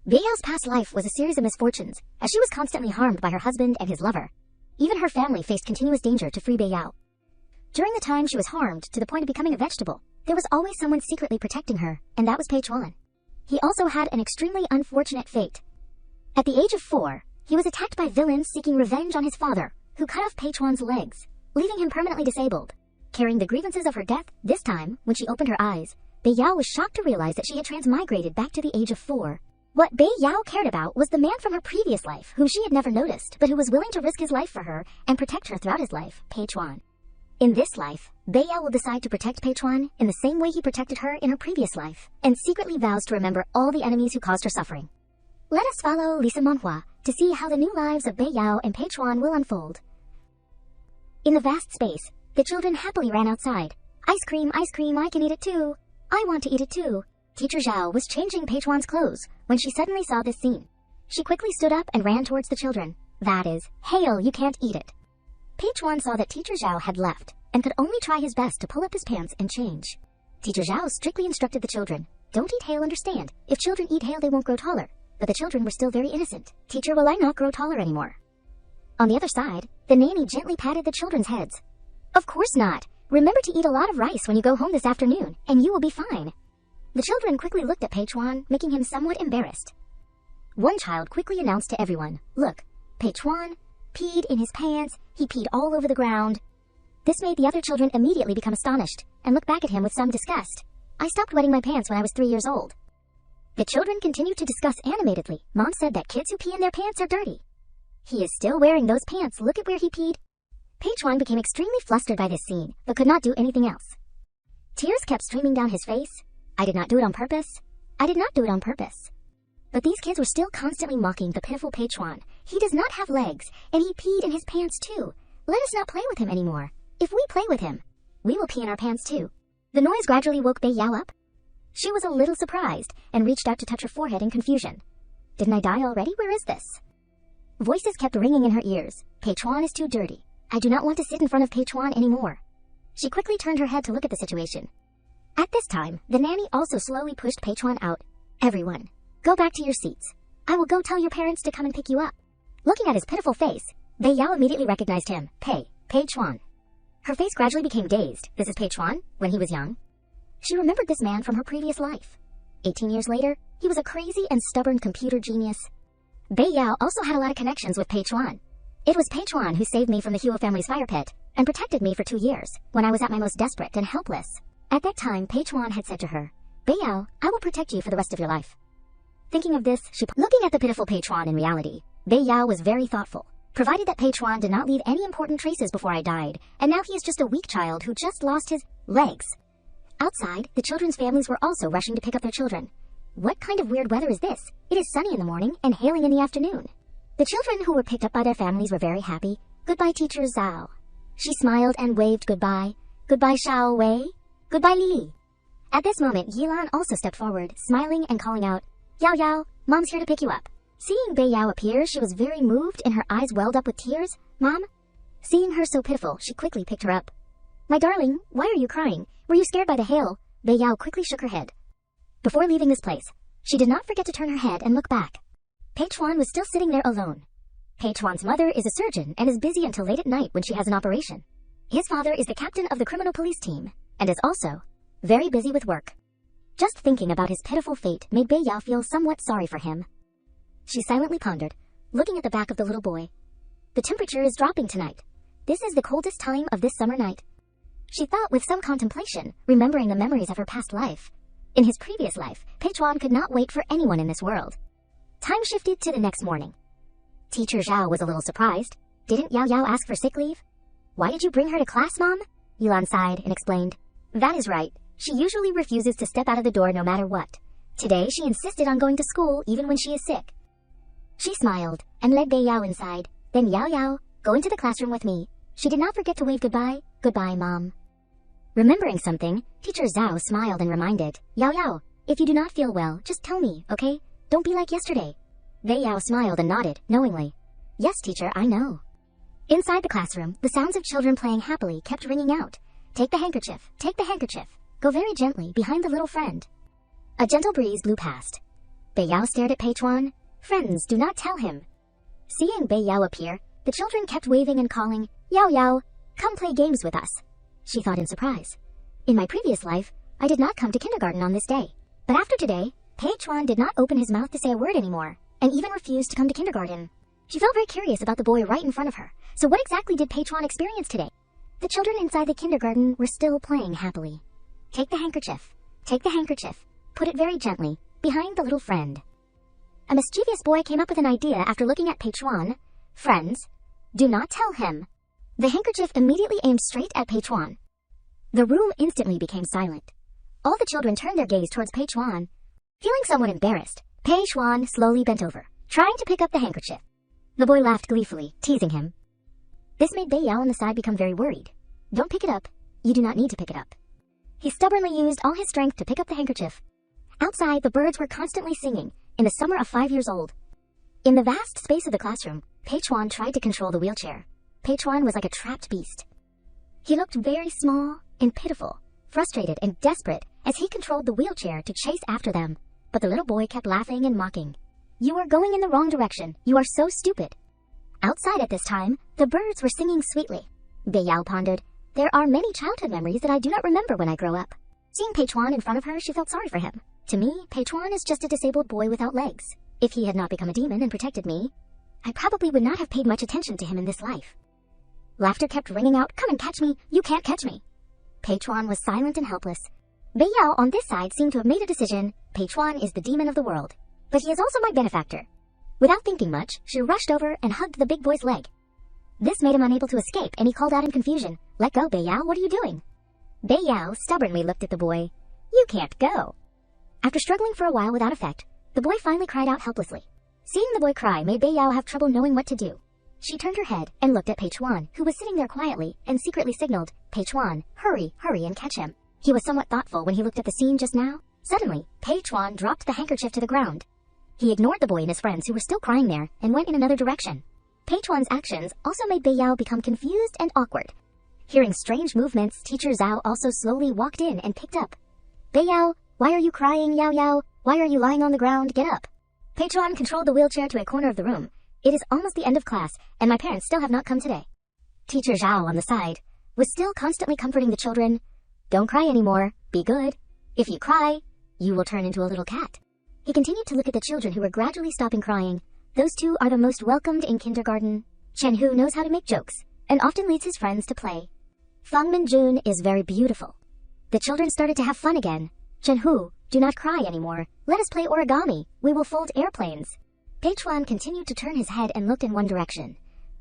Bei Yao's past life was a series of misfortunes, as she was constantly harmed by her husband and his lover. Even her family faced continuous danger to free Bei Yao. During the time she was harmed to the point of becoming a vegetable, there was always someone secretly protecting her, and that was Pei Chuan. He also had an extremely unfortunate fate. At the age of 4, he was attacked by villains seeking revenge on his father, who cut off Pei Chuan's legs, leaving him permanently disabled. Carrying the grievances of her death, this time, when she opened her eyes, Bei Yao was shocked to realize that she had transmigrated back to the age of 4. What Bei Yao cared about was the man from her previous life, whom she had never noticed, but who was willing to risk his life for her and protect her throughout his life, Pei Chuan. In this life, Bei Yao will decide to protect Pei Chuan in the same way he protected her in her previous life, and secretly vows to remember all the enemies who caused her suffering. Let us follow Lisa Manhwa to see how the new lives of Bei Yao and Pei Chuan will unfold. In the vast space, the children happily ran outside. Ice cream, I can eat it too. I want to eat it too. Teacher Zhao was changing Pei Chuan's clothes when she suddenly saw this scene. She quickly stood up and ran towards the children. That is, hail, you can't eat it. Pei Chuan saw that Teacher Zhao had left and could only try his best to pull up his pants and change. Teacher Zhao strictly instructed the children, don't eat hail, understand? If children eat hail, they won't grow taller. But the children were still very innocent. Teacher, will I not grow taller anymore? On the other side, the nanny gently patted the children's heads. Of course not. Remember to eat a lot of rice when you go home this afternoon, and you will be fine. The children quickly looked at Pei Chuan, making him somewhat embarrassed. One child quickly announced to everyone, look, Pei Chuan peed in his pants, he peed all over the ground. This made the other children immediately become astonished, and look back at him with some disgust. I stopped wetting my pants when I was 3 years old. The children continued to discuss animatedly. Mom said that kids who pee in their pants are dirty. He is still wearing those pants, look at where he peed. Pei Chuan became extremely flustered by this scene, but could not do anything else. Tears kept streaming down his face. I did not do it on purpose. I did not do it on purpose. But these kids were still constantly mocking the pitiful Pei Chuan. He does not have legs, and he peed in his pants too. Let us not play with him anymore. If we play with him, we will pee in our pants too. The noise gradually woke Bei Yao up. She was a little surprised, and reached out to touch her forehead in confusion. Didn't I die already? Where is this? Voices kept ringing in her ears. Pei Chuan is too dirty. I do not want to sit in front of Pei Chuan anymore. She quickly turned her head to look at the situation. At this time, the nanny also slowly pushed Pei Chuan out. Everyone, go back to your seats. I will go tell your parents to come and pick you up. Looking at his pitiful face, Bei Yao immediately recognized him. Pei Chuan. Her face gradually became dazed. This is Pei Chuan, when he was young. She remembered this man from her previous life. 18 years later, he was a crazy and stubborn computer genius. Bei Yao also had a lot of connections with Pei Chuan. It was Pei Chuan who saved me from the Huo family's fire pit, and protected me for 2 years, when I was at my most desperate and helpless. At that time, Pei Chuan had said to her, Bei Yao, I will protect you for the rest of your life. Thinking of this, looking at the pitiful Pei Chuan in reality, Bei Yao was very thoughtful. Provided that Pei Chuan did not leave any important traces before I died, and now he is just a weak child who just lost his legs. Outside, the children's families were also rushing to pick up their children. What kind of weird weather is this? It is sunny in the morning and hailing in the afternoon. The children who were picked up by their families were very happy. Goodbye, Teacher Zhao. She smiled and waved goodbye. Goodbye, Xiao Wei. Goodbye, Lili. At this moment, Yilan also stepped forward, smiling and calling out, Yao Yao, Mom's here to pick you up. Seeing Bei Yao appear, she was very moved and her eyes welled up with tears. Mom? Seeing her so pitiful, she quickly picked her up. My darling, why are you crying? Were you scared by the hail? Bei Yao quickly shook her head. Before leaving this place, she did not forget to turn her head and look back. Pei Chuan was still sitting there alone. Pei Chuan's mother is a surgeon and is busy until late at night when she has an operation. His father is the captain of the criminal police team, and is also very busy with work. Just thinking about his pitiful fate made Bei Yao feel somewhat sorry for him. She silently pondered, looking at the back of the little boy. The temperature is dropping tonight. This is the coldest time of this summer night. She thought with some contemplation, remembering the memories of her past life. In his previous life, Pei Chuan could not wait for anyone in this world. Time shifted to the next morning. Teacher Zhao was a little surprised. Didn't Yao Yao ask for sick leave? Why did you bring her to class, Mom? Yilan sighed and explained. That is right. She usually refuses to step out of the door no matter what. Today, she insisted on going to school even when she is sick. She smiled and led Bei Yao inside. Then Yao Yao, go into the classroom with me. She did not forget to wave goodbye. Goodbye, Mom. Remembering something, Teacher Zhao smiled and reminded, Yao Yao, if you do not feel well, just tell me, okay? Don't be like yesterday. Bei Yao smiled and nodded, knowingly. Yes, teacher, I know. Inside the classroom, the sounds of children playing happily kept ringing out. Take the handkerchief, take the handkerchief. Go very gently behind the little friend. A gentle breeze blew past. Bei Yao stared at Pei Chuan. Friends, do not tell him. Seeing Bei Yao appear, the children kept waving and calling, Yao Yao, come play games with us. She thought in surprise. In my previous life, I did not come to kindergarten on this day. But after today, Pei Chuan did not open his mouth to say a word anymore, and even refused to come to kindergarten. She felt very curious about the boy right in front of her. So what exactly did Pei Chuan experience today? The children inside the kindergarten were still playing happily. Take the handkerchief. Take the handkerchief. Put it very gently, behind the little friend. A mischievous boy came up with an idea after looking at Pei Chuan. Friends, do not tell him. The handkerchief immediately aimed straight at Pei Chuan. The room instantly became silent. All the children turned their gaze towards Pei Chuan. Feeling somewhat embarrassed, Pei Chuan slowly bent over, trying to pick up the handkerchief. The boy laughed gleefully, teasing him. This made Bei Yao on the side become very worried. Don't pick it up. You do not need to pick it up. He stubbornly used all his strength to pick up the handkerchief. Outside, the birds were constantly singing, in the summer of 5 years old. In the vast space of the classroom, Pei Chuan tried to control the wheelchair. Pei Chuan was like a trapped beast. He looked very small and pitiful, frustrated and desperate as he controlled the wheelchair to chase after them. But the little boy kept laughing and mocking. You are going in the wrong direction. You are so stupid. Outside at this time, the birds were singing sweetly. Bei Yao pondered, there are many childhood memories that I do not remember when I grow up. Seeing Pei Chuan in front of her, she felt sorry for him. To me, Pei Chuan is just a disabled boy without legs. If he had not become a demon and protected me, I probably would not have paid much attention to him in this life. Laughter kept ringing out, come and catch me, you can't catch me. Pei Chuan was silent and helpless. Bei Yao on this side seemed to have made a decision. Pei Chuan is the demon of the world. But he is also my benefactor. Without thinking much, she rushed over and hugged the big boy's leg. This made him unable to escape, and he called out in confusion, Let go, Bei Yao, what are you doing? Bei Yao stubbornly looked at the boy. You can't go. After struggling for a while without effect, the boy finally cried out helplessly. Seeing the boy cry made Bei Yao have trouble knowing what to do. She turned her head and looked at Pei Chuan, who was sitting there quietly, and secretly signaled, Pei Chuan, hurry, hurry and catch him. He was somewhat thoughtful when he looked at the scene just now. Suddenly, Pei Chuan dropped the handkerchief to the ground. He ignored the boy and his friends who were still crying there and went in another direction. Pei Chuan's actions also made Bei Yao become confused and awkward. Hearing strange movements, Teacher Zhao also slowly walked in and picked up. Bei Yao, why are you crying, Yao Yao? Why are you lying on the ground? Get up. Pei Chuan controlled the wheelchair to a corner of the room. It is almost the end of class, and my parents still have not come today. Teacher Zhao on the side was still constantly comforting the children. Don't cry anymore. Be good. If you cry, you will turn into a little cat. He continued to look at the children who were gradually stopping crying. Those two are the most welcomed in kindergarten. Chen Hu knows how to make jokes, and often leads his friends to play. Fang Minjun is very beautiful. The children started to have fun again. Chen Hu, do not cry anymore. Let us play origami. We will fold airplanes. Pei Chuan continued to turn his head and looked in one direction.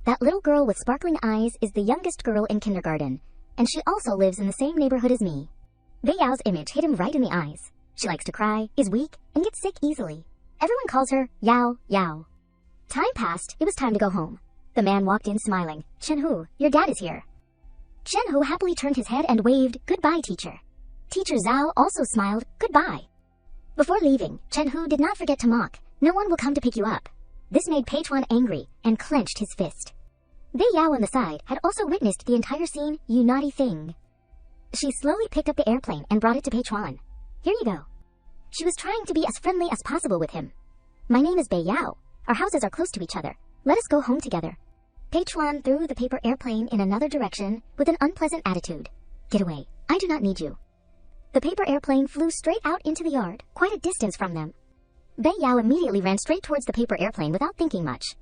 That little girl with sparkling eyes is the youngest girl in kindergarten, and she also lives in the same neighborhood as me. Bei Yao's image hit him right in the eyes. She likes to cry, is weak, and gets sick easily. Everyone calls her Yao Yao. Time passed. It was time to go home. The man walked in smiling. Chen Hu, your dad is here. Chen Hu happily turned his head and waved, Goodbye, teacher. Teacher Zhao also smiled, Goodbye. Before leaving, Chen Hu did not forget to mock, No one will come to pick you up. This made Pei Chuan angry and clenched his fist. Bei Yao on the side had also witnessed the entire scene, you naughty thing. She slowly picked up the airplane and brought it to Pei Chuan. Here you go. She was trying to be as friendly as possible with him. My name is Bei Yao. Our houses are close to each other. Let us go home together. Pei Chuan threw the paper airplane in another direction with an unpleasant attitude. Get away. I do not need you. The paper airplane flew straight out into the yard, quite a distance from them. Bei Yao immediately ran straight towards the paper airplane without thinking much.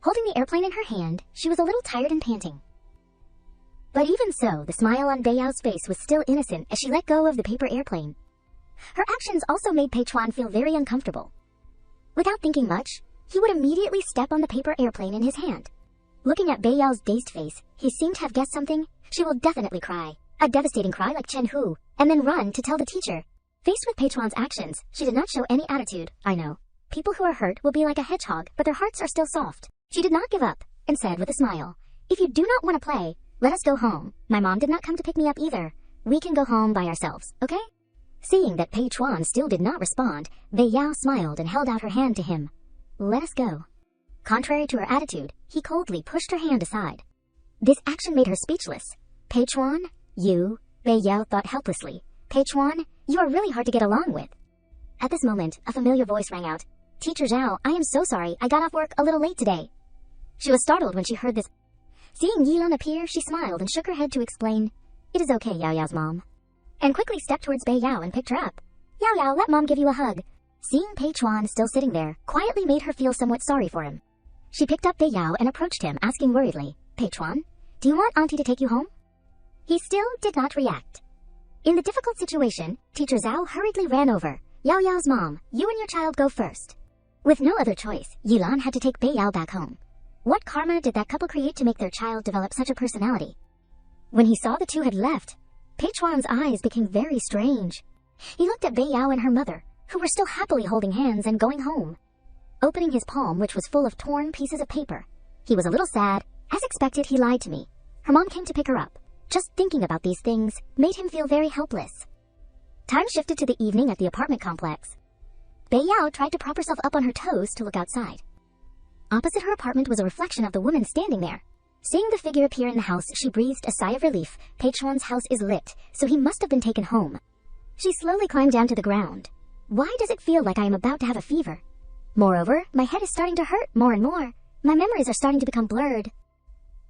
Holding the airplane in her hand, she was a little tired and panting. But even so, the smile on Bei Yao's face was still innocent as she let go of the paper airplane. Her actions also made Pei Chuan feel very uncomfortable. Without thinking much, he would immediately step on the paper airplane in his hand. Looking at Bei Yao's dazed face, he seemed to have guessed something. She will definitely cry. A devastating cry like Chen Hu, and then run to tell the teacher. Faced with Pei Chuan's actions, she did not show any attitude. I know. People who are hurt will be like a hedgehog, but their hearts are still soft. She did not give up, and said with a smile, If you do not want to play, let us go home. My mom did not come to pick me up either. We can go home by ourselves, okay? Seeing that Pei Chuan still did not respond, Bei Yao smiled and held out her hand to him. Let us go. Contrary to her attitude, he coldly pushed her hand aside. This action made her speechless. Pei Chuan, you, Bei Yao thought helplessly. Pei Chuan, you are really hard to get along with. At this moment, a familiar voice rang out. Teacher Zhao, I am so sorry, I got off work a little late today. She was startled when she heard this. Seeing Yilan appear, she smiled and shook her head to explain, It is okay, Yao Yao's mom. And quickly stepped towards Bei Yao and picked her up. Yao Yao, let mom give you a hug. Seeing Pei Chuan still sitting there, quietly made her feel somewhat sorry for him. She picked up Bei Yao and approached him, asking worriedly, Pei Chuan, do you want auntie to take you home? He still did not react. In the difficult situation, Teacher Zhao hurriedly ran over. Yao Yao's mom, you and your child go first. With no other choice, Yilan had to take Bei Yao back home. What karma did that couple create to make their child develop such a personality? When he saw the two had left, Pei Chuan's eyes became very strange. He looked at Bei Yao and her mother, who were still happily holding hands and going home. Opening his palm, which was full of torn pieces of paper, he was a little sad. As expected, he lied to me. Her mom came to pick her up. Just thinking about these things made him feel very helpless. Time shifted to the evening at the apartment complex. Bei Yao tried to prop herself up on her toes to look outside. Opposite her apartment was a reflection of the woman standing there. Seeing the figure appear in the house, she breathed a sigh of relief. Pei Chuan's house is lit, so he must have been taken home. She slowly climbed down to the ground. Why does it feel like I am about to have a fever? Moreover, my head is starting to hurt more and more. My memories are starting to become blurred.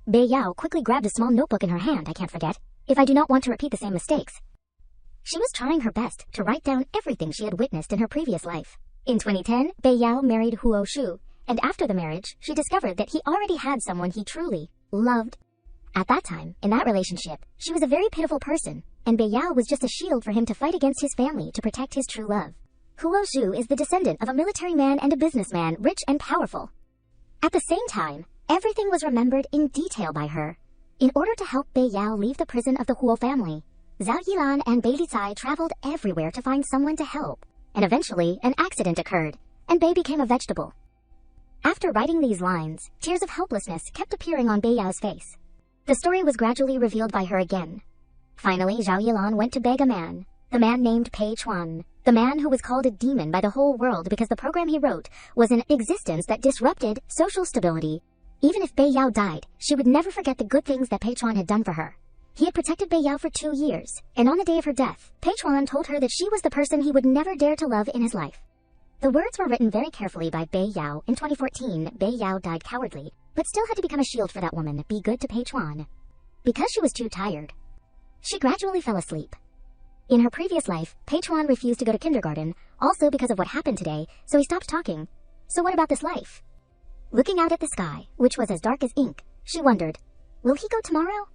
Bei Yao quickly grabbed a small notebook in her hand. I can't forget, if I do not want to repeat the same mistakes. She was trying her best to write down everything she had witnessed in her previous life. In 2010, Bei Yao married Huo Shu, and after the marriage, she discovered that he already had someone he truly loved. At that time, in that relationship, she was a very pitiful person, and Bei Yao was just a shield for him to fight against his family to protect his true love. Huo Shu is the descendant of a military man and a businessman, rich and powerful. At the same time, everything was remembered in detail by her. In order to help Bei Yao leave the prison of the Huo family, Zhao Yilan and Bei Lizai traveled everywhere to find someone to help, and eventually an accident occurred, and Bei became a vegetable. After writing these lines, tears of helplessness kept appearing on Bei Yao's face. The story was gradually revealed by her again. Finally, Zhao Yilan went to beg a man, the man named Pei Chuan, the man who was called a demon by the whole world because the program he wrote was an existence that disrupted social stability. Even if Bei Yao died, she would never forget the good things that Pei Chuan had done for her. He had protected Bei Yao for 2 years, and on the day of her death, Pei Chuan told her that she was the person he would never dare to love in his life. The words were written very carefully by Bei Yao. In 2014, Bei Yao died cowardly, but still had to become a shield for that woman. Be good to Pei Chuan. Because she was too tired, she gradually fell asleep. In her previous life, Pei Chuan refused to go to kindergarten, also because of what happened today, so he stopped talking. So what about this life? Looking out at the sky, which was as dark as ink, she wondered, will he go tomorrow?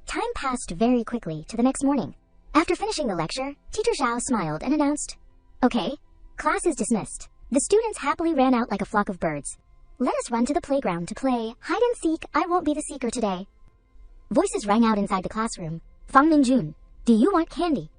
Time passed very quickly to the next morning. After finishing the lecture, Teacher Zhao smiled and announced, Okay, class is dismissed. The students happily ran out like a flock of birds. Let us run to the playground to play hide and seek. I won't be the seeker today. Voices rang out inside the classroom. Fang Minjun, do you want candy?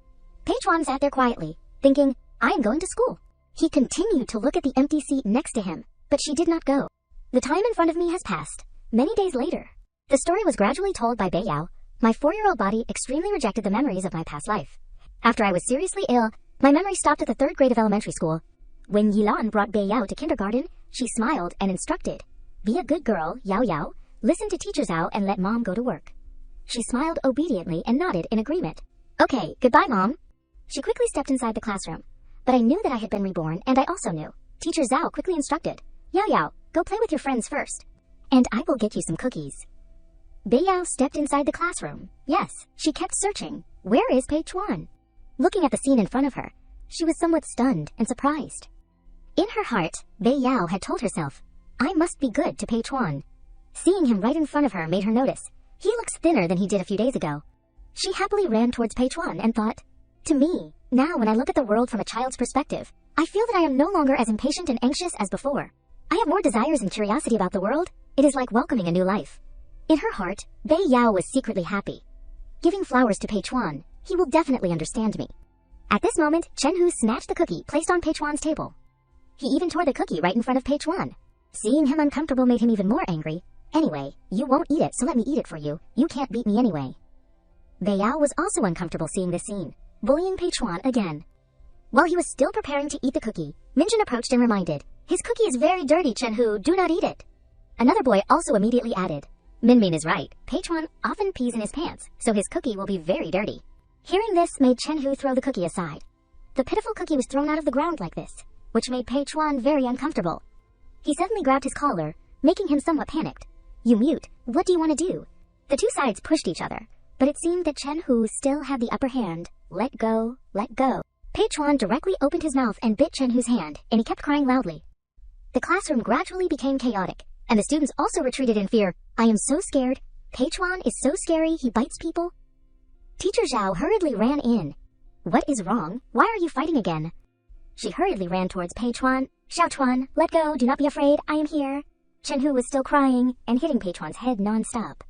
Pei Chuan sat there quietly, thinking, I am going to school. He continued to look at the empty seat next to him, but she did not go. The time in front of me has passed. Many days later, the story was gradually told by Bei Yao. My 4-year-old body extremely rejected the memories of my past life. After I was seriously ill, my memory stopped at the 3rd grade of elementary school. When Yilan brought Bei Yao to kindergarten, she smiled and instructed, Be a good girl, Yao Yao. Listen to Teacher Zhao and let mom go to work. She smiled obediently and nodded in agreement. Okay, goodbye, mom. She quickly stepped inside the classroom. But I knew that I had been reborn, and I also knew. Teacher Zhao quickly instructed, Yao Yao, go play with your friends first. And I will get you some cookies. Bei Yao stepped inside the classroom. Yes, she kept searching. Where is Pei Chuan? Looking at the scene in front of her, she was somewhat stunned and surprised. In her heart, Bei Yao had told herself, I must be good to Pei Chuan. Seeing him right in front of her made her notice. He looks thinner than he did a few days ago. She happily ran towards Pei Chuan and thought, To me, now when I look at the world from a child's perspective, I feel that I am no longer as impatient and anxious as before. I have more desires and curiosity about the world. It is like welcoming a new life. In her heart, Bei Yao was secretly happy. Giving flowers to Pei Chuan, he will definitely understand me. At this moment, Chen Hu snatched the cookie placed on Pei Chuan's table. He even tore the cookie right in front of Pei Chuan. Seeing him uncomfortable made him even more angry. Anyway, you won't eat it, so let me eat it for you. You can't beat me anyway. Bei Yao was also uncomfortable seeing this scene, bullying Pei Chuan again. While he was still preparing to eat the cookie, Minjun approached and reminded, His cookie is very dirty, Chen Hu, do not eat it. Another boy also immediately added, Minmin is right, Pei Chuan often pees in his pants, so his cookie will be very dirty. Hearing this made Chen Hu throw the cookie aside. The pitiful cookie was thrown out of the ground like this, which made Pei Chuan very uncomfortable. He suddenly grabbed his collar, making him somewhat panicked. "You mute, what do you want to do?" The two sides pushed each other, but it seemed that Chen Hu still had the upper hand. "Let go, let go." Pei Chuan directly opened his mouth and bit Chen Hu's hand, and he kept crying loudly. The classroom gradually became chaotic, and the students also retreated in fear. "I am so scared. Pei Chuan is so scary, he bites people." Teacher Zhao hurriedly ran in. "What is wrong? Why are you fighting again?" She hurriedly ran towards Pei Chuan. "Xiao Chuan, let go, do not be afraid, I am here." Chen Hu was still crying and hitting Pei Chuan's head non-stop.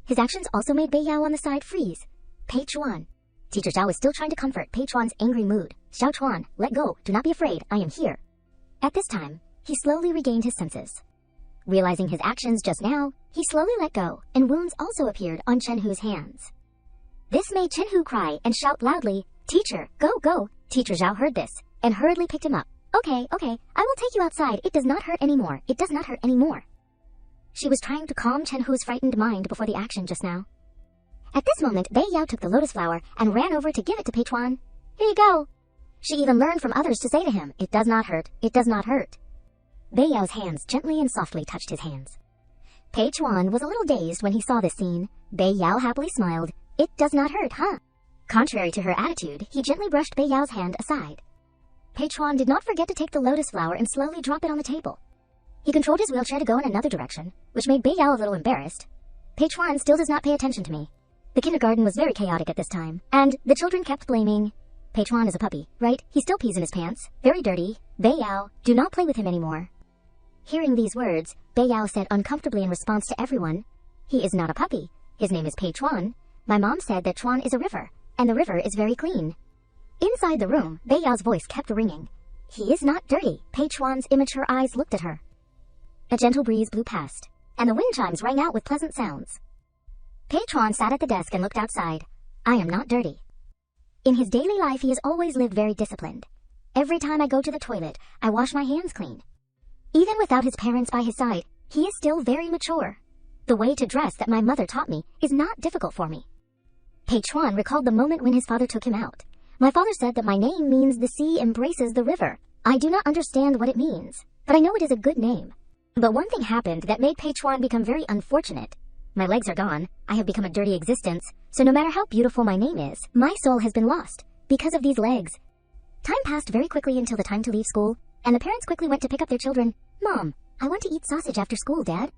His actions also made Bei Yao on the side freeze. "Pei Chuan." Teacher Zhao was still trying to comfort Pei Chuan's angry mood. "Xiao Chuan, let go, do not be afraid, I am here." At this time, he slowly regained his senses. Realizing his actions just now, he slowly let go, and wounds also appeared on Chen Hu's hands. This made Chen Hu cry and shout loudly, "Teacher, go, go." Teacher Zhao heard this and hurriedly picked him up. Okay, I will take you outside. It does not hurt anymore. It does not hurt anymore." She was trying to calm Chen Hu's frightened mind before the action just now. At this moment, Bei Yao took the lotus flower and ran over to give it to Pei Chuan. "Here you go." She even learned from others to say to him, "It does not hurt. It does not hurt." Bei Yao's hands gently and softly touched his hands. Pei Chuan was a little dazed when he saw this scene. Bei Yao happily smiled. "It does not hurt, huh?" Contrary to her attitude, he gently brushed Bei Yao's hand aside. Pei Chuan did not forget to take the lotus flower and slowly drop it on the table. He controlled his wheelchair to go in another direction, which made Bei Yao a little embarrassed. "Pei Chuan still does not pay attention to me." The kindergarten was very chaotic at this time, and the children kept blaming. "Pei Chuan is a puppy, right? He still pees in his pants. Very dirty. Bei Yao, do not play with him anymore." Hearing these words, Bei Yao said uncomfortably in response to everyone, "He is not a puppy. His name is Pei Chuan. My mom said that Chuan is a river, and the river is very clean." Inside the room, Bei Yao's voice kept ringing. "He is not dirty." Pei Chuan's immature eyes looked at her. A gentle breeze blew past, and the wind chimes rang out with pleasant sounds. Pei Chuan sat at the desk and looked outside. "I am not dirty." In his daily life, he has always lived very disciplined. "Every time I go to the toilet, I wash my hands clean." Even without his parents by his side, he is still very mature. "The way to dress that my mother taught me is not difficult for me." Pei Chuan recalled the moment when his father took him out. "My father said that my name means the sea embraces the river. I do not understand what it means, but I know it is a good name." But one thing happened that made Pei Chuan become very unfortunate. "My legs are gone. I have become a dirty existence, so no matter how beautiful my name is, my soul has been lost because of these legs." Time passed very quickly until the time to leave school, and the parents quickly went to pick up their children. "Mom, I want to eat sausage after school, Dad."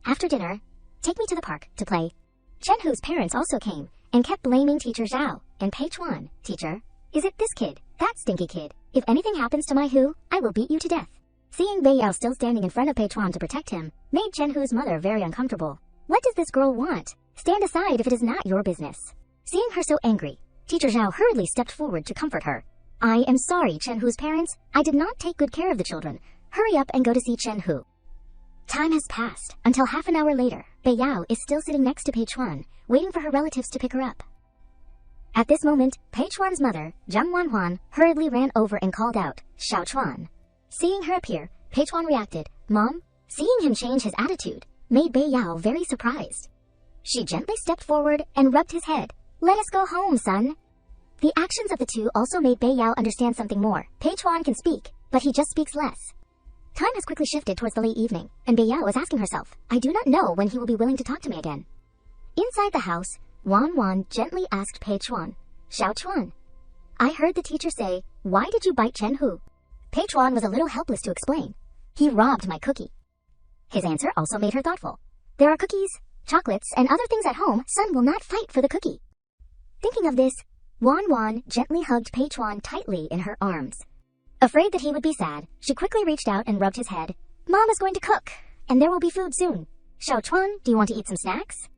"After dinner, take me to the park to play." Chen Hu's parents also came and kept blaming Teacher Zhao and Pei Chuan. "Teacher, is it this kid, that stinky kid? If anything happens to my Hu, I will beat you to death." Seeing Bei Yao still standing in front of Pei Chuan to protect him made Chen Hu's mother very uncomfortable. "What does this girl want? Stand aside if it is not your business." Seeing her so angry, Teacher Zhao hurriedly stepped forward to comfort her. "I am sorry, Chen Hu's parents. I did not take good care of the children. Hurry up and go to see Chen Hu." Time has passed until half an hour later. Bei Yao is still sitting next to Pei Chuan, waiting for her relatives to pick her up. At this moment, Pei Chuan's mother, Zhang Wanhuan, hurriedly ran over and called out, "Xiao Chuan." Seeing her appear, Pei Chuan reacted, "Mom?" Seeing him change his attitude made Bei Yao very surprised. She gently stepped forward and rubbed his head. "Let us go home, son." The actions of the two also made Bei Yao understand something more. Pei Chuan can speak, but he just speaks less. Time has quickly shifted towards the late evening, and Bei Yao is asking herself, "I do not know when he will be willing to talk to me again." Inside the house, Wan gently asked Pei Chuan, "Xiao Chuan, I heard the teacher say, why did you bite Chen Hu?" Pei Chuan was a little helpless to explain. "He robbed my cookie." His answer also made her thoughtful. "There are cookies, chocolates, and other things at home. Son will not fight for the cookie." Thinking of this, Wan gently hugged Pei Chuan tightly in her arms. Afraid that he would be sad, she quickly reached out and rubbed his head. "Mom is going to cook, and there will be food soon. Xiao Chuan, do you want to eat some snacks?"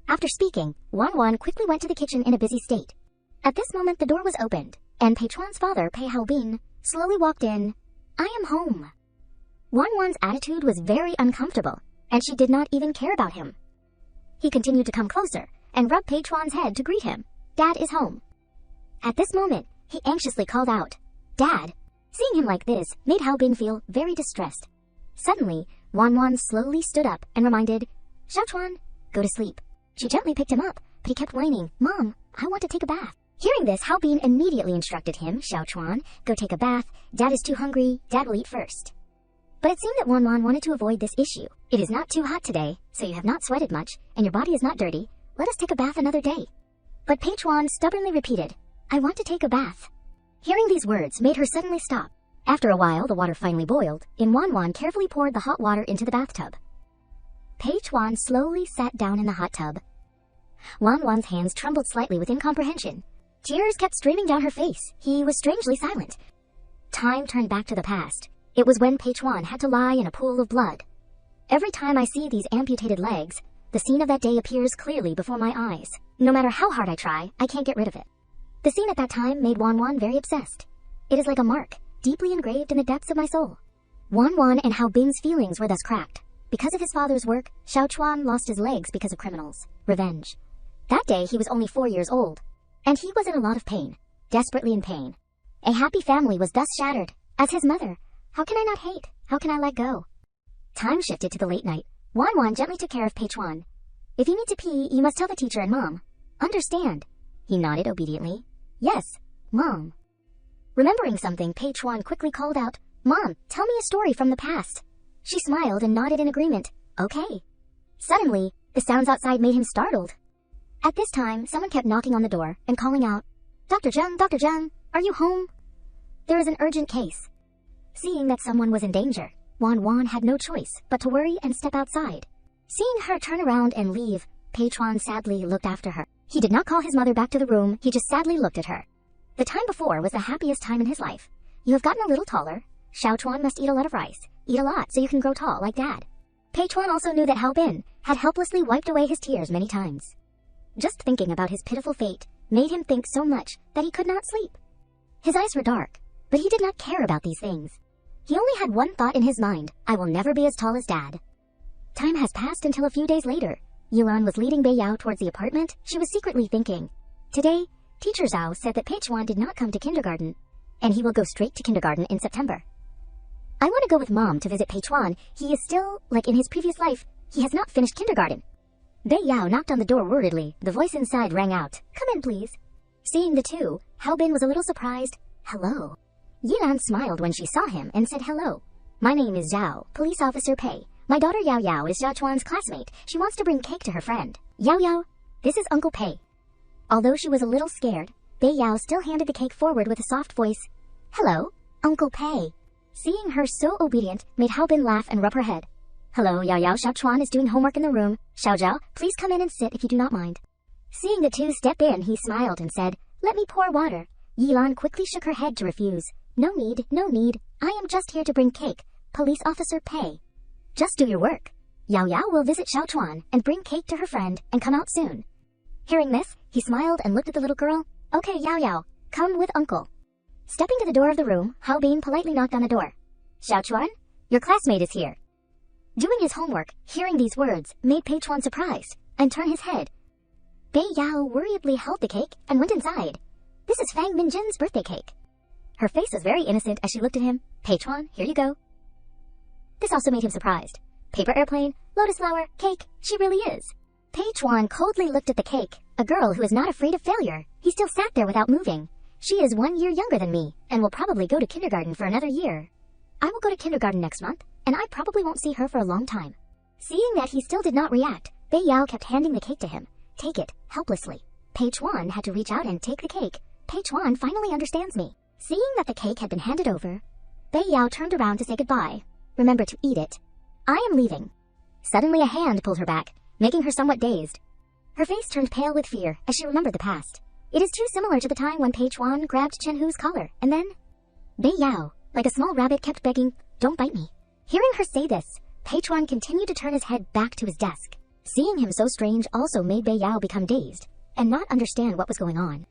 After speaking, Wan quickly went to the kitchen in a busy state. At this moment, the door was opened, and Pei Chuan's father, Pei Haobin, slowly walked in. "I am home." Wan's attitude was very uncomfortable, and she did not even care about him. He continued to come closer and rub Pei Chuan's head to greet him. "Dad is home." At this moment, he anxiously called out, "Dad." Seeing him like this made Haobin feel very distressed. Suddenly, Wan slowly stood up and reminded, "Xiao Chuan, go to sleep." She gently picked him up, but he kept whining, "Mom, I want to take a bath." Hearing this, Hao Bin immediately instructed him, Xiao Chuan, go take a bath. Dad is too hungry. Dad will eat first. But it seemed that Wan Wan wanted to avoid this issue. It is not too hot today, so you have not sweated much, and your body is not dirty. Let us take a bath another day. But Pei Chuan stubbornly repeated, I want to take a bath. Hearing these words made her suddenly stop. After a while, the water finally boiled, and Wan Wan carefully poured the hot water into the bathtub. Pei Chuan slowly sat down in the hot tub. Wan Wan's hands trembled slightly with incomprehension. Tears kept streaming down her face. He was strangely silent. Time turned back to the past. It was when Pei Chuan had to lie in a pool of blood. Every time I see these amputated legs, the scene of that day appears clearly before my eyes. No matter how hard I try, I can't get rid of it. The scene at that time made Wan Wan very obsessed. It is like a mark, deeply engraved in the depths of my soul. Wan Wan and Hao Bin's feelings were thus cracked. Because of his father's work, Xiao Chuan lost his legs because of criminals. Revenge. That day he was only 4 years old. And he was in a lot of pain. Desperately in pain. A happy family was thus shattered. As his mother, how can I not hate? How can I let go? Time shifted to the late night. Wan Wan gently took care of Pei Chuan. If you need to pee, you must tell the teacher and Mom. Understand? He nodded obediently. Yes, Mom. Remembering something, Pei Chuan quickly called out, Mom, tell me a story from the past. She smiled and nodded in agreement. Okay. Suddenly, the sounds outside made him startled. At this time, someone kept knocking on the door and calling out, Dr. Zheng, are you home? There is an urgent case. Seeing that someone was in danger, Wan Wan had no choice but to worry and step outside. Seeing her turn around and leave, Pei Chuan sadly looked after her. He did not call his mother back to the room, he just sadly looked at her. The time before was the happiest time in his life. You have gotten a little taller. Xiao Chuan must eat a lot of rice. Eat a lot so you can grow tall like Dad. Pei Chuan also knew that Hao Bin had helplessly wiped away his tears many times. Just thinking about his pitiful fate made him think so much that he could not sleep. His eyes were dark, but he did not care about these things. He only had one thought in his mind, I will never be as tall as Dad. Time has passed until a few days later. Yilan was leading Bei Yao towards the apartment. She was secretly thinking, today, Teacher Zhao said that Pei Chuan did not come to kindergarten, and he will go straight to kindergarten in September. I want to go with Mom to visit Pei Chuan. He is still, like in his previous life, he has not finished kindergarten. Bei Yao knocked on the door worriedly. The voice inside rang out, come in please. Seeing the two, Hao Bin was a little surprised. Hello. Yilan smiled when she saw him and said hello. My name is Zhao, Police Officer Pei. My daughter Yao Yao is Xiao Chuan's classmate. She wants to bring cake to her friend. Yao Yao, this is Uncle Pei. Although she was a little scared, Bei Yao still handed the cake forward with a soft voice. Hello, Uncle Pei. Seeing her so obedient made Hao Bin laugh and rub her head. Hello, Yao Yao. Xiao Chuan is doing homework in the room. Xiao Zhao, please come in and sit if you do not mind. Seeing the two step in, he smiled and said, let me pour water. Yilan quickly shook her head to refuse. No need, no need. I am just here to bring cake. Police Officer Pei. Just do your work. Yao Yao will visit Xiao Chuan and bring cake to her friend and come out soon. Hearing this, he smiled and looked at the little girl. Okay, Yao Yao, come with Uncle. Stepping to the door of the room, Hao Bin politely knocked on the door. Xiao Chuan, your classmate is here. Doing his homework, hearing these words, made Pei Chuan surprised and turn his head. Bei Yao worriedly held the cake and went inside. This is Fang Minjin's birthday cake. Her face was very innocent as she looked at him. Pei Chuan, here you go. This also made him surprised. Paper airplane, lotus flower, cake, she really is. Pei Chuan coldly looked at the cake, a girl who is not afraid of failure. He still sat there without moving. She is 1 year younger than me, and will probably go to kindergarten for another year. I will go to kindergarten next month, and I probably won't see her for a long time. Seeing that he still did not react, Bei Yao kept handing the cake to him. Take it, helplessly. Pei Chuan had to reach out and take the cake. Pei Chuan finally understands me. Seeing that the cake had been handed over, Bei Yao turned around to say goodbye. Remember to eat it. I am leaving. Suddenly a hand pulled her back, making her somewhat dazed. Her face turned pale with fear as she remembered the past. It is too similar to the time when Pei Chuan grabbed Chen Hu's collar, and then... Bei Yao, like a small rabbit, kept begging, don't bite me. Hearing her say this, Pei Chuan continued to turn his head back to his desk. Seeing him so strange also made Bei Yao become dazed, and not understand what was going on.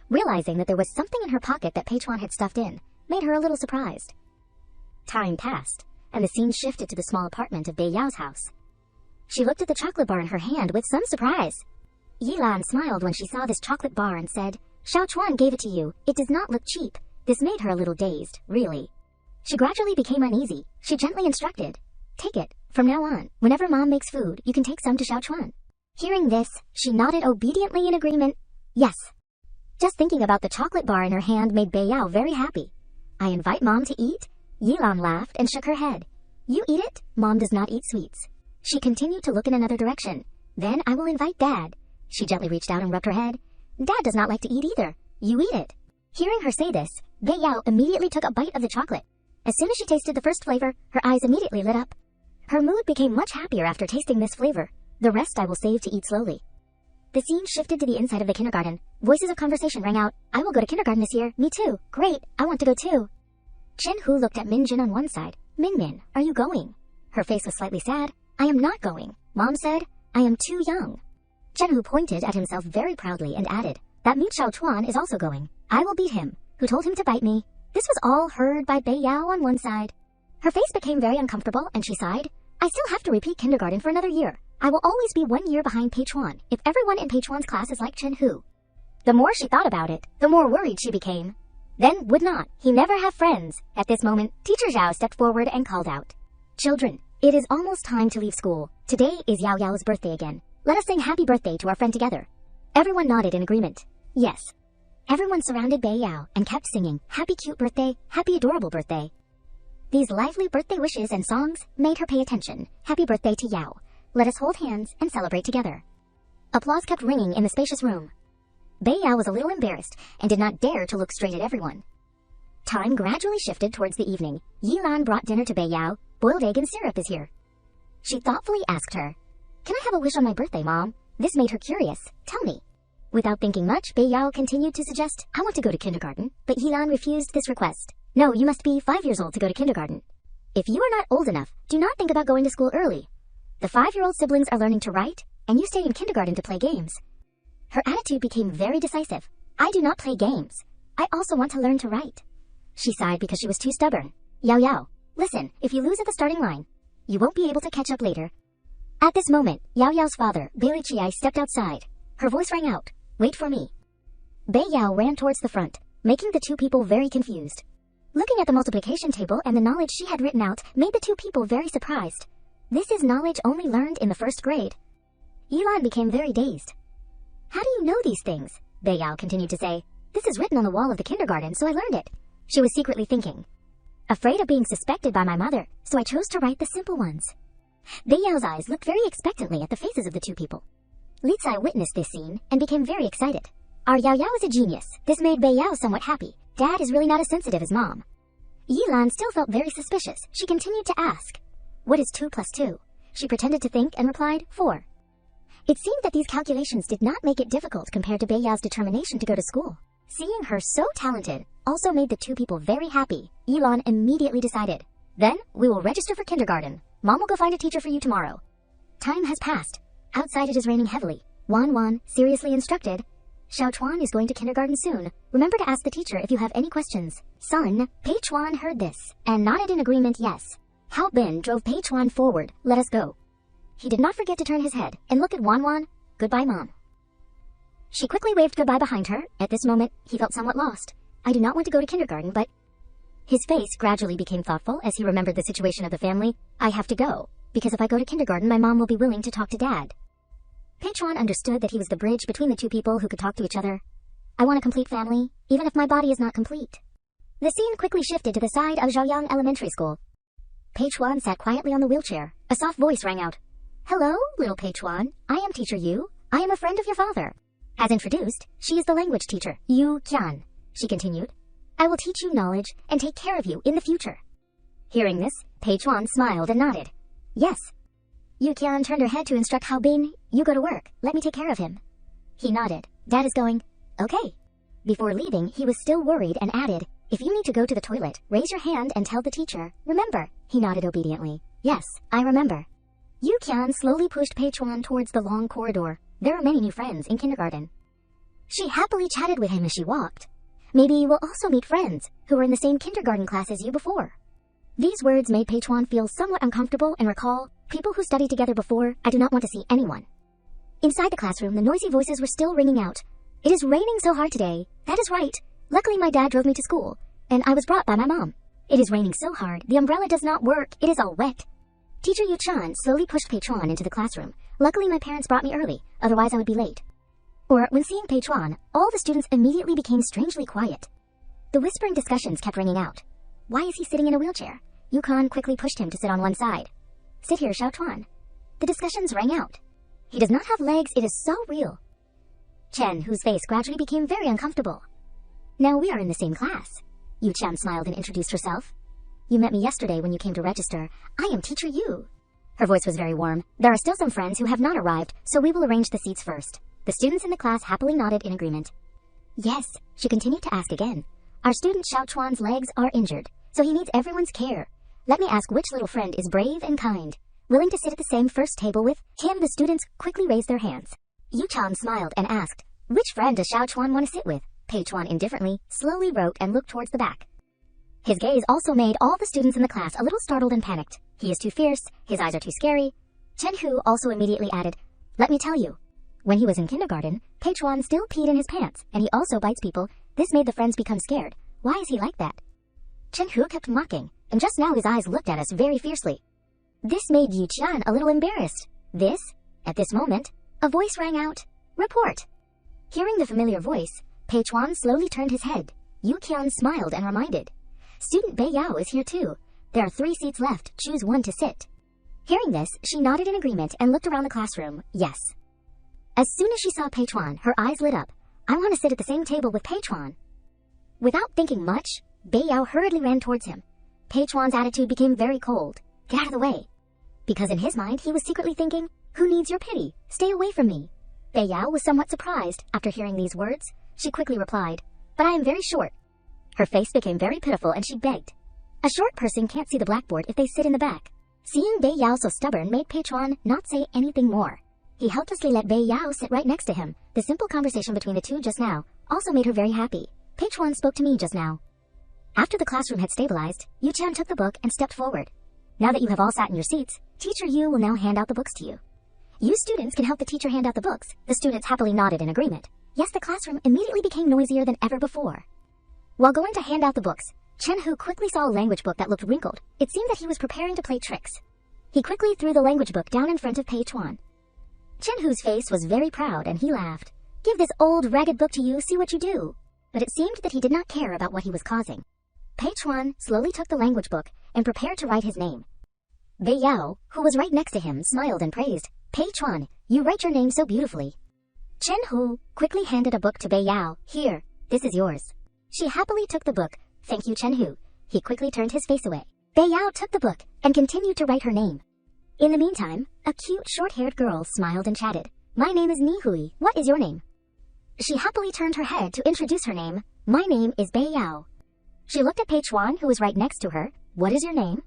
Realizing that there was something in her pocket that Pei Chuan had stuffed in, made her a little surprised. Time passed, and the scene shifted to the small apartment of Bei Yao's house. She looked at the chocolate bar in her hand with some surprise. Yilan smiled when she saw this chocolate bar and said, Xiao Chuan gave it to you. It does not look cheap. This made her a little dazed, really. She gradually became uneasy. She gently instructed, take it. From now on, whenever Mom makes food, you can take some to Xiao Chuan. Hearing this, she nodded obediently in agreement. Yes. Just thinking about the chocolate bar in her hand made Beiyao very happy. I invite Mom to eat? Yilan laughed and shook her head. You eat it? Mom does not eat sweets. She continued to look in another direction. Then I will invite Dad. She gently reached out and rubbed her head. Dad does not like to eat either. You eat it. Hearing her say this, Beiyao immediately took a bite of the chocolate. As soon as she tasted the first flavor, her eyes immediately lit up. Her mood became much happier after tasting this flavor. The rest I will save to eat slowly. The scene shifted to the inside of the kindergarten. Voices of conversation rang out. I will go to kindergarten this year. Me too. Great. I want to go too. Chen-Hu looked at Min-Jin on one side. Min-Min, are you going? Her face was slightly sad. I am not going. Mom said, I am too young. Chen-Hu pointed at himself very proudly and added, that means Xiao Chuan is also going. I will beat him. Who told him to bite me? This was all heard by Beiyao on one side. Her face became very uncomfortable and she sighed. I still have to repeat kindergarten for another year. I will always be 1 year behind Pei Chuan if everyone in Pei Chuan's class is like Chen-Hu. The more she thought about it, the more worried she became. Then would not he never have friends? At this moment, Teacher Zhao stepped forward and called out. Children, it is almost time to leave school. Today is Yao Yao's birthday again. Let us sing happy birthday to our friend together. Everyone nodded in agreement. Yes. Everyone surrounded Beiyao and kept singing, happy cute birthday, happy adorable birthday. These lively birthday wishes and songs made her pay attention. Happy birthday to Yao. Let us hold hands and celebrate together. Applause kept ringing in the spacious room. Beiyao was a little embarrassed and did not dare to look straight at everyone. Time gradually shifted towards the evening. Yilan brought dinner to Beiyao. Boiled egg and syrup is here. She thoughtfully asked her, Can I have a wish on my birthday, Mom? This made her curious. Tell me. Without thinking much, Beiyao continued to suggest, I want to go to kindergarten, but Yilan refused this request. No, you must be 5 years old to go to kindergarten. If you are not old enough, do not think about going to school early. The 5-year-old siblings are learning to write, and you stay in kindergarten to play games. Her attitude became very decisive. I do not play games. I also want to learn to write. She sighed because she was too stubborn. Yao Yao, listen, if you lose at the starting line, you won't be able to catch up later. At this moment, Yao Yao's father, Bailey Chiai, stepped outside. Her voice rang out, Wait for me. Beiyao ran towards the front, making the two people very confused. Looking at the multiplication table and the knowledge she had written out made the two people very surprised. This is knowledge only learned in the 1st grade. Yilan became very dazed. How do you know these things? Beiyao continued to say. This is written on the wall of the kindergarten, so I learned it. She was secretly thinking. Afraid of being suspected by my mother, so I chose to write the simple ones. Beiyao's eyes looked very expectantly at the faces of the two people. Li Cai witnessed this scene and became very excited. Our Yao Yao is a genius. This made Beiyao somewhat happy. Dad is really not as sensitive as Mom. Yilan still felt very suspicious. She continued to ask, What is 2 plus 2? She pretended to think and replied, 4. It seemed that these calculations did not make it difficult compared to Beiyao's determination to go to school. Seeing her so talented also made the two people very happy. Yilan immediately decided, Then, we will register for kindergarten. Mom will go find a teacher for you tomorrow. Time has passed. Outside it is raining heavily. Wan Wan seriously instructed, Xiao Chuan is going to kindergarten soon. Remember to ask the teacher if you have any questions. Son, Pei Chuan heard this and nodded in agreement yes. Hao Bin drove Pei Chuan forward. Let us go. He did not forget to turn his head and look at Wan Wan. Goodbye, Mom. She quickly waved goodbye behind her. At this moment, he felt somewhat lost. I do not want to go to kindergarten, but... His face gradually became thoughtful as he remembered the situation of the family. I have to go, because if I go to kindergarten, my mom will be willing to talk to Dad. Pei Chuan understood that he was the bridge between the two people who could talk to each other. I want a complete family, even if my body is not complete. The scene quickly shifted to the side of Zhaoyang Elementary School. Pei Chuan sat quietly on the wheelchair. A soft voice rang out. Hello, little Pei Chuan. I am Teacher Yu. I am a friend of your father. As introduced, she is the language teacher, Yu Qian. She continued, I will teach you knowledge and take care of you in the future. Hearing this, Pei Chuan smiled and nodded. Yes. Yu Qian turned her head to instruct Hao Bin, you go to work, let me take care of him. He nodded. Dad is going. Okay. Before leaving, he was still worried and added, if you need to go to the toilet, raise your hand and tell the teacher. Remember. He nodded obediently. Yes, I remember. Yu Qian slowly pushed Pei Chuan towards the long corridor. There are many new friends in kindergarten. She happily chatted with him as she walked. Maybe you will also meet friends who were in the same kindergarten class as you before. These words made Pei Chuan feel somewhat uncomfortable and recall, people who studied together before, I do not want to see anyone. Inside the classroom, the noisy voices were still ringing out. It is raining so hard today. That is right. Luckily my dad drove me to school, and I was brought by my mom. It is raining so hard, the umbrella does not work. It is all wet. Teacher Yu Chan slowly pushed Pei Chuan into the classroom. Luckily my parents brought me early, otherwise I would be late. Or when seeing Pei Chuan, all the students immediately became strangely quiet. The whispering discussions kept ringing out. Why is he sitting in a wheelchair? Yukon quickly pushed him to sit on one side. Sit here, Xiao Chuan. The discussions rang out. He does not have legs, it is so real. Chen, whose face gradually became very uncomfortable. Now we are in the same class. Yu Qian smiled and introduced herself. You met me yesterday when you came to register. I am Teacher Yu. Her voice was very warm. There are still some friends who have not arrived, so we will arrange the seats first. The students in the class happily nodded in agreement. Yes, she continued to ask again. Our student Xiao Chuan's legs are injured, so he needs everyone's care. Let me ask which little friend is brave and kind, willing to sit at the same first table with him. The students quickly raised their hands. Yu Chan smiled and asked, which friend does Xiao Chuan want to sit with? Pei Chuan indifferently, slowly wrote and looked towards the back. His gaze also made all the students in the class a little startled and panicked. He is too fierce, his eyes are too scary. Chen Hu also immediately added, let me tell you. When he was in kindergarten, Pei Chuan still peed in his pants, and he also bites people. This made the friends become scared. Why is he like that? Chen Hu kept mocking, and just now his eyes looked at us very fiercely. This made Yu Qian a little embarrassed. At this moment, a voice rang out, report. Hearing the familiar voice, Pei Chuan slowly turned his head. Yu Qian smiled and reminded, student Bei Yao is here too. There are 3 seats left, choose one to sit. Hearing this, she nodded in agreement and looked around the classroom, yes. As soon as she saw Pei Chuan, her eyes lit up. I want to sit at the same table with Pei Chuan. Without thinking much, Bei Yao hurriedly ran towards him. Pei Chuan's attitude became very cold. Get out of the way. Because in his mind, he was secretly thinking, who needs your pity? Stay away from me. Bei Yao was somewhat surprised. After hearing these words, she quickly replied, but I am very short. Her face became very pitiful and she begged. A short person can't see the blackboard if they sit in the back. Seeing Bei Yao so stubborn made Pei Chuan not say anything more. He helplessly let Bei Yao sit right next to him. The simple conversation between the two just now also made her very happy. Pei Chuan spoke to me just now. After the classroom had stabilized, Yu Qian took the book and stepped forward. Now that you have all sat in your seats, Teacher Yu will now hand out the books to you. You students can help the teacher hand out the books. The students happily nodded in agreement. Yes, the classroom immediately became noisier than ever before. While going to hand out the books, Chen Hu quickly saw a language book that looked wrinkled. It seemed that he was preparing to play tricks. He quickly threw the language book down in front of Pei Chuan. Chen Hu's face was very proud and he laughed. Give this old ragged book to you, see what you do. But it seemed that he did not care about what he was causing. Pei Chuan slowly took the language book and prepared to write his name. Bei Yao, who was right next to him, smiled and praised. Pei Chuan, you write your name so beautifully. Chen Hu quickly handed a book to Bei Yao. Here, this is yours. She happily took the book. Thank you, Chen Hu. He quickly turned his face away. Bei Yao took the book and continued to write her name. In the meantime, a cute short-haired girl smiled and chatted. My name is Ni Hui. What is your name? She happily turned her head to introduce her name. My name is Bei Yao. She looked at Pei Chuan, who was right next to her. What is your name?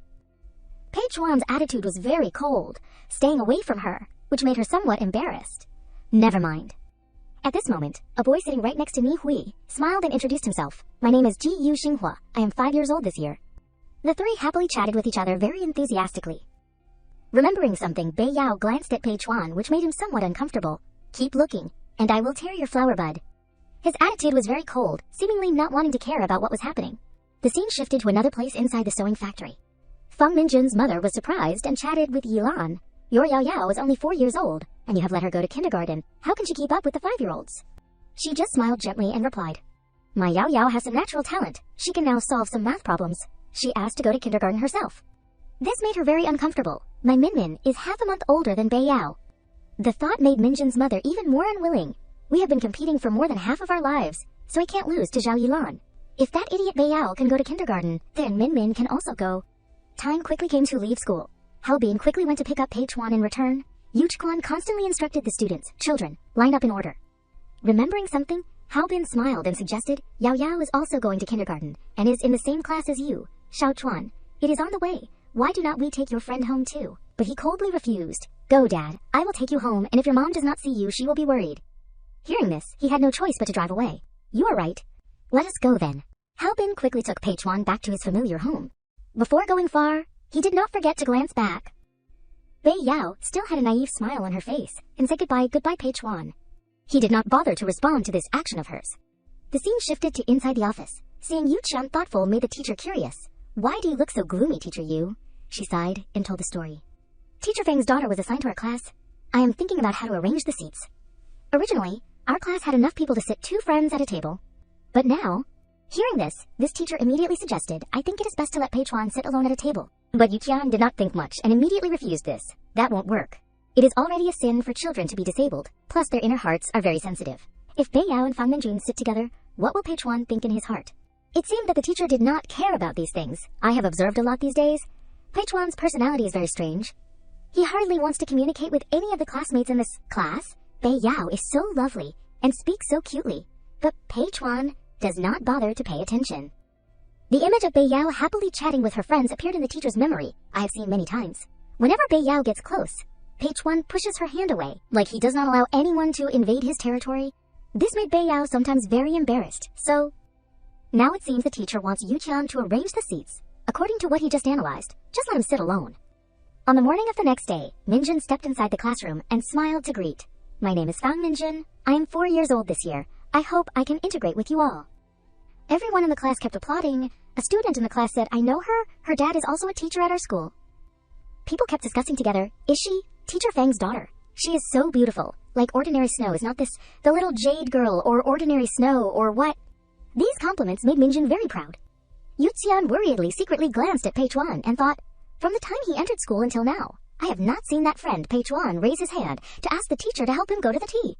Pei Chuan's attitude was very cold, staying away from her, which made her somewhat embarrassed. Never mind. At this moment, a boy sitting right next to Ni Hui smiled and introduced himself. My name is Ji Yu Xinghua. I am 5 years old this year. The three happily chatted with each other very enthusiastically. Remembering something, Bei Yao glanced at Pei Chuan, which made him somewhat uncomfortable. Keep looking, and I will tear your flower bud. His attitude was very cold, seemingly not wanting to care about what was happening. The scene shifted to another place inside the sewing factory. Feng Minjun's mother was surprised and chatted with Yilan. Your Yao Yao is only 4 years old, and you have let her go to kindergarten. How can she keep up with the 5-year-olds? She just smiled gently and replied, My Yao Yao has some natural talent. She can now solve some math problems. She asked to go to kindergarten herself. This made her very uncomfortable. My Minmin is half a month older than Bei Yao. The thought made Minjun's mother even more unwilling. We have been competing for more than half of our lives, so I can't lose to Zhao Yilan. If that idiot Bei Yao can go to kindergarten, then Minmin can also go. Time quickly came to leave school. Hao Bin quickly went to pick up Pei Chuan in return. Yu Chuan constantly instructed the students, children, line up in order. Remembering something, Hao Bin smiled and suggested, Yao Yao is also going to kindergarten, and is in the same class as you, Xiao Chuan. It is on the way. Why do not we take your friend home too? But he coldly refused. Go, Dad. I will take you home, and if your mom does not see you, she will be worried. Hearing this, he had no choice but to drive away. You are right. Let us go then. Hao Bin quickly took Pei Chuan back to his familiar home. Before going far, he did not forget to glance back. Bei Yao still had a naive smile on her face and said goodbye Pei Chuan. He did not bother to respond to this action of hers. The scene shifted to inside the office. Seeing Yu Qian thoughtful made the teacher curious. Why do you look so gloomy, Teacher Yu? She sighed and told the story. Teacher Feng's daughter was assigned to our class. I am thinking about how to arrange the seats. Originally, Our class had enough people to sit 2 friends at a table. But now, hearing this teacher immediately suggested, I think it is best to let Peichuan sit alone at a table. But Yuqian did not think much and immediately refused this. That won't work. It is already a sin for children to be disabled, plus their inner hearts are very sensitive. If Beiyao and Fang Minjun sit together, what will Peichuan think in his heart? It seemed that the teacher did not care about these things. I have observed a lot these days. Peichuan's personality is very strange. He hardly wants to communicate with any of the classmates in this class. Beiyao is so lovely and speaks so cutely, but Peichuan does not bother to pay attention. The image of Beiyao happily chatting with her friends appeared in the teacher's memory. I have seen many times. Whenever Beiyao gets close, Peichuan pushes her hand away, like he does not allow anyone to invade his territory. This made Beiyao sometimes very embarrassed, so now it seems the teacher wants Yuqian to arrange the seats. According to what he just analyzed, just let him sit alone. On the morning of the next day, Minjun stepped inside the classroom and smiled to greet. My name is Fang Minjun. I am 4 years old this year. I hope I can integrate with you all. Everyone in the class kept applauding. A student in the class said, I know her. Her dad is also a teacher at our school. People kept discussing together, is she Teacher Fang's daughter? She is so beautiful. Like ordinary snow. Is not this the little jade girl or ordinary snow or what? These compliments made Minjun very proud. Yuqian worriedly secretly glanced at Peichuan and thought, from the time he entered school until now, I have not seen that friend Peichuan raise his hand to ask the teacher to help him go to the tea.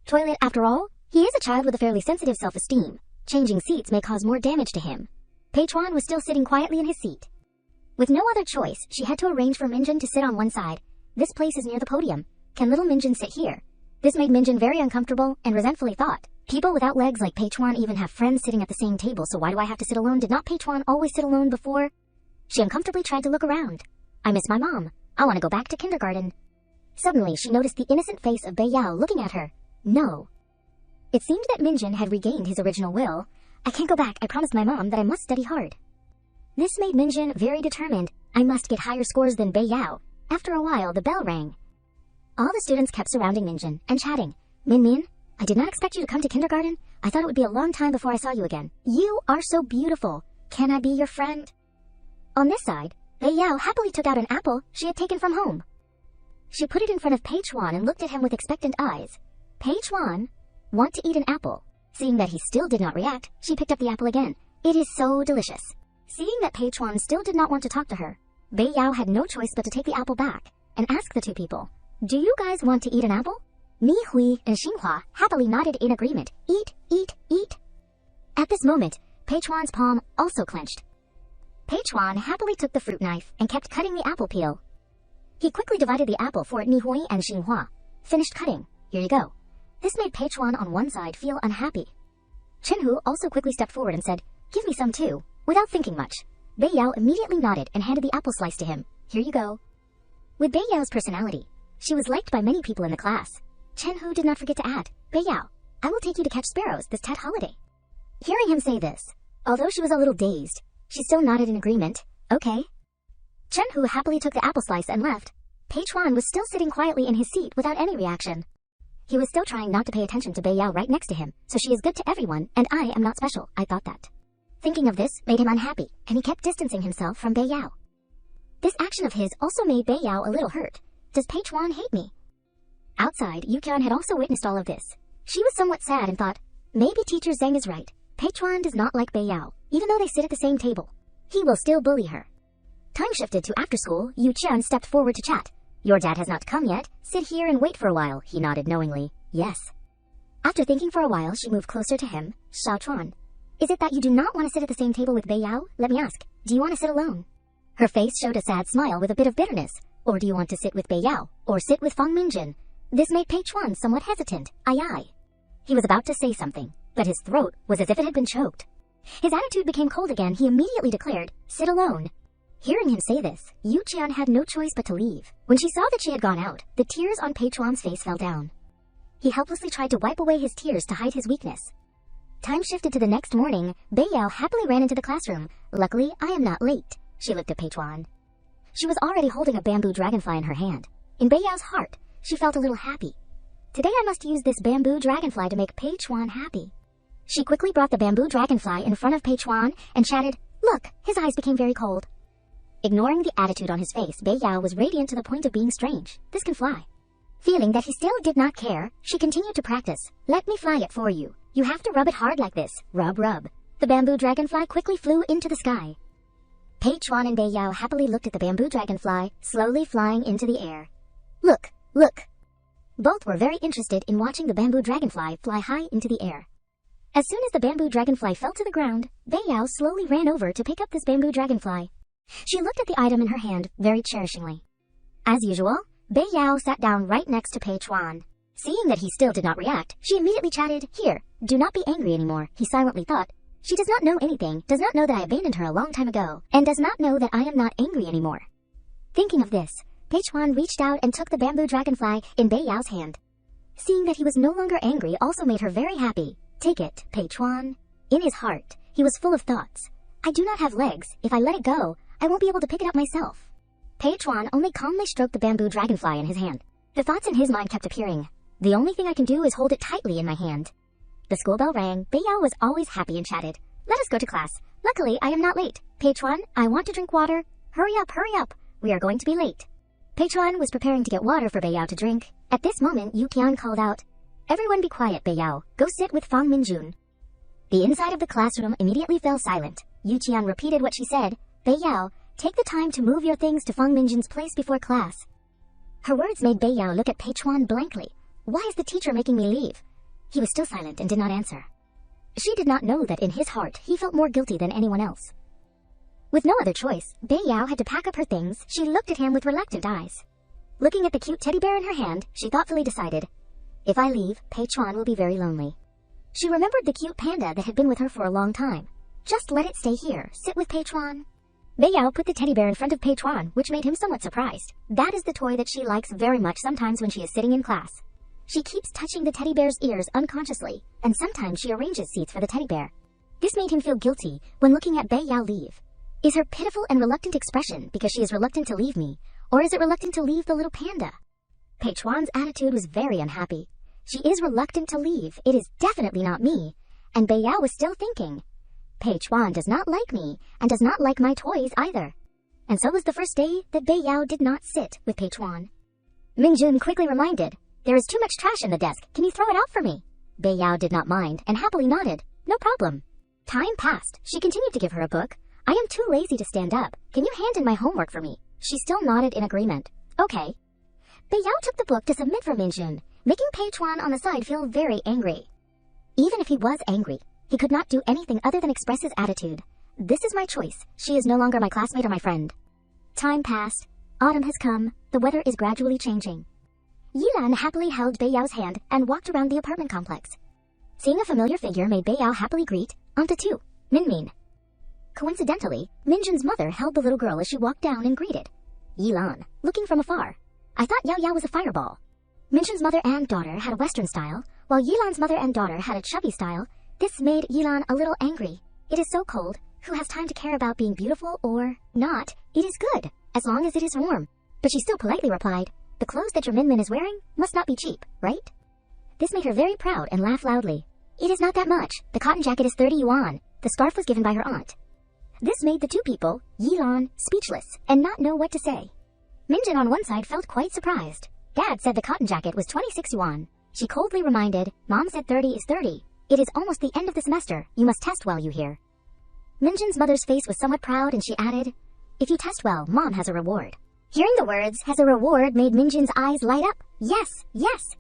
Toilet, after all, he is a child with a fairly sensitive self-esteem. Changing seats may cause more damage to him. Peichuan was still sitting quietly in his seat. With no other choice, she had to arrange for Minjun to sit on one side. This place is near the podium. Can little Minjun sit here? This made Minjun very uncomfortable and resentfully thought, people without legs like Peichuan even have friends sitting at the same table, so why do I have to sit alone? Did not Peichuan always sit alone before? She uncomfortably tried to look around. I miss my mom. I want to go back to kindergarten. Suddenly, she noticed the innocent face of Beiyao looking at her. No. It seemed that Minjun had regained his original will. I can't go back. I promised my mom that I must study hard. This made Minjun very determined. I must get higher scores than Beiyao. After a while, the bell rang. All the students kept surrounding Minjun and chatting. Min, I did not expect you to come to kindergarten. I thought it would be a long time before I saw you again. You are so beautiful. Can I be your friend? On this side, Beiyao happily took out an apple she had taken from home. She put it in front of Peichuan and looked at him with expectant eyes. Peichuan, want to eat an apple? Seeing that he still did not react, she picked up the apple again. It is so delicious. Seeing that Peichuan still did not want to talk to her, Beiyao had no choice but to take the apple back and ask the two people, do you guys want to eat an apple? Mi Hui and Xinhua happily nodded in agreement. Eat, eat, eat. At this moment, Peichuan's palm also clenched. Peichuan happily took the fruit knife and kept cutting the apple peel. He quickly divided the apple for Mi Hui and Xinhua. Finished cutting. Here you go. This made Peichuan on one side feel unhappy. Chenhu also quickly stepped forward and said, give me some too. Without thinking much, Beiyao immediately nodded and handed the apple slice to him. Here you go. With Beiyao's personality, she was liked by many people in the class. Chenhu did not forget to add, Beiyao, I will take you to catch sparrows this Tet holiday. Hearing him say this, although she was a little dazed, she still nodded in agreement. Okay. Chenhu happily took the apple slice and left. Peichuan was still sitting quietly in his seat without any reaction. He was still trying not to pay attention to Beiyao right next to him, so she is good to everyone, and I am not special, I thought that. Thinking of this made him unhappy, and he kept distancing himself from Beiyao. This action of his also made Beiyao a little hurt. Does Peichuan hate me? Outside, Yuqian had also witnessed all of this. She was somewhat sad and thought, maybe teacher Zheng is right. Peichuan does not like Beiyao, even though they sit at the same table. He will still bully her. Time shifted to after school. Yuqian stepped forward to chat. Your dad has not come yet. Sit here and wait for a while. He nodded knowingly. Yes. After thinking for a while, she moved closer to him. Xiaochuan. Is it that you do not want to sit at the same table with Beiyao? Let me ask. Do you want to sit alone? Her face showed a sad smile with a bit of bitterness. Or do you want to sit with Beiyao? Or sit with Fang Minjun? This made Peichuan somewhat hesitant. Aye. He was about to say something, but his throat was as if it had been choked. His attitude became cold again. He immediately declared, sit alone. Hearing him say this, Yuqian had no choice but to leave. When she saw that she had gone out, the tears on Peichuan's face fell down. He helplessly tried to wipe away his tears to hide his weakness. Time shifted to the next morning. Beiyao happily ran into the classroom. Luckily, I am not late. She looked at Peichuan. She was already holding a bamboo dragonfly in her hand. In Beiyao's heart, she felt a little happy. Today I must use this bamboo dragonfly to make Peichuan happy. She quickly brought the bamboo dragonfly in front of Peichuan and chatted, look, his eyes became very cold. Ignoring the attitude on his face, Beiyao was radiant to the point of being strange. This can fly. Feeling that he still did not care, she continued to practice. Let me fly it for you. You have to rub it hard like this. Rub, rub. The bamboo dragonfly quickly flew into the sky. Pei Chuan and Bei Yao happily looked at the bamboo dragonfly, slowly flying into the air. Look, look. Both were very interested in watching the bamboo dragonfly fly high into the air. As soon as the bamboo dragonfly fell to the ground, Bei Yao slowly ran over to pick up this bamboo dragonfly. She looked at the item in her hand very cherishingly. As usual, Bei Yao sat down right next to Pei Chuan. Seeing that he still did not react, she immediately chatted, Here, do not be angry anymore, he silently thought. She does not know anything, does not know that I abandoned her a long time ago, and does not know that I am not angry anymore. Thinking of this, Pei Chuan reached out and took the bamboo dragonfly in Bei Yao's hand. Seeing that he was no longer angry also made her very happy. Take it, Pei Chuan. In his heart, he was full of thoughts. I do not have legs. If I let it go, I won't be able to pick it up myself. Pei Chuan only calmly stroked the bamboo dragonfly in his hand. The thoughts in his mind kept appearing. The only thing I can do is hold it tightly in my hand. The school bell rang. Bei Yao was always happy and chatted. Let us go to class. Luckily, I am not late. Pei Chuan, I want to drink water. Hurry up, hurry up. We are going to be late. Pei Chuan was preparing to get water for Bei Yao to drink. At this moment, Yu Qian called out, Everyone be quiet, Bei Yao. Go sit with Fang Minjun. The inside of the classroom immediately fell silent. Yu Qian repeated what she said. Bei Yao, take the time to move your things to Fang Minjun's place before class. Her words made Bei Yao look at Pei Chuan blankly. Why is the teacher making me leave? He was still silent and did not answer. She did not know that in his heart he felt more guilty than anyone else. With no other choice, Bei Yao had to pack up her things. She looked at him with reluctant eyes. Looking at the cute teddy bear in her hand, she thoughtfully decided, If I leave, Pei Chuan will be very lonely. She remembered the cute panda that had been with her for a long time. Just let it stay here, sit with Pei Chuan. Bei Yao put the teddy bear in front of Pei Chuan, which made him somewhat surprised. That is the toy that she likes very much sometimes when she is sitting in class. She keeps touching the teddy bear's ears unconsciously, and sometimes she arranges seats for the teddy bear. This made him feel guilty when looking at Bei Yao leave. Is her pitiful and reluctant expression because she is reluctant to leave me, or is it reluctant to leave the little panda? Pei Chuan's attitude was very unhappy. She is reluctant to leave. It is definitely not me. And Bei Yao was still thinking, Pei Chuan does not like me, and does not like my toys either. And so was the first day that Bei Yao did not sit with Pei Chuan. Minjun quickly reminded, There is too much trash in the desk. Can you throw it out for me? Bei Yao did not mind and happily nodded. No problem. Time passed. She continued to give her a book. I am too lazy to stand up. Can you hand in my homework for me? She still nodded in agreement. Okay. Bei Yao took the book to submit for Minjun, making Pei Chuan on the side feel very angry. Even if he was angry, he could not do anything other than express his attitude. This is my choice. She is no longer my classmate or my friend. Time passed. Autumn has come. The weather is gradually changing. Yilan happily held Bei Yao's hand and walked around the apartment complex. Seeing a familiar figure made Bei Yao happily greet, Auntie Tu, Min. Coincidentally, Minjun's mother held the little girl as she walked down and greeted. Yilan, looking from afar. I thought Yao Yao was a fireball. Minjun's mother and daughter had a Western style, while Yilan's mother and daughter had a chubby style. This made Yilan a little angry. It is so cold. Who has time to care about being beautiful or not? It is good, as long as it is warm. But she still politely replied, The clothes that your Min is wearing must not be cheap, right? This made her very proud and laugh loudly. It is not that much. The cotton jacket is 30 yuan. The scarf was given by her aunt. This made the two people, Yilan, speechless and not know what to say. Minjun on one side felt quite surprised. Dad said the cotton jacket was 26 yuan. She coldly reminded, Mom said 30 is 30. It is almost the end of the semester. You must test well, you hear. Minjun's mother's face was somewhat proud and she added, If you test well, Mom has a reward. Hearing the words, has a reward made Minjun's eyes light up. Yes, yes.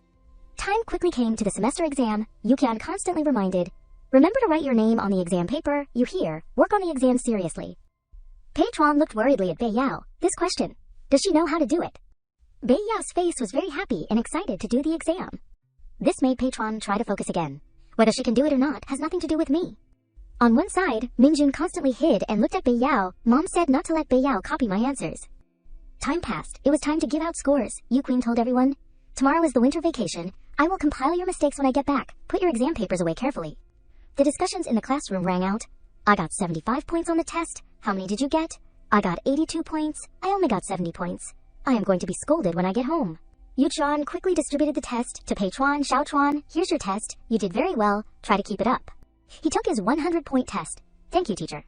Time quickly came to the semester exam. Yu Qian constantly reminded, Remember to write your name on the exam paper, you hear. Work on the exam seriously. Pei Chuan looked worriedly at Bei Yao. This question, does she know how to do it? Bei Yao's face was very happy and excited to do the exam. This made Pei Chuan try to focus again. Whether she can do it or not has nothing to do with me. On one side, Minjun constantly hid and looked at Bei Yao. Mom said not to let Bei Yao copy my answers. Time passed. It was time to give out scores. Yu Queen told everyone, Tomorrow is the winter vacation. I will compile your mistakes when I get back. Put your exam papers away carefully. The discussions in the classroom rang out. I got 75 points on the test. How many did you get? I got 82 points. I only got 70 points. I am going to be scolded when I get home. Yu Chuan quickly distributed the test to Pei Chuan. Xiao Chuan, here's your test. You did very well. Try to keep it up. He took his 100-point test. Thank you, teacher.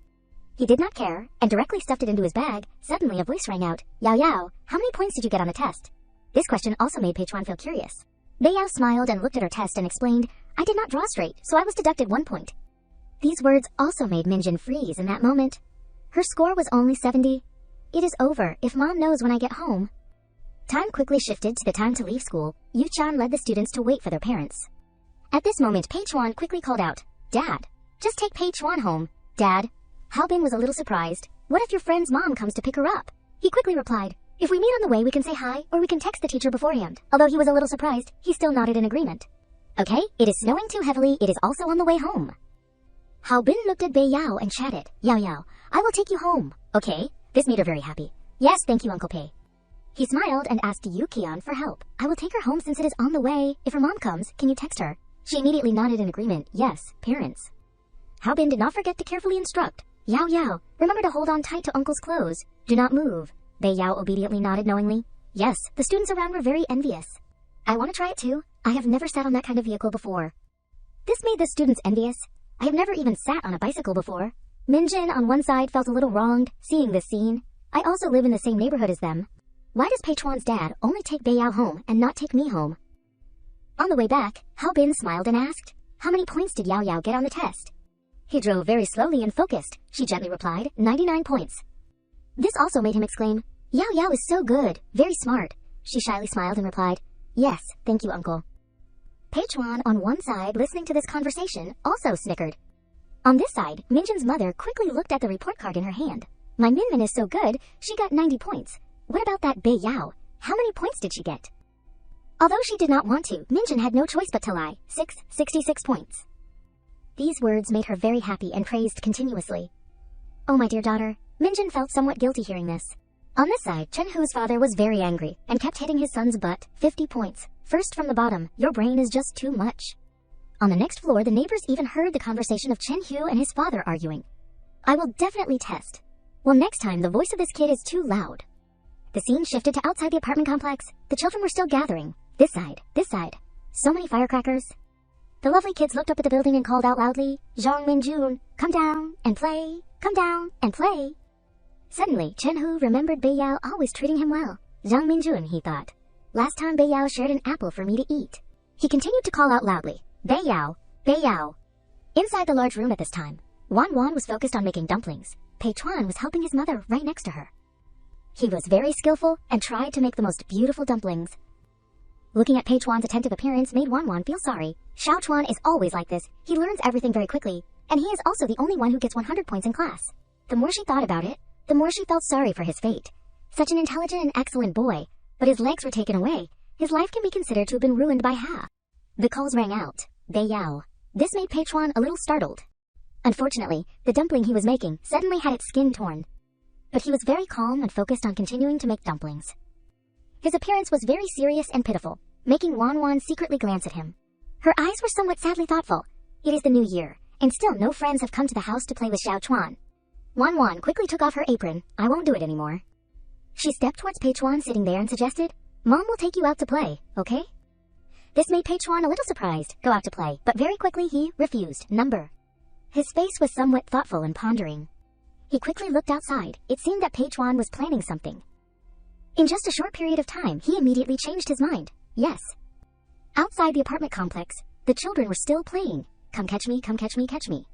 He did not care and directly stuffed it into his bag. Suddenly a voice rang out. Yao Yao, how many points did you get on the test? This question also made Pei Chuan feel curious. Bei Yao smiled and looked at her test and explained, I did not draw straight, so I was deducted 1 point. These words also made Minjin freeze in that moment. Her score was only 70. It is over if mom knows when I get home. Time quickly shifted to the time to leave school. Yu Chan led the students to wait for their parents. At this moment, Pei Chuan quickly called out, Dad, just take Pei Chuan home. Dad. Hao Bin was a little surprised. What if your friend's mom comes to pick her up? He quickly replied, if we meet on the way we can say hi, or we can text the teacher beforehand. Although he was a little surprised, he still nodded in agreement. Okay, it is snowing too heavily, it is also on the way home. Hao Bin looked at Bei Yao and chatted, Yao Yao, I will take you home. Okay, this made her very happy. Yes, thank you, Uncle Pei. He smiled and asked Yu Qian for help. I will take her home since it is on the way. If her mom comes, can you text her? She immediately nodded in agreement. Yes, parents. Hao Bin did not forget to carefully instruct. Yao Yao, remember to hold on tight to Uncle's clothes. Do not move. Bei Yao obediently nodded knowingly. Yes, the students around were very envious. I want to try it too. I have never sat on that kind of vehicle before. This made the students envious. I have never even sat on a bicycle before. Minjin on one side felt a little wronged, seeing this scene. I also live in the same neighborhood as them. Why does Pei Chuan's dad only take Bei Yao home and not take me home? On the way back, Hao Bin smiled and asked, how many points did Yao Yao get on the test? He drove very slowly and focused, she gently replied, 99 points. This also made him exclaim, Yao Yao is so good, very smart. She shyly smiled and replied, yes, thank you, uncle. Pei Chuan on one side listening to this conversation also snickered. On this side, Minjin's mother quickly looked at the report card in her hand. My Minmin is so good, she got 90 points. What about that Bei Yao? How many points did she get? Although she did not want to, Minjin had no choice but to lie. 66 points. These words made her very happy and praised continuously. Oh my dear daughter, Minjin felt somewhat guilty hearing this. On this side, Chen Hu's father was very angry and kept hitting his son's butt. 50 points. First from the bottom, your brain is just too much. On the next floor, the neighbors even heard the conversation of Chen Hu and his father arguing. I will definitely test. Well, next time the voice of this kid is too loud. The scene shifted to outside the apartment complex. The children were still gathering. This side, this side. So many firecrackers. The lovely kids looked up at the building and called out loudly, Zhang Minjun, come down and play, come down and play. Suddenly, Chen Hu remembered Bei Yao always treating him well. Zhang Minjun, he thought. Last time Bei Yao shared an apple for me to eat. He continued to call out loudly, Bei Yao, Bei Yao. Inside the large room at this time, Wan Wan was focused on making dumplings. Pei Chuan was helping his mother right next to her. He was very skillful and tried to make the most beautiful dumplings. Looking at Pei Chuan's attentive appearance made Wan Wan feel sorry. Xiao Chuan is always like this. He learns everything very quickly, and he is also the only one who gets 100 points in class. The more she thought about it, the more she felt sorry for his fate. Such an intelligent and excellent boy, but his legs were taken away. His life can be considered to have been ruined by Ha. The calls rang out. Bei Yao. This made Pei Chuan a little startled. Unfortunately, the dumpling he was making suddenly had its skin torn. But he was very calm and focused on continuing to make dumplings. His appearance was very serious and pitiful, making Wan Wan secretly glance at him. Her eyes were somewhat sadly thoughtful. It is the new year, and still no friends have come to the house to play with Xiao Chuan. Wan Wan quickly took off her apron. I won't do it anymore. She stepped towards Pei Chuan sitting there and suggested, Mom will take you out to play, okay? This made Pei Chuan a little surprised, go out to play, but very quickly he refused. Number. His face was somewhat thoughtful and pondering. He quickly looked outside. It seemed that Pei Chuan was planning something. In just a short period of time, he immediately changed his mind. Yes. Outside the apartment complex, the children were still playing. Come catch me, come catch me, catch me.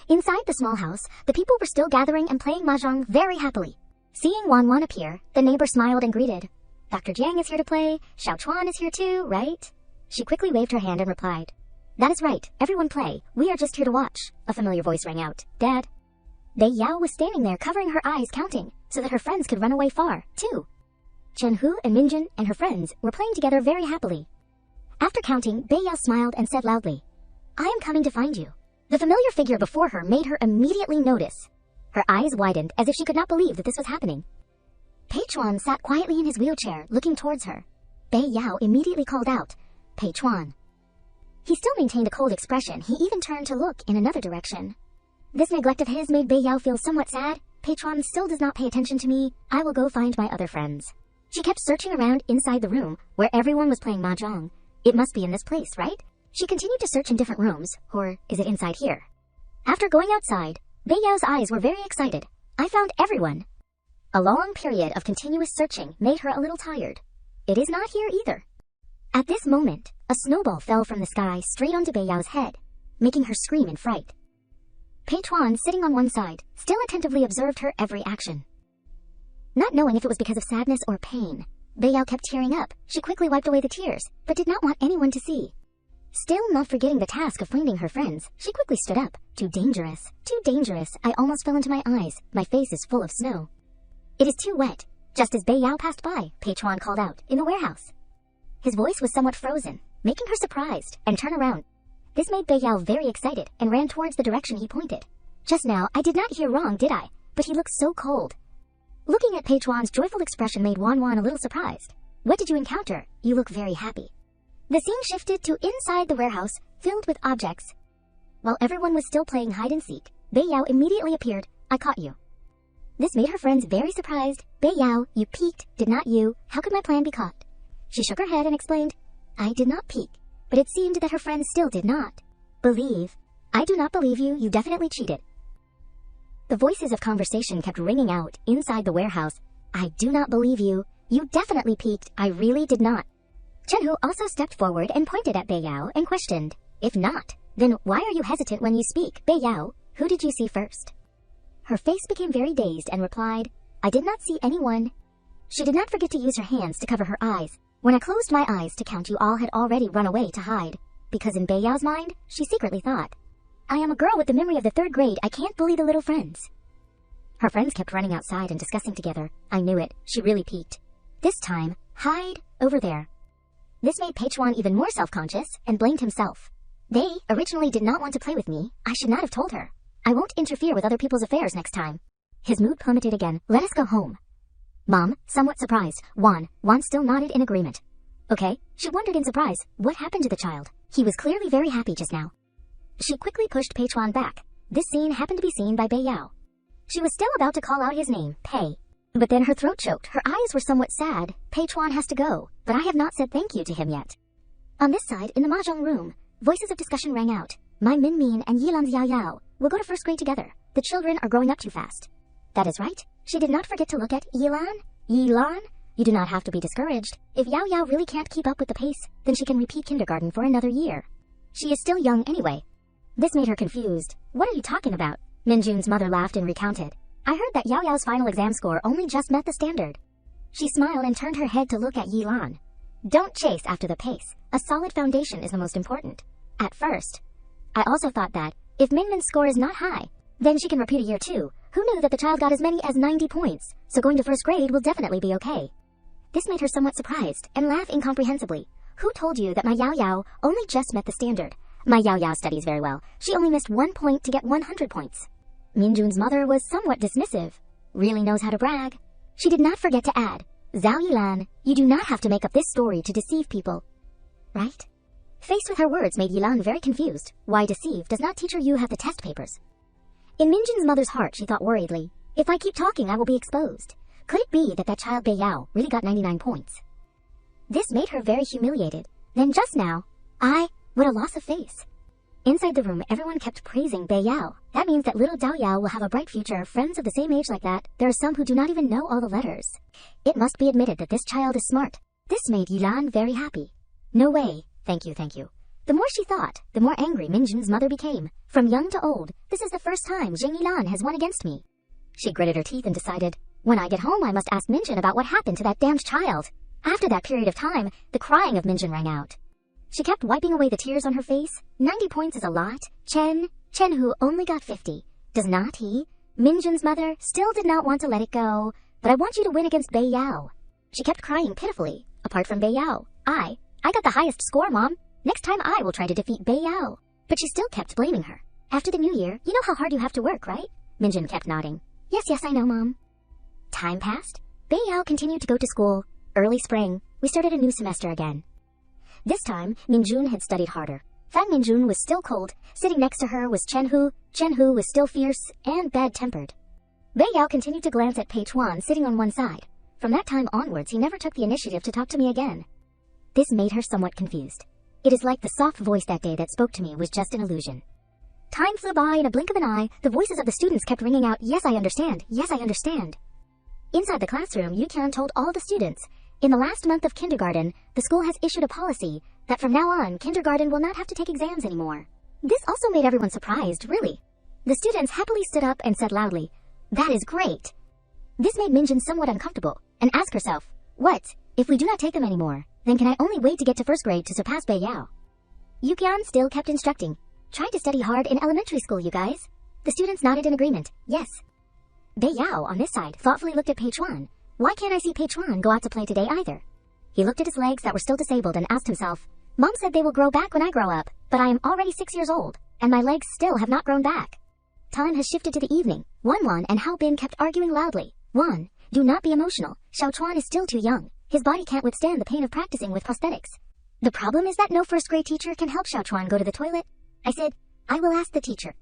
Inside the small house, the people were still gathering and playing mahjong very happily. Seeing Wan Wan appear, the neighbor smiled and greeted. Dr. Jiang is here to play. Xiao Chuan is here too, right? She quickly waved her hand and replied. That is right. Everyone play. We are just here to watch. A familiar voice rang out. Dad. Bei Yao was standing there covering her eyes counting, so that her friends could run away far, too. Chen Hu and Minjin and her friends were playing together very happily. After counting, Bei Yao smiled and said loudly, I am coming to find you. The familiar figure before her made her immediately notice. Her eyes widened as if she could not believe that this was happening. Pei Chuan sat quietly in his wheelchair, looking towards her. Bei Yao immediately called out, Pei Chuan. He still maintained a cold expression. He even turned to look in another direction. This neglect of his made Bei Yao feel somewhat sad. Pei Chuan still does not pay attention to me. I will go find my other friends. She kept searching around inside the room, where everyone was playing mahjong. It must be in this place, right? She continued to search in different rooms, or is it inside here? After going outside, Bei Yao's eyes were very excited. I found everyone. A long period of continuous searching made her a little tired. It is not here either. At this moment, a snowball fell from the sky straight onto Beiyao's head, making her scream in fright. Pei Chuan, sitting on one side, still attentively observed her every action. Not knowing if it was because of sadness or pain, Beiyao kept tearing up. She quickly wiped away the tears, but did not want anyone to see. Still not forgetting the task of finding her friends, she quickly stood up. Too dangerous. Too dangerous. I almost fell into my eyes. My face is full of snow. It is too wet. Just as Beiyao passed by, Pei Chuan called out, in the warehouse. His voice was somewhat frozen, making her surprised, and turn around. This made Beiyao very excited, and ran towards the direction he pointed. Just now, I did not hear wrong, did I? But he looked so cold. Looking at Pei Chuan's joyful expression made Wan Wan a little surprised. What did you encounter? You look very happy. The scene shifted to inside the warehouse, filled with objects. While everyone was still playing hide-and-seek, Beiyao immediately appeared. I caught you. This made her friends very surprised. Beiyao, you peeked, did not you? How could my plan be caught? She shook her head and explained, I did not peek, but it seemed that her friends still did not believe. I do not believe you, you definitely cheated. The voices of conversation kept ringing out inside the warehouse. I do not believe you. You definitely peeked. I really did not. Chenhu also stepped forward and pointed at Beiyao and questioned, if not, then why are you hesitant when you speak? Beiyao, who did you see first? Her face became very dazed and replied, I did not see anyone. She did not forget to use her hands to cover her eyes. When I closed my eyes to count, you all had already run away to hide. Because in Beiyao's mind, she secretly thought, I am a girl with the memory of the 3rd grade. I can't bully the little friends. Her friends kept running outside and discussing together. I knew it. She really peeked. This time, hide over there. This made Pei Chuan even more self-conscious and blamed himself. They originally did not want to play with me. I should not have told her. I won't interfere with other people's affairs next time. His mood plummeted again. Let us go home. Mom, somewhat surprised. Wan still nodded in agreement. Okay, she wondered in surprise. What happened to the child? He was clearly very happy just now. She quickly pushed Pei Chuan back. This scene happened to be seen by Beiyao. She was still about to call out his name, Pei. But then her throat choked. Her eyes were somewhat sad. Pei Chuan has to go, but I have not said thank you to him yet. On this side, in the mahjong room, voices of discussion rang out. My Min Min and Yilan's Yao Yao will go to 1st grade together. The children are growing up too fast. That is right. She did not forget to look at Yilan. Yilan? You do not have to be discouraged. If Yao Yao really can't keep up with the pace, then she can repeat kindergarten for another year. She is still young anyway. This made her confused. What are you talking about? Minjun's mother laughed and recounted. I heard that Yao Yao's final exam score only just met the standard. She smiled and turned her head to look at Yilan. Don't chase after the pace. A solid foundation is the most important. At first, I also thought that, if Minmin's score is not high, then she can repeat a year too. Who knew that the child got as many as 90 points, so going to 1st grade will definitely be okay. This made her somewhat surprised, and laugh incomprehensibly. Who told you that my Yao Yao only just met the standard? My Yao Yao studies very well. She only missed 1 point to get 100 points. Minjun's mother was somewhat dismissive. Really knows how to brag. She did not forget to add, Zhao Yilan, you do not have to make up this story to deceive people. Right? Faced with her words made Yilan very confused. Why deceive? Does not teacher you have the test papers? In Minjun's mother's heart, she thought worriedly, if I keep talking, I will be exposed. Could it be that child Beiyao really got 99 points? This made her very humiliated. Then just now, what a loss of face. Inside the room, everyone kept praising Beiyao. That means that little Dao Yao will have a bright future. Friends of the same age like that, there are some who do not even know all the letters. It must be admitted that this child is smart. This made Yilan very happy. No way. Thank you, thank you. The more she thought, the more angry Minjun's mother became. From young to old, this is the first time Jing Yilan has won against me. She gritted her teeth and decided, when I get home I must ask Minjun about what happened to that damned child. After that period of time, the crying of Minjun rang out. She kept wiping away the tears on her face. 90 points is a lot. Chenhu only got 50. Does not he? Minjun's mother still did not want to let it go. But I want you to win against Beiyao. She kept crying pitifully. Apart from Beiyao, I got the highest score, Mom. Next time I will try to defeat Beiyao. But she still kept blaming her. After the new year, you know how hard you have to work, right? Minjun kept nodding. Yes, I know, Mom. Time passed. Beiyao continued to go to school. Early spring, we started a new semester again. This time, Minjun had studied harder. Fan Minjun was still cold. Sitting next to her was Chenhu. Chenhu was still fierce and bad-tempered. Beiyao continued to glance at Pei Chuan sitting on one side. From that time onwards, he never took the initiative to talk to me again. This made her somewhat confused. It is like the soft voice that day that spoke to me was just an illusion. Time flew by in a blink of an eye. The voices of the students kept ringing out, yes, I understand. Yes, I understand. Inside the classroom, Yukian told all the students, In the last month of kindergarten, the school has issued a policy that from now on, kindergarten will not have to take exams anymore. This also made everyone surprised, really. The students happily stood up and said loudly, "That is great." This made Minjin somewhat uncomfortable, and asked herself, "What? If we do not take them anymore, then can I only wait to get to first grade to surpass Beiyao?" Yukian still kept instructing, "Try to study hard in elementary school, you guys." The students nodded in agreement, yes. Beiyao, on this side, thoughtfully looked at Peichuan. Why can't I see Peichuan go out to play today either? He looked at his legs that were still disabled and asked himself, "Mom said they will grow back when I grow up, but I am already 6 years old, and my legs still have not grown back." Time has shifted to the evening. Wan and Hao Bin kept arguing loudly. "Wan, do not be emotional. Xiao Chuan is still too young. His body can't withstand the pain of practicing with prosthetics. The problem is that no first grade teacher can help Xiao Chuan go to the toilet." I said, "I will ask the teacher."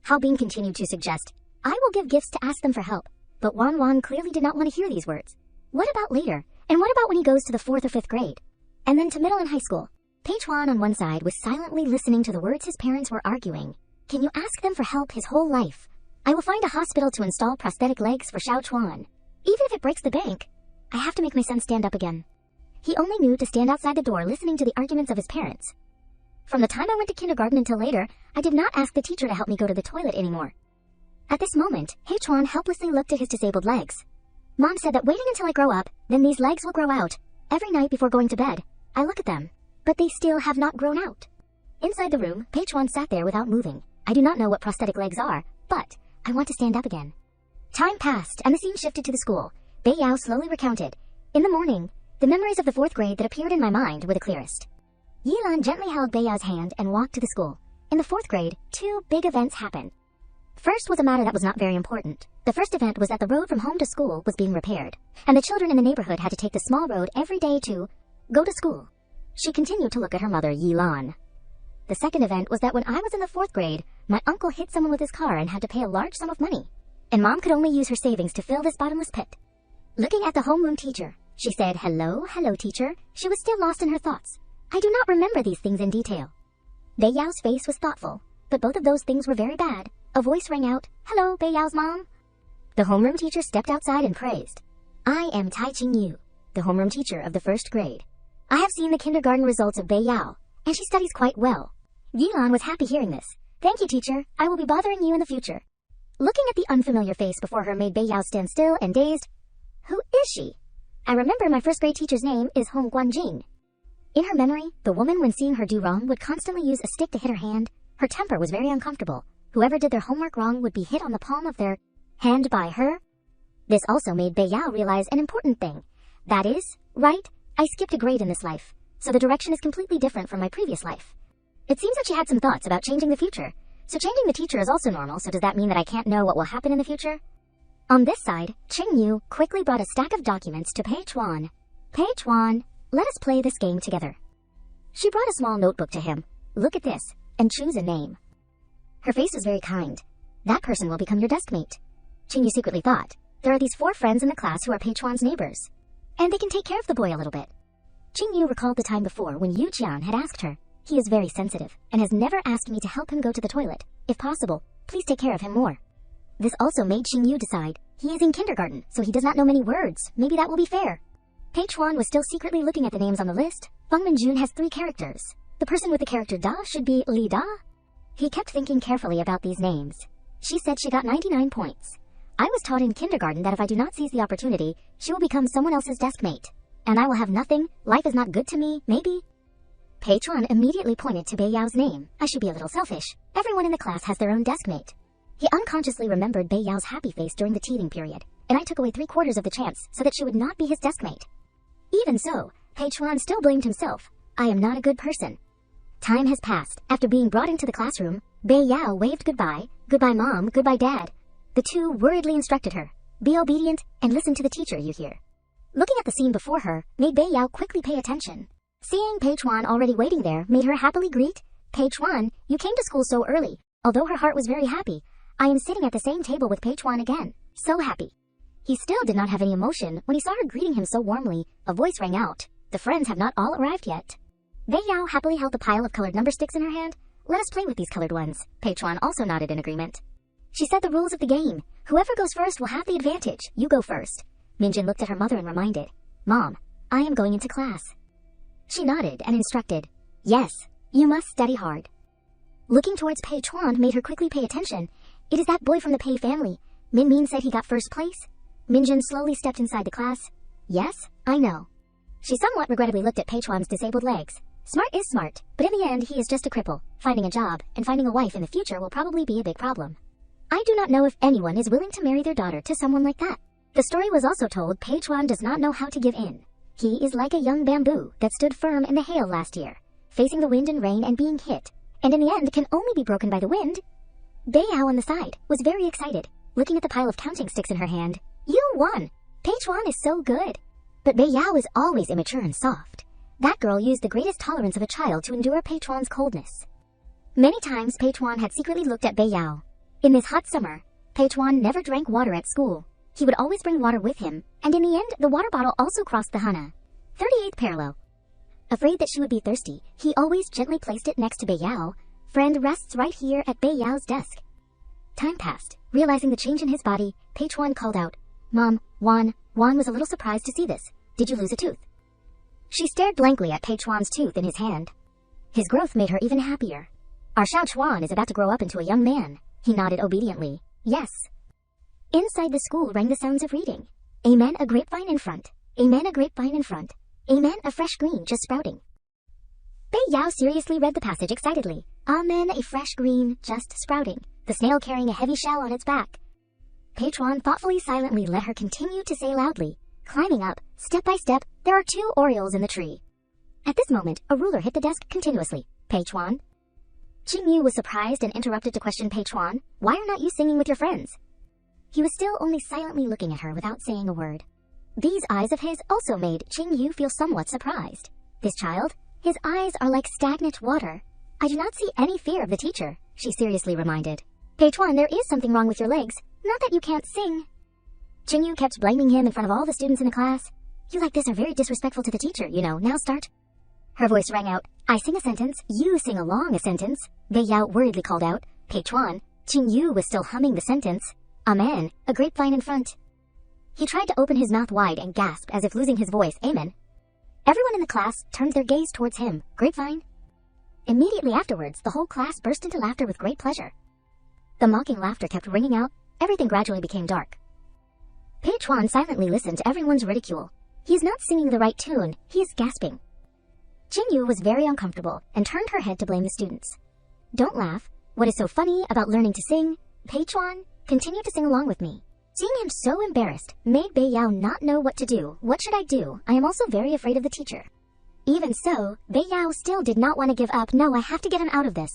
Hao Bin continued to suggest, "I will give gifts to ask them for help." But Wan clearly did not want to hear these words. What about later? And what about when he goes to the 4th or 5th grade? And then to middle and high school? Peichuan on one side was silently listening to the words his parents were arguing. Can you ask them for help his whole life? I will find a hospital to install prosthetic legs for Xiao Chuan. Even if it breaks the bank, I have to make my son stand up again. He only knew to stand outside the door listening to the arguments of his parents. From the time I went to kindergarten until later, I did not ask the teacher to help me go to the toilet anymore. At this moment, Peichuan helplessly looked at his disabled legs. Mom said that waiting until I grow up, then these legs will grow out. Every night before going to bed, I look at them, but they still have not grown out. Inside the room, Peichuan sat there without moving. I do not know what prosthetic legs are, but I want to stand up again. Time passed, and the scene shifted to the school. Beiyao slowly recounted. In the morning, the memories of the 4th grade that appeared in my mind were the clearest. Yilan gently held Beiyao's hand and walked to the school. In the 4th grade, 2 big events happened. First was a matter that was not very important. The first event was that the road from home to school was being repaired, and the children in the neighborhood had to take the small road every day to go to school. She continued to look at her mother, Yilan. The second event was that when I was in the 4th grade, my uncle hit someone with his car and had to pay a large sum of money, and Mom could only use her savings to fill this bottomless pit. Looking at the homeroom teacher, she said, "Hello, teacher." She was still lost in her thoughts. I do not remember these things in detail. Beiyao's face was thoughtful, but both of those things were very bad. A voice rang out, "Hello, Beiyao's mom." The homeroom teacher stepped outside and praised. "I am Tai Qingyu, the homeroom teacher of the 1st grade. I have seen the kindergarten results of Beiyao, and she studies quite well." Yilan was happy hearing this. "Thank you, teacher. I will be bothering you in the future." Looking at the unfamiliar face before her made Beiyao stand still and dazed. Who is she? I remember my 1st grade teacher's name is Hong Guanjing. In her memory, the woman when seeing her do wrong would constantly use a stick to hit her hand. Her temper was very uncomfortable. Whoever did their homework wrong would be hit on the palm of their hand by her. This also made Beiyao realize an important thing. That is, right, I skipped a grade in this life, so the direction is completely different from my previous life. It seems that she had some thoughts about changing the future. So changing the teacher is also normal, so does that mean that I can't know what will happen in the future? On this side, Qingyu quickly brought a stack of documents to Peichuan. "Peichuan, let us play this game together." She brought a small notebook to him. "Look at this, and choose a name." Her face was very kind. "That person will become your desk mate." Qingyu secretly thought, there are these 4 friends in the class who are Peichuan's neighbors, and they can take care of the boy a little bit. Qingyu recalled the time before when Yu Jian had asked her. He is very sensitive, and has never asked me to help him go to the toilet. If possible, please take care of him more. This also made Qingyu decide, he is in kindergarten, so he does not know many words. Maybe that will be fair. Peichuan was still secretly looking at the names on the list. Feng Minjun has 3 characters. The person with the character Da should be Li Da. He kept thinking carefully about these names. She said she got 99 points. I was taught in kindergarten that if I do not seize the opportunity, she will become someone else's desk mate. And I will have nothing. Life is not good to me, maybe. Peichuan immediately pointed to Beiyao's name. I should be a little selfish. Everyone in the class has their own desk mate. He unconsciously remembered Beiyao's happy face during the teething period, and I took away 3/4 of the chance so that she would not be his desk mate. Even so, Peichuan still blamed himself. I am not a good person. Time has passed. After being brought into the classroom, Beiyao waved goodbye. "Goodbye, Mom. Goodbye, Dad." The 2 worriedly instructed her. "Be obedient and listen to the teacher, you hear." Looking at the scene before her made Beiyao quickly pay attention. Seeing Peichuan already waiting there made her happily greet. "Peichuan, you came to school so early." Although her heart was very happy, I am sitting at the same table with Peichuan again. So happy. He still did not have any emotion when he saw her greeting him so warmly. A voice rang out. The friends have not all arrived yet. Beiyao happily held the pile of colored number sticks in her hand. "Let us play with these colored ones." Peichuan also nodded in agreement. She said the rules of the game. Whoever goes first will have the advantage. You go first. Minjin looked at her mother and reminded, "Mom, I am going into class." She nodded and instructed, "Yes, you must study hard." Looking towards Pei Chuan made her quickly pay attention. "It is that boy from the Pei family. Min Min said he got first place." Minjin slowly stepped inside the class. "Yes, I know." She somewhat regrettably looked at Pei Chuan's disabled legs. Smart is smart, but in the end he is just a cripple. Finding a job and finding a wife in the future will probably be a big problem. I do not know if anyone is willing to marry their daughter to someone like that. The story was also told Pei Chuan does not know how to give in. He is like a young bamboo that stood firm in the hail last year, facing the wind and rain and being hit, and in the end can only be broken by the wind. Bei Yao on the side was very excited, looking at the pile of counting sticks in her hand. "You won! Pei Chuan is so good!" But Bei Yao is always immature and soft. That girl used the greatest tolerance of a child to endure Pei Chuan's coldness. Many times Pei Chuan had secretly looked at Bei Yao. In this hot summer, Pei Chuan never drank water at school. He would always bring water with him, and in the end, the water bottle also crossed the Hana. 38th parallel. Afraid that she would be thirsty, he always gently placed it next to Bei Yao. "Friend rests right here at Bei Yao's desk." Time passed. Realizing the change in his body, Pei Chuan called out, "Mom, Wan." Wan was a little surprised to see this. "Did you lose a tooth?" She stared blankly at Pei Chuan's tooth in his hand. His growth made her even happier. "Our Xiao Chuan is about to grow up into a young man." He nodded obediently. "Yes." Inside the school rang the sounds of reading. "Amen, a grapevine in front. Amen, a grapevine in front. Amen, a fresh green just sprouting." Bei Yao seriously read the passage excitedly. "Amen, a fresh green just sprouting. The snail carrying a heavy shell on its back." Pei Chuan thoughtfully silently let her continue to say loudly. Climbing up, step by step, there are 2 orioles in the tree. At this moment, a ruler hit the desk continuously. "Pei Chuan?" Qing Yu was surprised and interrupted to question Pei Chuan. "Why are not you singing with your friends?" He was still only silently looking at her without saying a word. These eyes of his also made Qing Yu feel somewhat surprised. This child, his eyes are like stagnant water. "I do not see any fear of the teacher," she seriously reminded. "Pei Chuan, there is something wrong with your legs. Not that you can't sing." Qing Yu kept blaming him in front of all the students in the class. "You like this are very disrespectful to the teacher, you know. Now start." Her voice rang out. "I sing a sentence, you sing along a sentence." Bei Yao worriedly called out. "Pei Chuan." Qing Yu was still humming the sentence. "Amen, a grapevine in front." He tried to open his mouth wide and gasped as if losing his voice. "Amen." Everyone in the class turned their gaze towards him. "Grapevine?" Immediately afterwards, the whole class burst into laughter with great pleasure. The mocking laughter kept ringing out. Everything gradually became dark. Pei Chuan silently listened to everyone's ridicule. He is not singing the right tune, he is gasping. Qing Yu was very uncomfortable and turned her head to blame the students. "Don't laugh. What is so funny about learning to sing? Pei Chuan, continue to sing along with me." Seeing him so embarrassed made Bei Yao not know what to do. "What should I do? I am also very afraid of the teacher." Even so, Bei Yao still did not want to give up. "No, I have to get him out of this."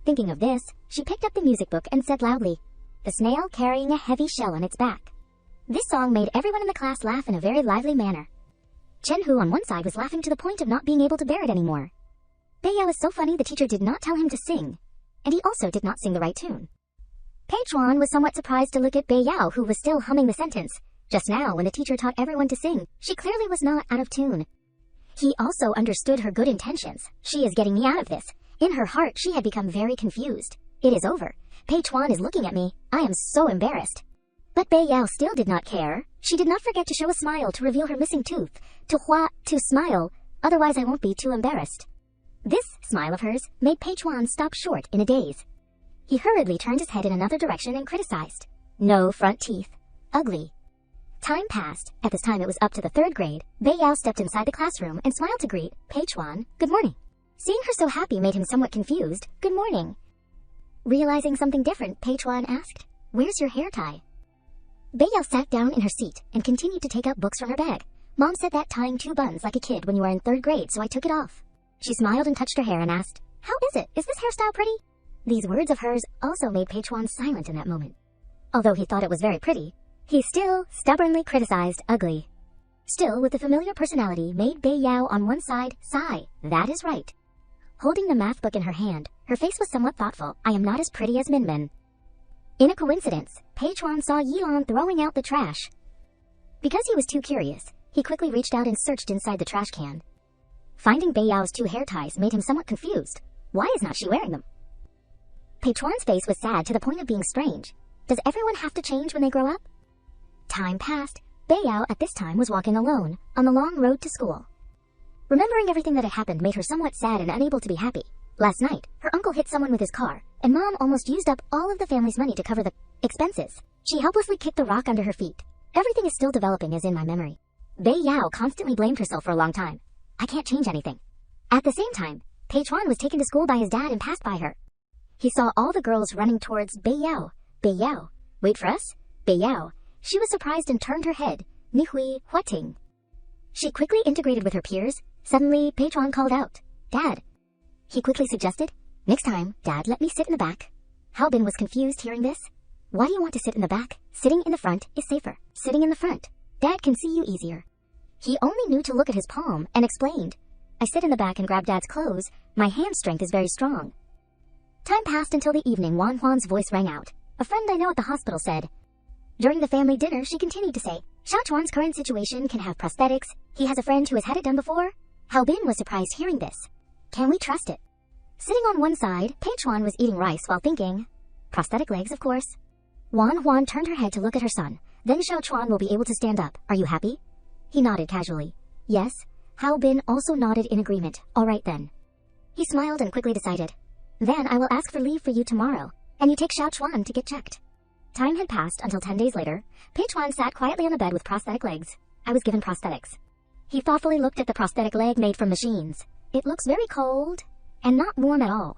Thinking of this, she picked up the music book and said loudly, "The snail carrying a heavy shell on its back." This song made everyone in the class laugh in a very lively manner. Chen Hu on one side was laughing to the point of not being able to bear it anymore. Bei Yao was so funny the teacher did not tell him to sing, and he also did not sing the right tune. Pei Chuan was somewhat surprised to look at Bei Yao, who was still humming the sentence. Just now, when the teacher taught everyone to sing, she clearly was not out of tune. He also understood her good intentions. "She is getting me out of this." In her heart, she had become very confused. "It is over. Pei Chuan is looking at me. I am so embarrassed." But Bei Yao still did not care. She did not forget to show a smile to reveal her missing tooth. To smile, otherwise I won't be too embarrassed. This smile of hers made Pei Chuan stop short in a daze. He hurriedly turned his head in another direction and criticized. "No front teeth. Ugly." Time passed. At this time it was up to the 3rd grade. Bei Yao stepped inside the classroom and smiled to greet Pei Chuan. "Good morning." Seeing her so happy made him somewhat confused. "Good morning." Realizing something different, Pei Chuan asked, "Where's your hair tie?" Bei Yao sat down in her seat and continued to take out books from her bag. "Mom said that tying 2 buns like a kid when you are in 3rd grade, so I took it off." She smiled and touched her hair and asked, "How is it? Is this hairstyle pretty?" These words of hers also made Pei Chuan silent in that moment. Although he thought it was very pretty, he still stubbornly criticized ugly. Still, with the familiar personality, made Bei Yao on one side sigh. "That is right." Holding the math book in her hand, her face was somewhat thoughtful. "I am not as pretty as Min Min." In a coincidence, Pei Chuan saw Yilan throwing out the trash. Because he was too curious, he quickly reached out and searched inside the trash can. Finding Bei Yao's 2 hair ties made him somewhat confused. Why is not she wearing them? Pei Chuan's face was sad to the point of being strange. Does everyone have to change when they grow up? Time passed. Beiyao at this time was walking alone on the long road to school. Remembering everything that had happened made her somewhat sad and unable to be happy. Last night, her uncle hit someone with his car, and Mom almost used up all of the family's money to cover the expenses. She helplessly kicked the rock under her feet. Everything is still developing as in my memory. Beiyao constantly blamed herself for a long time. I can't change anything. At the same time, Peichuan was taken to school by his dad and passed by her. He saw all the girls running towards Beiyao. Beiyao. Wait for us? Beiyao. She was surprised and turned her head. Ni hui, huating. She quickly integrated with her peers. Suddenly, Peichuan called out, Dad. He quickly suggested, Next time, Dad, let me sit in the back. Haobin was confused hearing this. Why do you want to sit in the back? Sitting in the front is safer. Sitting in the front. Dad can see you easier. He only knew to look at his palm and explained, I sit in the back and grab Dad's clothes. My hand strength is very strong. Time passed until the evening. Wanhuan's voice rang out. A friend I know at the hospital said. During the family dinner, she continued to say, Xiaochuan's current situation can have prosthetics. He has a friend who has had it done before. Haobin was surprised hearing this. Can we trust it? Sitting on one side, Peichuan was eating rice while thinking, prosthetic legs, of course. Wanhuan turned her head to look at her son. Then Xiaochuan will be able to stand up. Are you happy? He nodded casually. Yes. Haobin also nodded in agreement. All right then. He smiled and quickly decided. Then I will ask for leave for you tomorrow, and you take Xiaochuan to get checked. Time had passed until 10 days later. Peichuan sat quietly on the bed with prosthetic legs. I was given prosthetics. He thoughtfully looked at the prosthetic leg made from machines. It looks very cold, and not warm at all.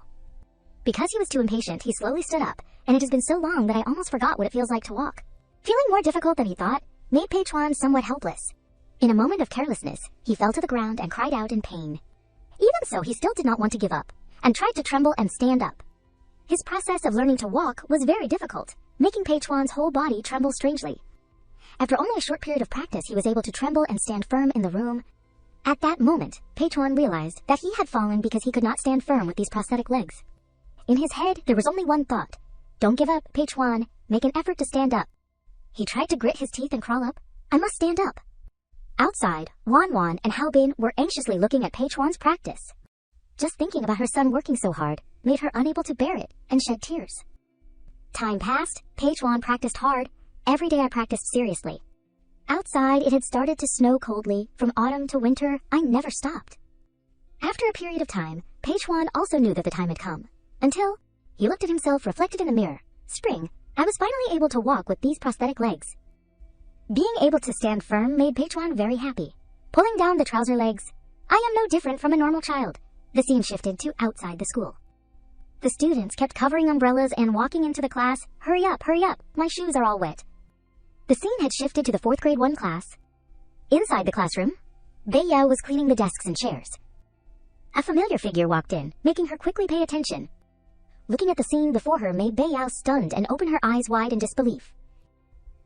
Because he was too impatient, he slowly stood up, and it has been so long that I almost forgot what it feels like to walk. Feeling more difficult than he thought, made Peichuan somewhat helpless. In a moment of carelessness, he fell to the ground and cried out in pain. Even so, he still did not want to give up, and tried to tremble and stand up. His process of learning to walk was very difficult, making Peichuan's whole body tremble strangely. After only a short period of practice, he was able to tremble and stand firm in the room. At that moment, Peichuan realized that he had fallen because he could not stand firm with these prosthetic legs. In his head, there was only one thought. Don't give up, Peichuan. Make an effort to stand up. He tried to grit his teeth and crawl up. I must stand up. Outside, Wanhuan and Haobin were anxiously looking at Peichuan's practice. Just thinking about her son working so hard made her unable to bear it and shed tears. Time passed. Peichuan practiced hard. Every day I practiced seriously. Outside, it had started to snow coldly. From autumn to winter, I never stopped. After a period of time, Peichuan also knew that the time had come. Until he looked at himself reflected in the mirror. Spring, I was finally able to walk with these prosthetic legs. Being able to stand firm made Peichuan very happy. Pulling down the trouser legs, I am no different from a normal child. The scene shifted to outside the school. The students kept covering umbrellas and walking into the class. Hurry up, my shoes are all wet. The scene had shifted to the 4th grade 1 class. Inside the classroom, Beiyao was cleaning the desks and chairs. A familiar figure walked in, making her quickly pay attention. Looking at the scene before her made Beiyao stunned and open her eyes wide in disbelief.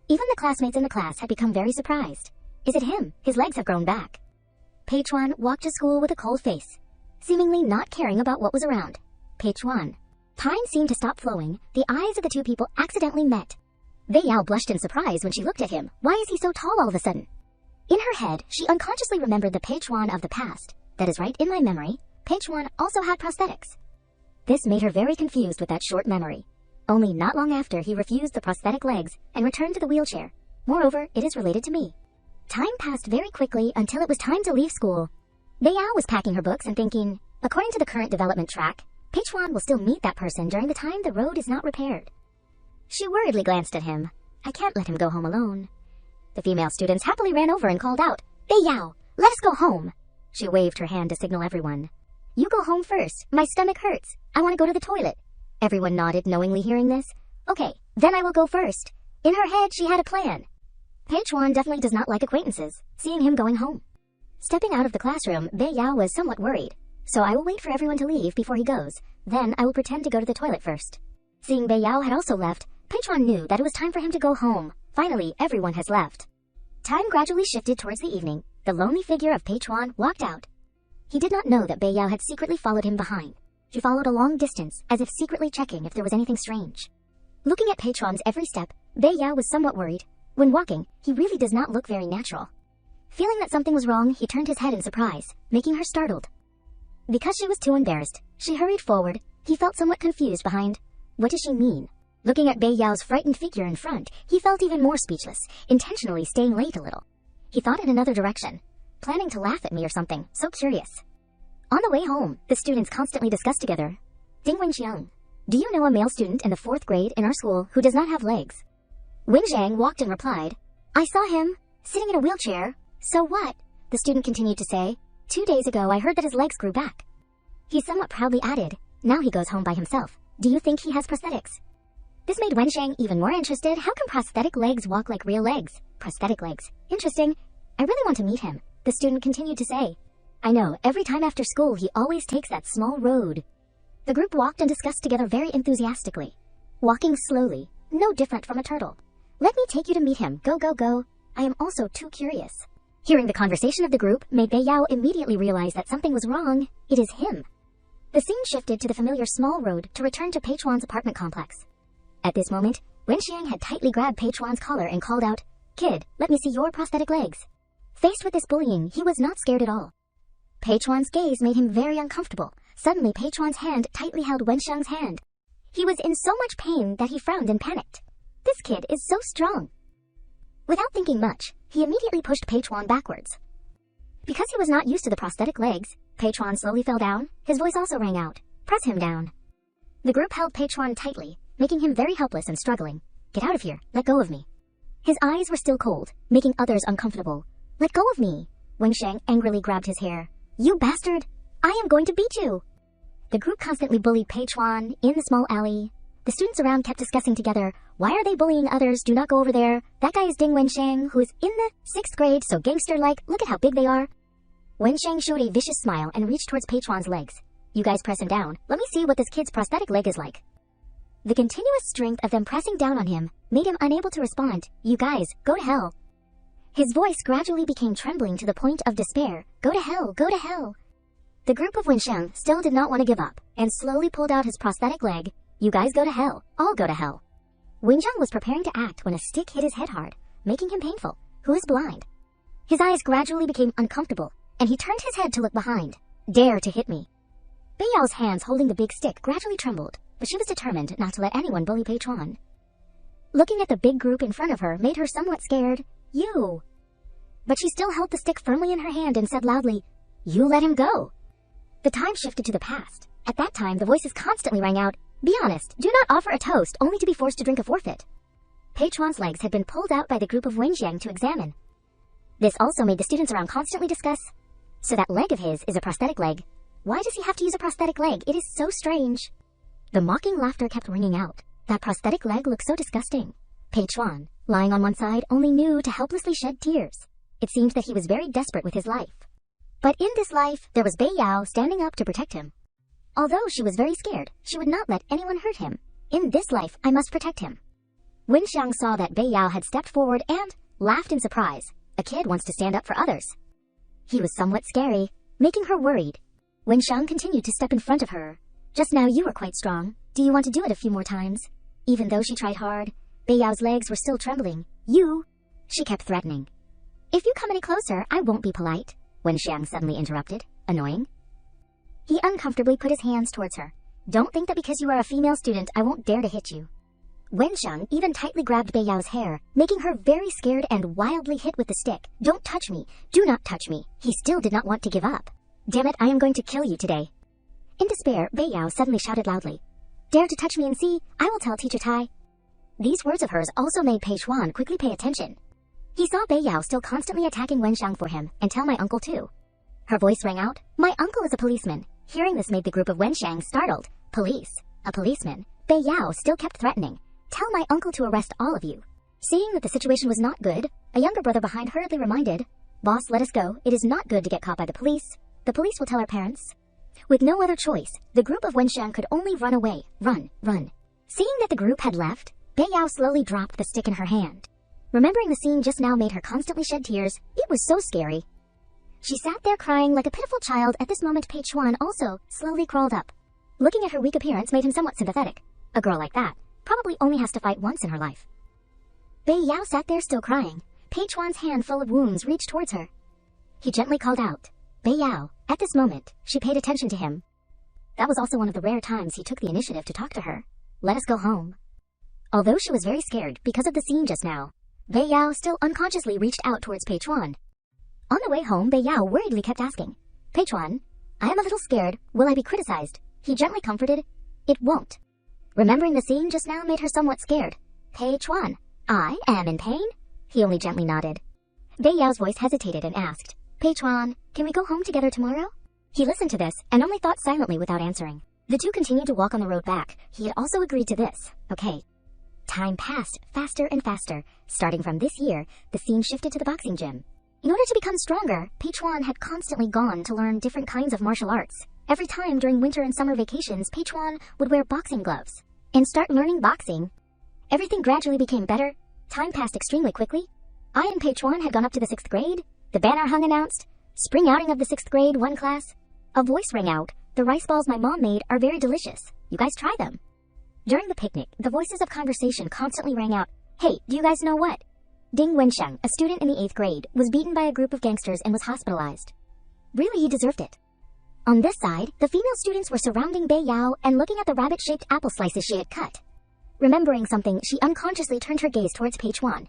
Even the classmates in the class had become very surprised. Is it him? His legs have grown back. Peichuan walked to school with a cold face, seemingly not caring about what was around. Peichuan. Time seemed to stop flowing. The eyes of the two people accidentally met. Beiyao blushed in surprise when she looked at him. Why is he so tall all of a sudden? In her head, she unconsciously remembered the Peichuan of the past. That is right, in my memory, Peichuan also had prosthetics. This made her very confused with that short memory. Only not long after, he refused the prosthetic legs and returned to the wheelchair. Moreover, it is related to me. Time passed very quickly until it was time to leave school. Beiyao was packing her books and thinking, according to the current development track, Peichuan will still meet that person during the time the road is not repaired. She worriedly glanced at him. I can't let him go home alone. The female students happily ran over and called out, Beiyao, let us go home. She waved her hand to signal everyone. You go home first. My stomach hurts. I want to go to the toilet. Everyone nodded, knowingly hearing this. Okay, then I will go first. In her head, she had a plan. Peichuan definitely does not like acquaintances, seeing him going home. Stepping out of the classroom, Beiyao was somewhat worried. So I will wait for everyone to leave before he goes. Then I will pretend to go to the toilet first. Seeing Beiyao had also left, Peichuan knew that it was time for him to go home. Finally, everyone has left. Time gradually shifted towards the evening. The lonely figure of Peichuan walked out. He did not know that Beiyao had secretly followed him behind. She followed a long distance, as if secretly checking if there was anything strange. Looking at Peichuan's every step, Beiyao was somewhat worried. When walking, he really does not look very natural. Feeling that something was wrong, he turned his head in surprise, making her startled. Because she was too embarrassed, she hurried forward. He felt somewhat confused behind. What does she mean? Looking at Bei Yao's frightened figure in front, he felt even more speechless, intentionally staying late a little. He thought in another direction, planning to laugh at me or something, so curious. On the way home, the students constantly discussed together. Ding Wenxiang, do you know a male student in the 4th grade in our school who does not have legs? Wenxiang walked and replied, I saw him, sitting in a wheelchair. So what? The student continued to say, 2 days ago I heard that his legs grew back. He somewhat proudly added, now he goes home by himself. Do you think he has prosthetics? This made Wenxiang even more interested. How can prosthetic legs walk like real legs? Prosthetic legs. Interesting. I really want to meet him, the student continued to say. I know, every time after school he always takes that small road. The group walked and discussed together very enthusiastically. Walking slowly, no different from a turtle. Let me take you to meet him. Go, go, go. I am also too curious. Hearing the conversation of the group made Bei Yao immediately realize that something was wrong. It is him. The scene shifted to the familiar small road to return to Pei Chuan's apartment complex. At this moment, Wenxiang had tightly grabbed Pei Chuan's collar and called out, Kid, let me see your prosthetic legs. Faced with this bullying, he was not scared at all. Pei Chuan's gaze made him very uncomfortable. Suddenly, Pei Chuan's hand tightly held Wenxiang's hand. He was in so much pain that he frowned and panicked. This kid is so strong. Without thinking much, he immediately pushed Pei Chuan backwards. Because he was not used to the prosthetic legs, Pei Chuan slowly fell down. His voice also rang out, Press him down. The group held Pei Chuan tightly, making him very helpless and struggling. Get out of here, let go of me. His eyes were still cold, making others uncomfortable. Let go of me. Wenxiang angrily grabbed his hair. You bastard! I am going to beat you! The group constantly bullied Pei Chuan in the small alley. The students around kept discussing together, why are they bullying others? Do not go over there. That guy is Ding Wenxiang, who is in the 6th grade, so gangster-like. Look at how big they are. Wenxiang showed a vicious smile and reached towards Pei Chuan's legs. You guys press him down. Let me see what this kid's prosthetic leg is like. The continuous strength of them pressing down on him made him unable to respond. You guys, go to hell. His voice gradually became trembling to the point of despair. Go to hell, go to hell. The group of Wenxiang still did not want to give up, and slowly pulled out his prosthetic leg. You guys go to hell, all go to hell. Wenxiang was preparing to act when a stick hit his head hard, making him painful. Who is blind? His eyes gradually became uncomfortable, and he turned his head to look behind. Dare to hit me. Bei Yao's hands holding the big stick gradually trembled, but she was determined not to let anyone bully Pei Chuan. Looking at the big group in front of her made her somewhat scared. You. But she still held the stick firmly in her hand and said loudly, You let him go. The time shifted to the past. At that time, the voices constantly rang out, Be honest, do not offer a toast only to be forced to drink a forfeit. Pei Chuan's legs had been pulled out by the group of Wenxiang to examine. This also made the students around constantly discuss, so that leg of his is a prosthetic leg. Why does he have to use a prosthetic leg? It is so strange. The mocking laughter kept ringing out. That prosthetic leg looked so disgusting. Pei Chuan, lying on one side, only knew to helplessly shed tears. It seemed that he was very desperate with his life. But in this life, there was Bei Yao standing up to protect him. Although she was very scared, she would not let anyone hurt him. In this life, I must protect him. Wenxiang saw that Bei Yao had stepped forward and laughed in surprise. A kid wants to stand up for others. He was somewhat scary, making her worried. Wenxiang continued to step in front of her. Just now you were quite strong. Do you want to do it a few more times? Even though she tried hard, Bei Yao's legs were still trembling. You! She kept threatening. If you come any closer, I won't be polite. Wenxiang suddenly interrupted, annoying. He uncomfortably put his hands towards her. Don't think that because you are a female student, I won't dare to hit you. Wenxiang even tightly grabbed Bei Yao's hair, making her very scared and wildly hit with the stick. Don't touch me. Do not touch me. He still did not want to give up. Damn it, I am going to kill you today. In despair, Bei Yao suddenly shouted loudly. Dare to touch me and see, I will tell Teacher Tai. These words of hers also made Pei Chuan quickly pay attention. He saw Bei Yao still constantly attacking Wenxiang for him, and tell my uncle too. Her voice rang out, My uncle is a policeman. Hearing this made the group of Wenxiang startled. Police? A policeman? Bei Yao still kept threatening. Tell my uncle to arrest all of you. Seeing that the situation was not good, a younger brother behind hurriedly reminded, Boss, let us go. It is not good to get caught by the police. The police will tell our parents. With no other choice, the group of Wenxiang could only run away. Run, run. Seeing that the group had left, Bei Yao slowly dropped the stick in her hand. Remembering the scene just now made her constantly shed tears. It was so scary. She sat there crying like a pitiful child. At this moment, Pei Chuan also slowly crawled up. Looking at her weak appearance made him somewhat sympathetic. A girl like that probably only has to fight once in her life. Bei Yao sat there still crying. Pei Chuan's hand full of wounds reached towards her. He gently called out, Bei Yao. At this moment, she paid attention to him. That was also one of the rare times he took the initiative to talk to her. Let us go home. Although she was very scared because of the scene just now, Bei Yao still unconsciously reached out towards Pei Chuan. On the way home, Bei Yao worriedly kept asking, Pei Chuan, I am a little scared. Will I be criticized? He gently comforted, It won't. Remembering the scene just now made her somewhat scared. Pei Chuan, I am in pain? He only gently nodded. Bei Yao's voice hesitated and asked, Pei Chuan, can we go home together tomorrow? He listened to this and only thought silently without answering. The two continued to walk on the road back. He had also agreed to this. Okay. Time passed faster and faster. Starting from this year, the scene shifted to the boxing gym. In order to become stronger, Pei Chuan had constantly gone to learn different kinds of martial arts. Every time during winter and summer vacations, Pei Chuan would wear boxing gloves and start learning boxing. Everything gradually became better. Time passed extremely quickly. I and Pei Chuan had gone up to the 6th grade. The banner hung announced, Spring outing of the 6th grade 1 class. A voice rang out, The rice balls my mom made are very delicious. You guys try them. During the picnic, the voices of conversation constantly rang out, Hey, do you guys know what? Ding Wensheng, a student in the 8th grade, was beaten by a group of gangsters and was hospitalized. Really, he deserved it. On this side, the female students were surrounding Bei Yao and looking at the rabbit-shaped apple slices she had cut. Remembering something, she unconsciously turned her gaze towards Pei Chuan.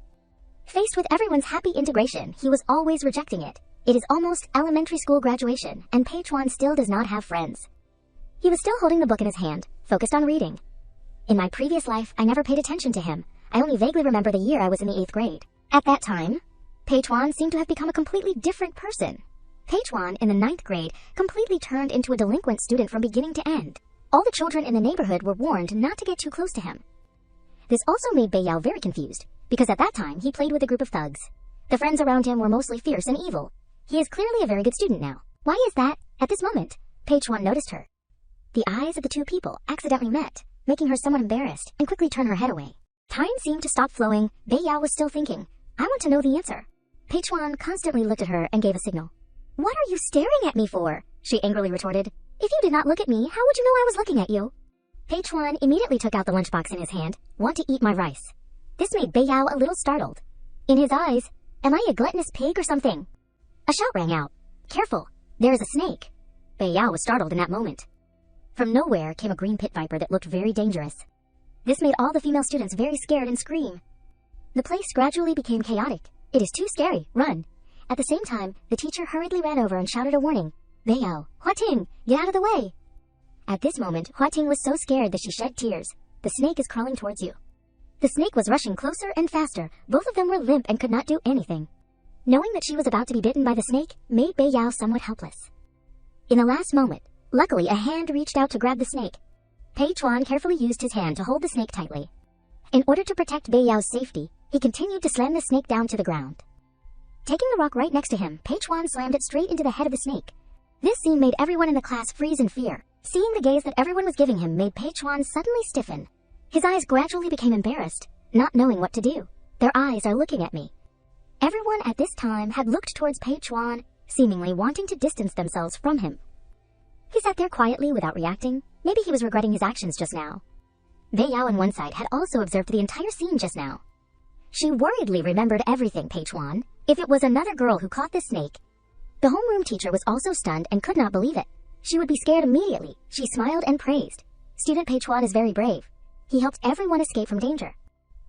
Faced with everyone's happy integration, he was always rejecting it. It is almost elementary school graduation, and Pei Chuan still does not have friends. He was still holding the book in his hand, focused on reading. In my previous life, I never paid attention to him. I only vaguely remember the year I was in the 8th grade. At that time, Pei Chuan seemed to have become a completely different person. Pei Chuan, in the 9th grade, completely turned into a delinquent student from beginning to end. All the children in the neighborhood were warned not to get too close to him. This also made Bei Yao very confused, because at that time he played with a group of thugs. The friends around him were mostly fierce and evil. He is clearly a very good student now. Why is that? At this moment, Pei Chuan noticed her. The eyes of the two people accidentally met, making her somewhat embarrassed, and quickly turned her head away. Time seemed to stop flowing. Bei Yao was still thinking, I want to know the answer. Pei Chuan constantly looked at her and gave a signal. What are you staring at me for? She angrily retorted. If you did not look at me, how would you know I was looking at you? Pei Chuan immediately took out the lunchbox in his hand. Want to eat my rice? This made Bei Yao a little startled. In his eyes, am I a gluttonous pig or something? A shout rang out. Careful, there is a snake. Bei Yao was startled in that moment. From nowhere came a green pit viper that looked very dangerous. This made all the female students very scared and scream. The place gradually became chaotic. It is too scary, run. At the same time, the teacher hurriedly ran over and shouted a warning. Bei Yao, Hua Ting, get out of the way. At this moment, Hua Ting was so scared that she shed tears. The snake is crawling towards you. The snake was rushing closer and faster. Both of them were limp and could not do anything. Knowing that she was about to be bitten by the snake made Bei Yao somewhat helpless. In the last moment, luckily a hand reached out to grab the snake. Pei Chuan carefully used his hand to hold the snake tightly. In order to protect Bei Yao's safety, he continued to slam the snake down to the ground. Taking the rock right next to him, Pei Chuan slammed it straight into the head of the snake. This scene made everyone in the class freeze in fear. Seeing the gaze that everyone was giving him made Pei Chuan suddenly stiffen. His eyes gradually became embarrassed, not knowing what to do. Their eyes are looking at me. Everyone at this time had looked towards Pei Chuan, seemingly wanting to distance themselves from him. He sat there quietly without reacting. Maybe he was regretting his actions just now. Bei Yao on one side had also observed the entire scene just now. She worriedly remembered everything, Pei Chuan. If it was another girl who caught this snake. The homeroom teacher was also stunned and could not believe it. She would be scared immediately. She smiled and praised. Student Pei Chuan is very brave. He helped everyone escape from danger.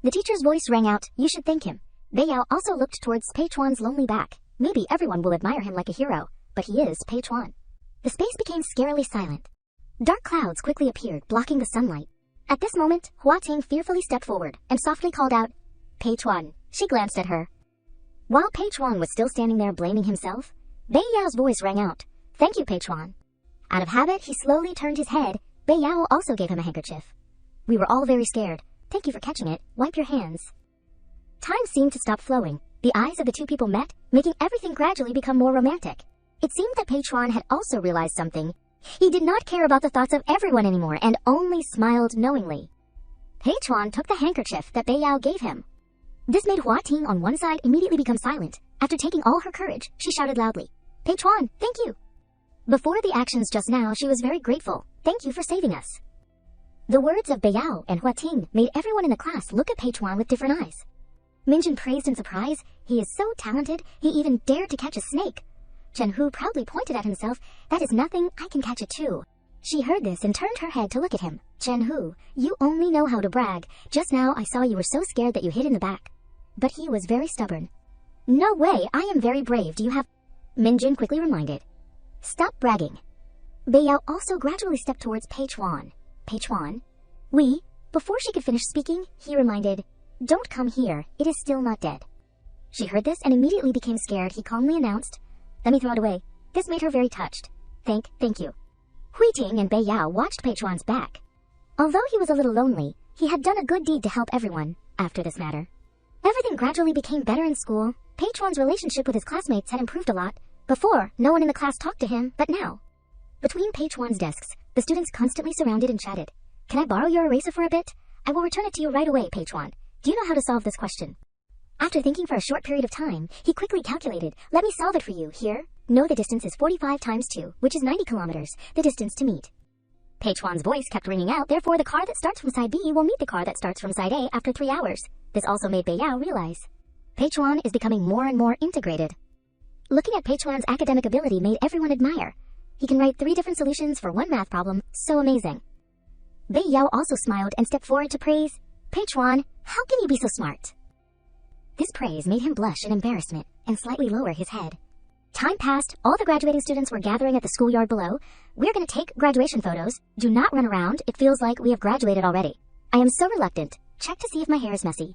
The teacher's voice rang out, you should thank him. Bei Yao also looked towards Pei Chuan's lonely back. Maybe everyone will admire him like a hero, but he is Pei Chuan. The space became scarily silent. Dark clouds quickly appeared, blocking the sunlight. At this moment, Hua Ting fearfully stepped forward and softly called out, Pei Chuan. She glanced at her. While Pei Chuan was still standing there blaming himself, Bei Yao's voice rang out, Thank you, Pei Chuan. Out of habit, he slowly turned his head. Bei Yao also gave him a handkerchief. We were all very scared. Thank you for catching it. Wipe your hands. Time seemed to stop flowing. The eyes of the two people met, making everything gradually become more romantic. It seemed that Pei Chuan had also realized something. He did not care about the thoughts of everyone anymore and only smiled knowingly. Pei Chuan took the handkerchief that Bei Yao gave him. This made Hua Ting on one side immediately become silent. After taking all her courage, she shouted loudly, Pei Chuan, thank you. Before the actions just now, she was very grateful. Thank you for saving us. The words of Bei Yao and Hua Ting made everyone in the class look at Pei Chuan with different eyes. Minjin praised in surprise. He is so talented, he even dared to catch a snake. Chen Hu proudly pointed at himself, that is nothing, I can catch it too. She heard this and turned her head to look at him. Chen-hu, you only know how to brag. Just now I saw you were so scared that you hid in the back. But he was very stubborn. No way, I am very brave. Do you have... Minjin quickly reminded. Stop bragging. Beiyao also gradually stepped towards Pei Chuan. Pei Chuan? We? Before she could finish speaking, he reminded, Don't come here, it is still not dead. She heard this and immediately became scared. He calmly announced, Let me throw it away. This made her very touched. Thank you. Hui Ting and Beiyao watched Pei Chuan's back. Although he was a little lonely, he had done a good deed to help everyone after this matter. Everything gradually became better in school. Pei Chuan's relationship with his classmates had improved a lot. Before, no one in the class talked to him, but now. Between Pei Chuan's desks, the students constantly surrounded and chatted. Can I borrow your eraser for a bit? I will return it to you right away, Pei Chuan. Do you know how to solve this question? After thinking for a short period of time, he quickly calculated. Let me solve it for you. Here. No, the distance is 45 times 2, which is 90 kilometers, the distance to meet. Pei Chuan's voice kept ringing out. Therefore, the car that starts from side B will meet the car that starts from side A after 3 hours. This also made Beiyao realize. Pei Chuan is becoming more and more integrated. Looking at Pei Chuan's academic ability made everyone admire. He can write 3 different solutions for one math problem. So amazing. Beiyao also smiled and stepped forward to praise. Pei Chuan, how can you be so smart? This praise made him blush in embarrassment and slightly lower his head. Time passed. All the graduating students were gathering at the schoolyard below. We're going to take graduation photos. Do not run around. It feels like we have graduated already. I am so reluctant. Check to see if my hair is messy.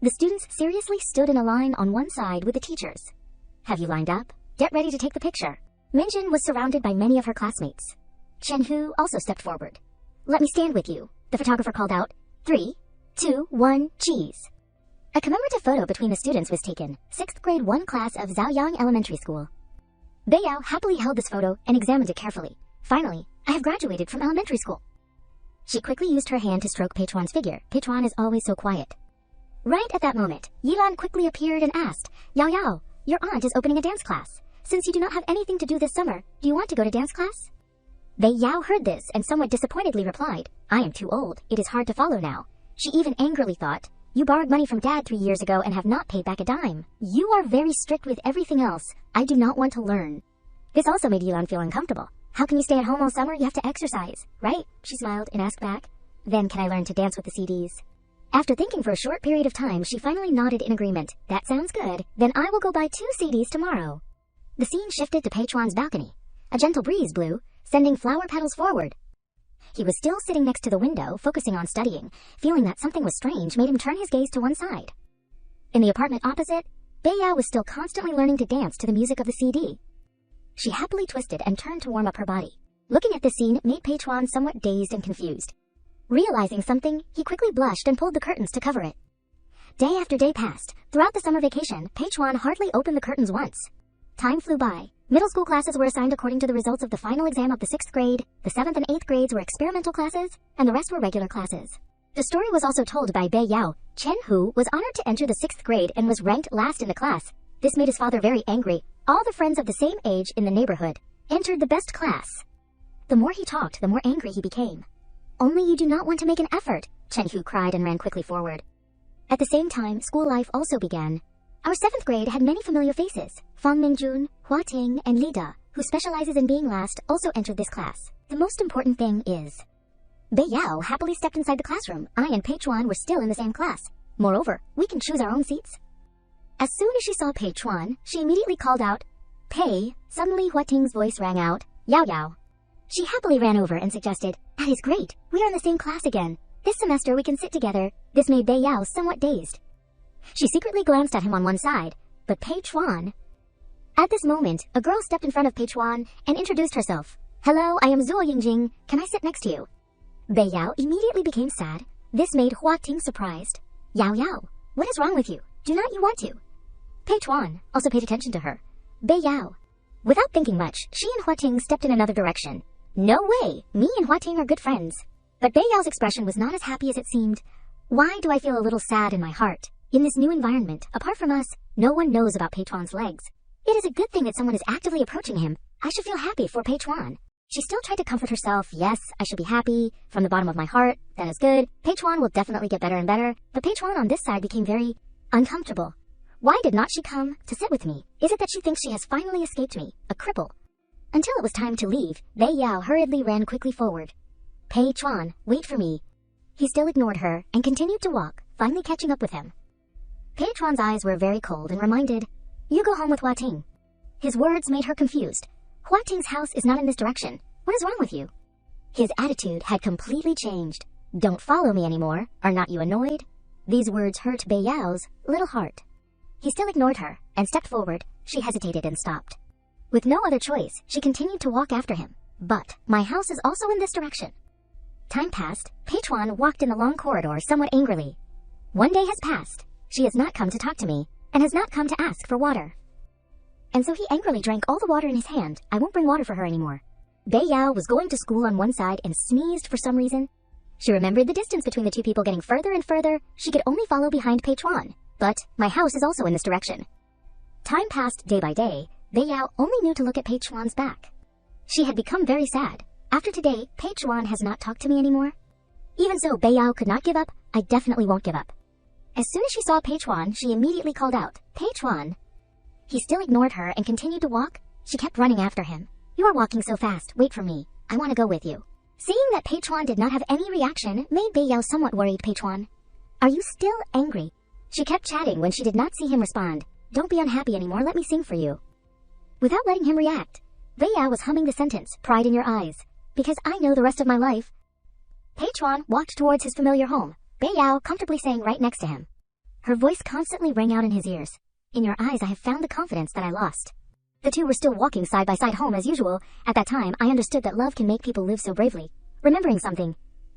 The students seriously stood in a line on one side with the teachers. Have you lined up? Get ready to take the picture. Minjin was surrounded by many of her classmates. Chen-hu also stepped forward. Let me stand with you, the photographer called out. 3, 2, 1, cheese. A commemorative photo between the students was taken. 6th grade 1 class of Zhaoyang Elementary School. Beiyao happily held this photo and examined it carefully. Finally, I have graduated from elementary school. She quickly used her hand to stroke Pei Chuan's figure. Pei Chuan is always so quiet. Right at that moment, Yilan quickly appeared and asked, Yao Yao, your aunt is opening a dance class. Since you do not have anything to do this summer, do you want to go to dance class? Beiyao heard this and somewhat disappointedly replied, I am too old. It is hard to follow now. She even angrily thought, You borrowed money from Dad 3 years ago and have not paid back a dime. You are very strict with everything else. I do not want to learn. This also made Yilan feel uncomfortable. How can you stay at home all summer? You have to exercise, right? She smiled and asked back. Then can I learn to dance with the CDs? After thinking for a short period of time, she finally nodded in agreement. That sounds good. Then I will go buy 2 CDs tomorrow. The scene shifted to Pei Chuan's balcony. A gentle breeze blew, sending flower petals forward. He was still sitting next to the window, focusing on studying. Feeling that something was strange made him turn his gaze to one side. In the apartment opposite, Beiyao was still constantly learning to dance to the music of the CD. She happily twisted and turned to warm up her body. Looking at this scene made Pei Chuan somewhat dazed and confused. Realizing something, he quickly blushed and pulled the curtains to cover it. Day after day passed. Throughout the summer vacation, Pei Chuan hardly opened the curtains once. Time flew by. Middle school classes were assigned according to the results of the final exam of the 6th grade, the 7th and 8th grades were experimental classes, and the rest were regular classes. The story was also told by Beiyao. Chen-hu was honored to enter the 6th grade and was ranked last in the class. This made his father very angry. All the friends of the same age in the neighborhood entered the best class. The more he talked, the more angry he became. Only you do not want to make an effort, Chen-hu cried and ran quickly forward. At the same time, school life also began. Our 7th grade had many familiar faces. Fang Mingjun, Hua Ting, and Li Da, who specializes in being last, also entered this class. The most important thing is... Beiyao happily stepped inside the classroom. I and Pei Chuan were still in the same class. Moreover, we can choose our own seats. As soon as she saw Pei Chuan, she immediately called out, Pei. Suddenly Hua Ting's voice rang out, Yao Yao. She happily ran over and suggested, That is great. We are in the same class again. This semester we can sit together. This made Beiyao somewhat dazed. She secretly glanced at him on one side, but Pei Chuan... At this moment, a girl stepped in front of Pei Chuan and introduced herself. Hello, I am Zuo Yingjing. Can I sit next to you? Beiyao immediately became sad. This made Hua Ting surprised. Yao Yao, what is wrong with you? Do not you want to? Pei Chuan also paid attention to her. Beiyao. Without thinking much, she and Hua Ting stepped in another direction. No way! Me and Hua Ting are good friends. But Beiyao's expression was not as happy as it seemed. Why do I feel a little sad in my heart? In this new environment, apart from us, no one knows about Pei Chuan's legs. It is a good thing that someone is actively approaching him. I should feel happy for Pei Chuan. She still tried to comfort herself. Yes, I should be happy. From the bottom of my heart, that is good. Pei Chuan will definitely get better and better. But Pei Chuan on this side became very uncomfortable. Why did not she come to sit with me? Is it that she thinks she has finally escaped me, a cripple? Until it was time to leave, Bei Yao hurriedly ran quickly forward. Pei Chuan, wait for me. He still ignored her and continued to walk, finally catching up with him. Pei Chuan's eyes were very cold and reminded, you go home with Hua Ting. His words made her confused. Hua Ting's house is not in this direction. What is wrong with you? His attitude had completely changed. Don't follow me anymore. Are not you annoyed? These words hurt Bei Yao's little heart. He still ignored her and stepped forward. She hesitated and stopped. With no other choice, she continued to walk after him. But my house is also in this direction. Time passed. Pei Chuan walked in the long corridor somewhat angrily. One day has passed. She has not come to talk to me and has not come to ask for water. And so he angrily drank all the water in his hand. I won't bring water for her anymore. Bei Yao was going to school on one side and sneezed for some reason. She remembered the distance between the two people getting further and further. She could only follow behind Pei Chuan. But my house is also in this direction. Time passed day by day. Bei Yao only knew to look at Pei Chuan's back. She had become very sad. After today, Pei Chuan has not talked to me anymore. Even so, Bei Yao could not give up. I definitely won't give up. As soon as she saw Pei Chuan, she immediately called out, Pei Chuan. He still ignored her and continued to walk. She kept running after him. You are walking so fast. Wait for me. I want to go with you. Seeing that Pei Chuan did not have any reaction made Bei Yao somewhat worried. Pei Chuan, are you still angry? She kept chatting when she did not see him respond. Don't be unhappy anymore. Let me sing for you. Without letting him react, Bei Yao was humming the sentence, pride in your eyes, because I know the rest of my life. Pei Chuan walked towards his familiar home, Bei Yao comfortably saying right next to him. Her voice constantly rang out in his ears. In your eyes I have found the confidence that I lost. The two were still walking side by side home as usual. At that time, I understood that love can make people live so bravely. Remembering something,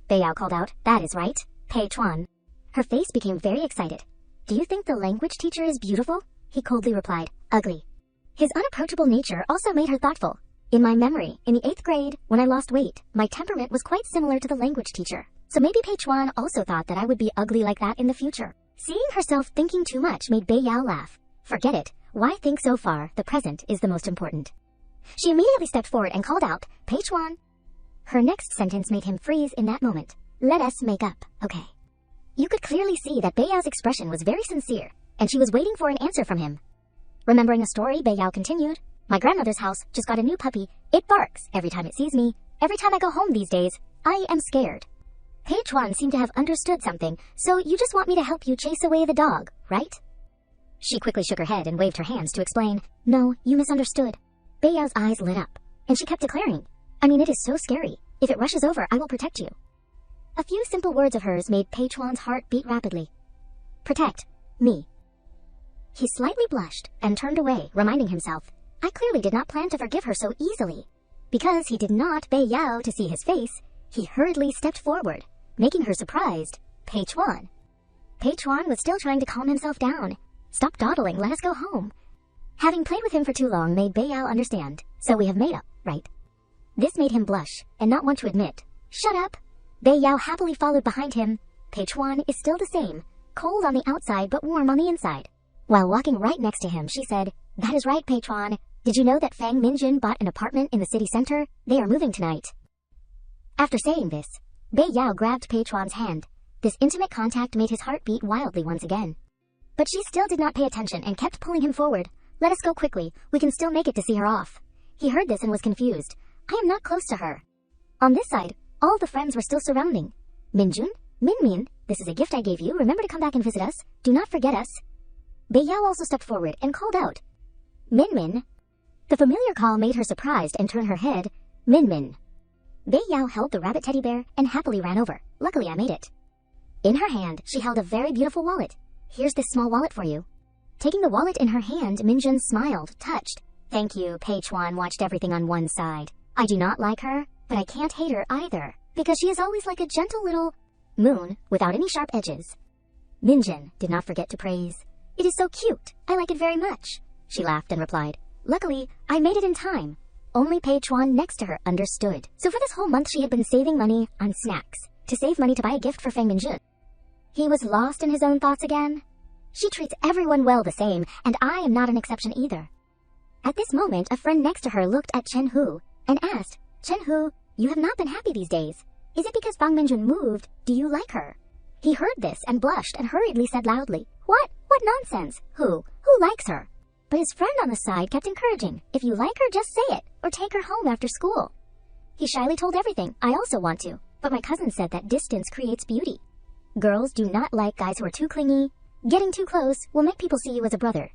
Bei Yao called out, that is right, Pei Chuan. Her face became very excited. Do you think the language teacher is beautiful? He coldly replied, ugly. His unapproachable nature also made her thoughtful. In my memory, in the 8th grade, when I lost weight, my temperament was quite similar to the language teacher. So maybe Pei Chuan also thought that I would be ugly like that in the future. Seeing herself thinking too much made Bei Yao laugh. Forget it. Why think so far? The present is the most important. She immediately stepped forward and called out, Pei Chuan. Her next sentence made him freeze in that moment. Let us make up, okay? You could clearly see that Bei Yao's expression was very sincere, and she was waiting for an answer from him. Remembering a story, Bei Yao continued, my grandmother's house just got a new puppy. It barks every time it sees me. Every time I go home these days, I am scared. Pei Chuan seemed to have understood something, so you just want me to help you chase away the dog, right? She quickly shook her head and waved her hands to explain, no, you misunderstood. Bei Yao's eyes lit up, and she kept declaring, I mean, it is so scary. If it rushes over, I will protect you. A few simple words of hers made Pei Chuan's heart beat rapidly. Protect me. He slightly blushed and turned away, reminding himself, I clearly did not plan to forgive her so easily. Because he did not Bei Yao to see his face, he hurriedly stepped forward, making her surprised. Pei Chuan. Pei Chuan was still trying to calm himself down. Stop dawdling, let us go home. Having played with him for too long made Bei Yao understand, so we have made up, right? This made him blush, and not want to admit. Shut up! Bei Yao happily followed behind him. Pei Chuan is still the same, cold on the outside but warm on the inside. While walking right next to him, she said, that is right, Pei Chuan. Did you know that Fang Minjun bought an apartment in the city center? They are moving tonight. After saying this, Bei Yao grabbed Pei Chuan's hand. This intimate contact made his heart beat wildly once again. But she still did not pay attention and kept pulling him forward. Let us go quickly. We can still make it to see her off. He heard this and was confused. I am not close to her. On this side, all the friends were still surrounding. Minjun? Minmin, this is a gift I gave you. Remember to come back and visit us. Do not forget us. Bei Yao also stepped forward and called out, Minmin. The familiar call made her surprised and turn her head. Minmin. Bei Yao held the rabbit teddy bear and happily ran over. Luckily, I made it. In her hand, she held a very beautiful wallet. Here's this small wallet for you. Taking the wallet in her hand, Minjun smiled, touched. Thank you, Pei Chuan watched everything on one side. I do not like her, but I can't hate her either, because she is always like a gentle little moon without any sharp edges. Minjun did not forget to praise. It is so cute. I like it very much. She laughed and replied, luckily, I made it in time. Only Pei Chuan next to her understood. So for this whole month she had been saving money on snacks, to save money to buy a gift for Fang Minjun. He was lost in his own thoughts again. She treats everyone well the same, and I am not an exception either. At this moment, a friend next to her looked at Chen Hu and asked, Chen Hu, you have not been happy these days. Is it because Fang Minjun moved? Do you like her? He heard this and blushed and hurriedly said loudly, What? What nonsense? Who likes her? but his friend on the side kept encouraging, "If you like her, just say it, or take her home after school." He shyly told everything, "I also want to," but my cousin said that distance creates beauty. Girls do not like guys who are too clingy. Getting too close will make people see you as a brother.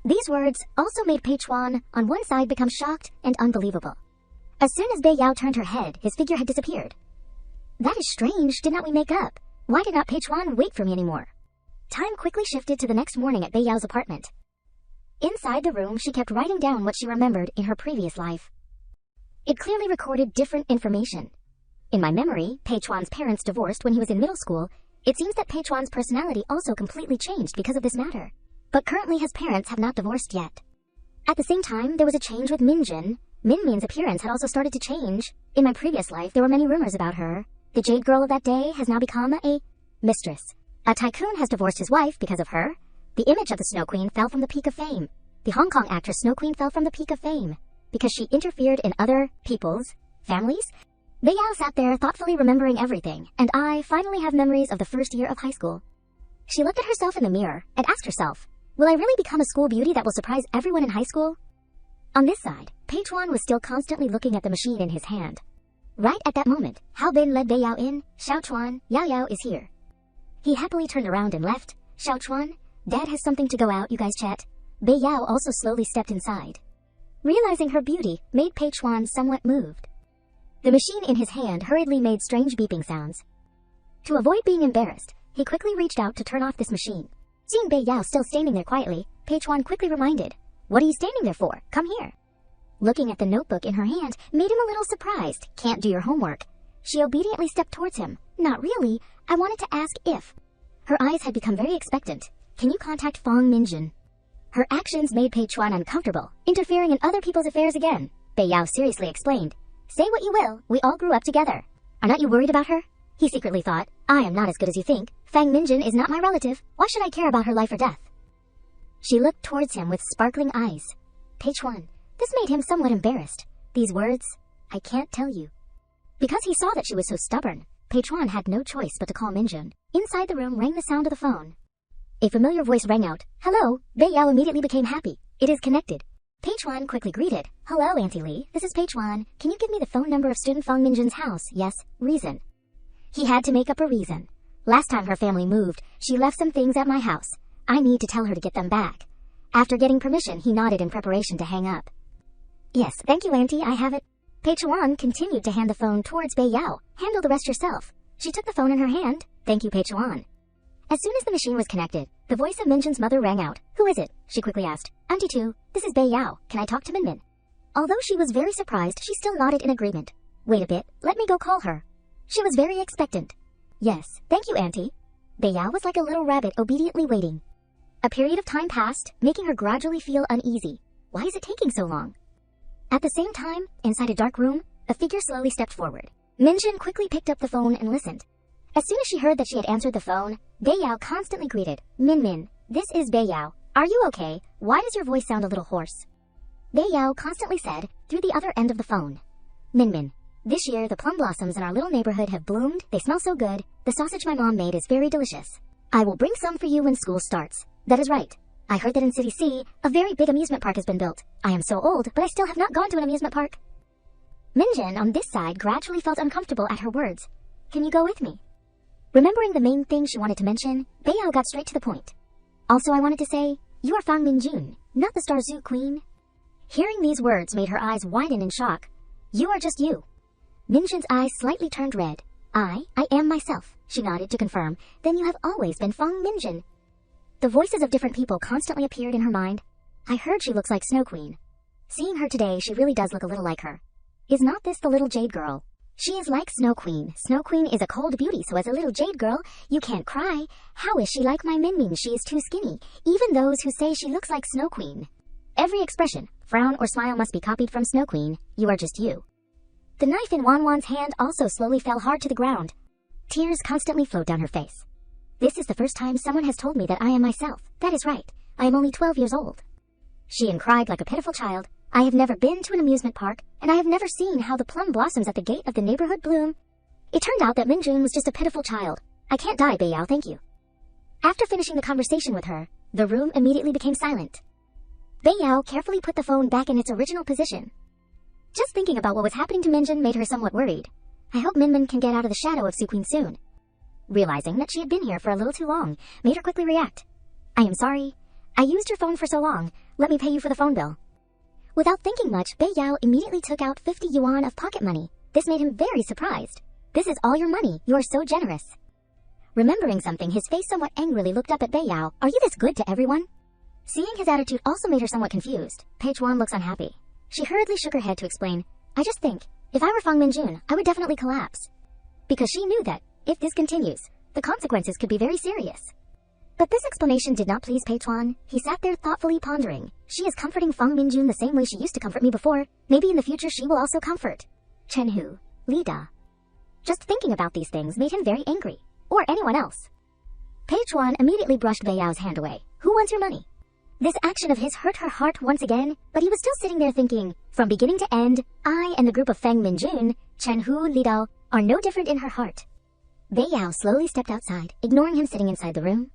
These words also made Pei Chuan on one side become shocked and unbelievable. As soon as Bei Yao turned her head, his figure had disappeared. "That is strange. Did not we make up? Why did not Pei Chuan wait for me anymore?" Time quickly shifted to the next morning at Bei Yao's apartment. Inside the room, she kept writing down what she remembered in her previous life. It clearly recorded different information. In my memory, Pei Chuan's parents divorced when he was in middle school. It seems that Pei Chuan's personality also completely changed because of this matter. But currently his parents have not divorced yet. At the same time, there was a change with Minjin. Min's appearance had also started to change. In my previous life, there were many rumors about her. The Jade Girl of that day has now become a mistress. A tycoon has divorced his wife because of her. The image of the Snow Queen fell from the Peak of Fame. The Hong Kong actress Snow Queen fell from the Peak of Fame because she interfered in other people's families. Bei Yao sat there thoughtfully remembering everything, and I finally have memories of the first year of high school. She looked at herself in the mirror and asked herself, "Will I really become a school beauty that will surprise everyone in high school?" On this side, Pei Chuan was still constantly looking at the machine in his hand. Right at that moment, Hao Bin led Bei Yao in. "Xiao Chuan, Yao Yao is here." He happily turned around and left. "Xiao Chuan, Dad has something to go out, you guys chat." Bei Yao also slowly stepped inside. Realizing her beauty made Pei Chuan somewhat moved. The machine in his hand hurriedly made strange beeping sounds. To avoid being embarrassed, he quickly reached out to turn off this machine. Seeing Bei Yao still standing there quietly, Pei Chuan quickly reminded, "What are you standing there for? Come here." Looking at the notebook in her hand made him a little surprised. "Can't do your homework." She obediently stepped towards him. "Not really. I wanted to ask if." Her eyes had become very expectant. "Can you contact Fong Minjin?" Her actions made Pei Chuan uncomfortable, interfering in other people's affairs again. Bei Yao seriously explained, "Say what you will, we all grew up together. Are not you worried about her?" He secretly thought, "I am not as good as you think. Fang Minjin is not my relative. Why should I care about her life or death?" She looked towards him with sparkling eyes. Pei Chuan, this made him somewhat embarrassed. These words, "I can't tell you." Because he saw that she was so stubborn, Pei Chuan had no choice but to call Minjin. Inside the room rang the sound of the phone. A familiar voice rang out. "Hello." Bei Yao immediately became happy. "It is connected." Pei Chuan quickly greeted. "Hello, Auntie Lee. This is Pei Chuan. Can you give me the phone number of student Fong Minjin's house?" "Yes." "Reason." He had to make up a reason. "Last time her family moved, she left some things at my house. I need to tell her to get them back." After getting permission, he nodded in preparation to hang up. "Yes, thank you, Auntie. I have it." Pei Chuan continued to hand the phone towards Bei Yao. "Handle the rest yourself." She took the phone in her hand. "Thank you, Pei Chuan." As soon as the machine was connected, the voice of Minjin's mother rang out. "Who is it?" she quickly asked. "Auntie Tu, this is Bei Yao. Can I talk to Min? Although she was very surprised, she still nodded in agreement. "Wait a bit, let me go call her." She was very expectant. "Yes, thank you, Auntie." Bei Yao was like a little rabbit obediently waiting. A period of time passed, making her gradually feel uneasy. Why is it taking so long? At the same time, inside a dark room, a figure slowly stepped forward. Minjin quickly picked up the phone and listened. As soon as she heard that she had answered the phone, Bei Yao constantly greeted, Min, this is Bei Yao. Are you okay? Why does your voice sound a little hoarse?" Bei Yao constantly said, through the other end of the phone, Min, this year the plum blossoms in our little neighborhood have bloomed. They smell so good. The sausage my mom made is very delicious. I will bring some for you when school starts. That is right. I heard that in City C, a very big amusement park has been built. I am so old, but I still have not gone to an amusement park. Minjin, on this side, gradually felt uncomfortable at her words. "Can you go with me?" Remembering the main thing she wanted to mention, Bei Yao got straight to the point. "Also, I wanted to say, you are Fang Minjun, not the Star Zoo Queen." Hearing these words made her eyes widen in shock. "You are just you." Minjin's eyes slightly turned red. I am myself," she nodded to confirm. "Then you have always been Fang Minjin." The voices of different people constantly appeared in her mind. I heard she looks like Snow Queen. Seeing her today, she really does look a little like her. Is not this the little Jade Girl? She is like Snow Queen. Snow Queen is a cold beauty, so as a little Jade Girl, you can't cry. How is she like my Min? She is too skinny. Even those who say she looks like Snow Queen. Every expression, frown or smile must be copied from Snow Queen. You are just you. The knife in Wan's hand also slowly fell hard to the ground. Tears constantly flowed down her face. This is the first time someone has told me that I am myself. That is right. I am only 12 years old. She cried like a pitiful child. I have never been to an amusement park, and I have never seen how the plum blossoms at the gate of the neighborhood bloom. It turned out that Minjun was just a pitiful child. I can't die, Bei Yao, thank you. After finishing the conversation with her, the room immediately became silent. Bei Yao carefully put the phone back in its original position. Just thinking about what was happening to Minjin made her somewhat worried. I hope Minmin can get out of the shadow of Su Queen soon. Realizing that she had been here for a little too long made her quickly react. I am sorry. I used your phone for so long. Let me pay you for the phone bill. Without thinking much, Bei Yao immediately took out 50 yuan of pocket money. This made him very surprised. This is all your money. You are so generous. Remembering something, his face somewhat angrily looked up at Bei Yao. Are you this good to everyone? Seeing his attitude also made her somewhat confused. Pei Chuan looks unhappy. She hurriedly shook her head to explain, I just think, if I were Fang Minjun, I would definitely collapse. Because she knew that, if this continues, the consequences could be very serious. But this explanation did not please Pei Chuan. He sat there thoughtfully pondering. She is comforting Fang Minjun the same way she used to comfort me before. Maybe in the future she will also comfort Chen Hu, Li Da. Just thinking about these things made him very angry. Or anyone else. Pei Chuan immediately brushed Bei Yao's hand away. Who wants your money? This action of his hurt her heart once again, but he was still sitting there thinking, from beginning to end, I and the group of Fang Minjun, Chen Hu, Li Dao, are no different in her heart. Bei Yao slowly stepped outside, ignoring him sitting inside the room.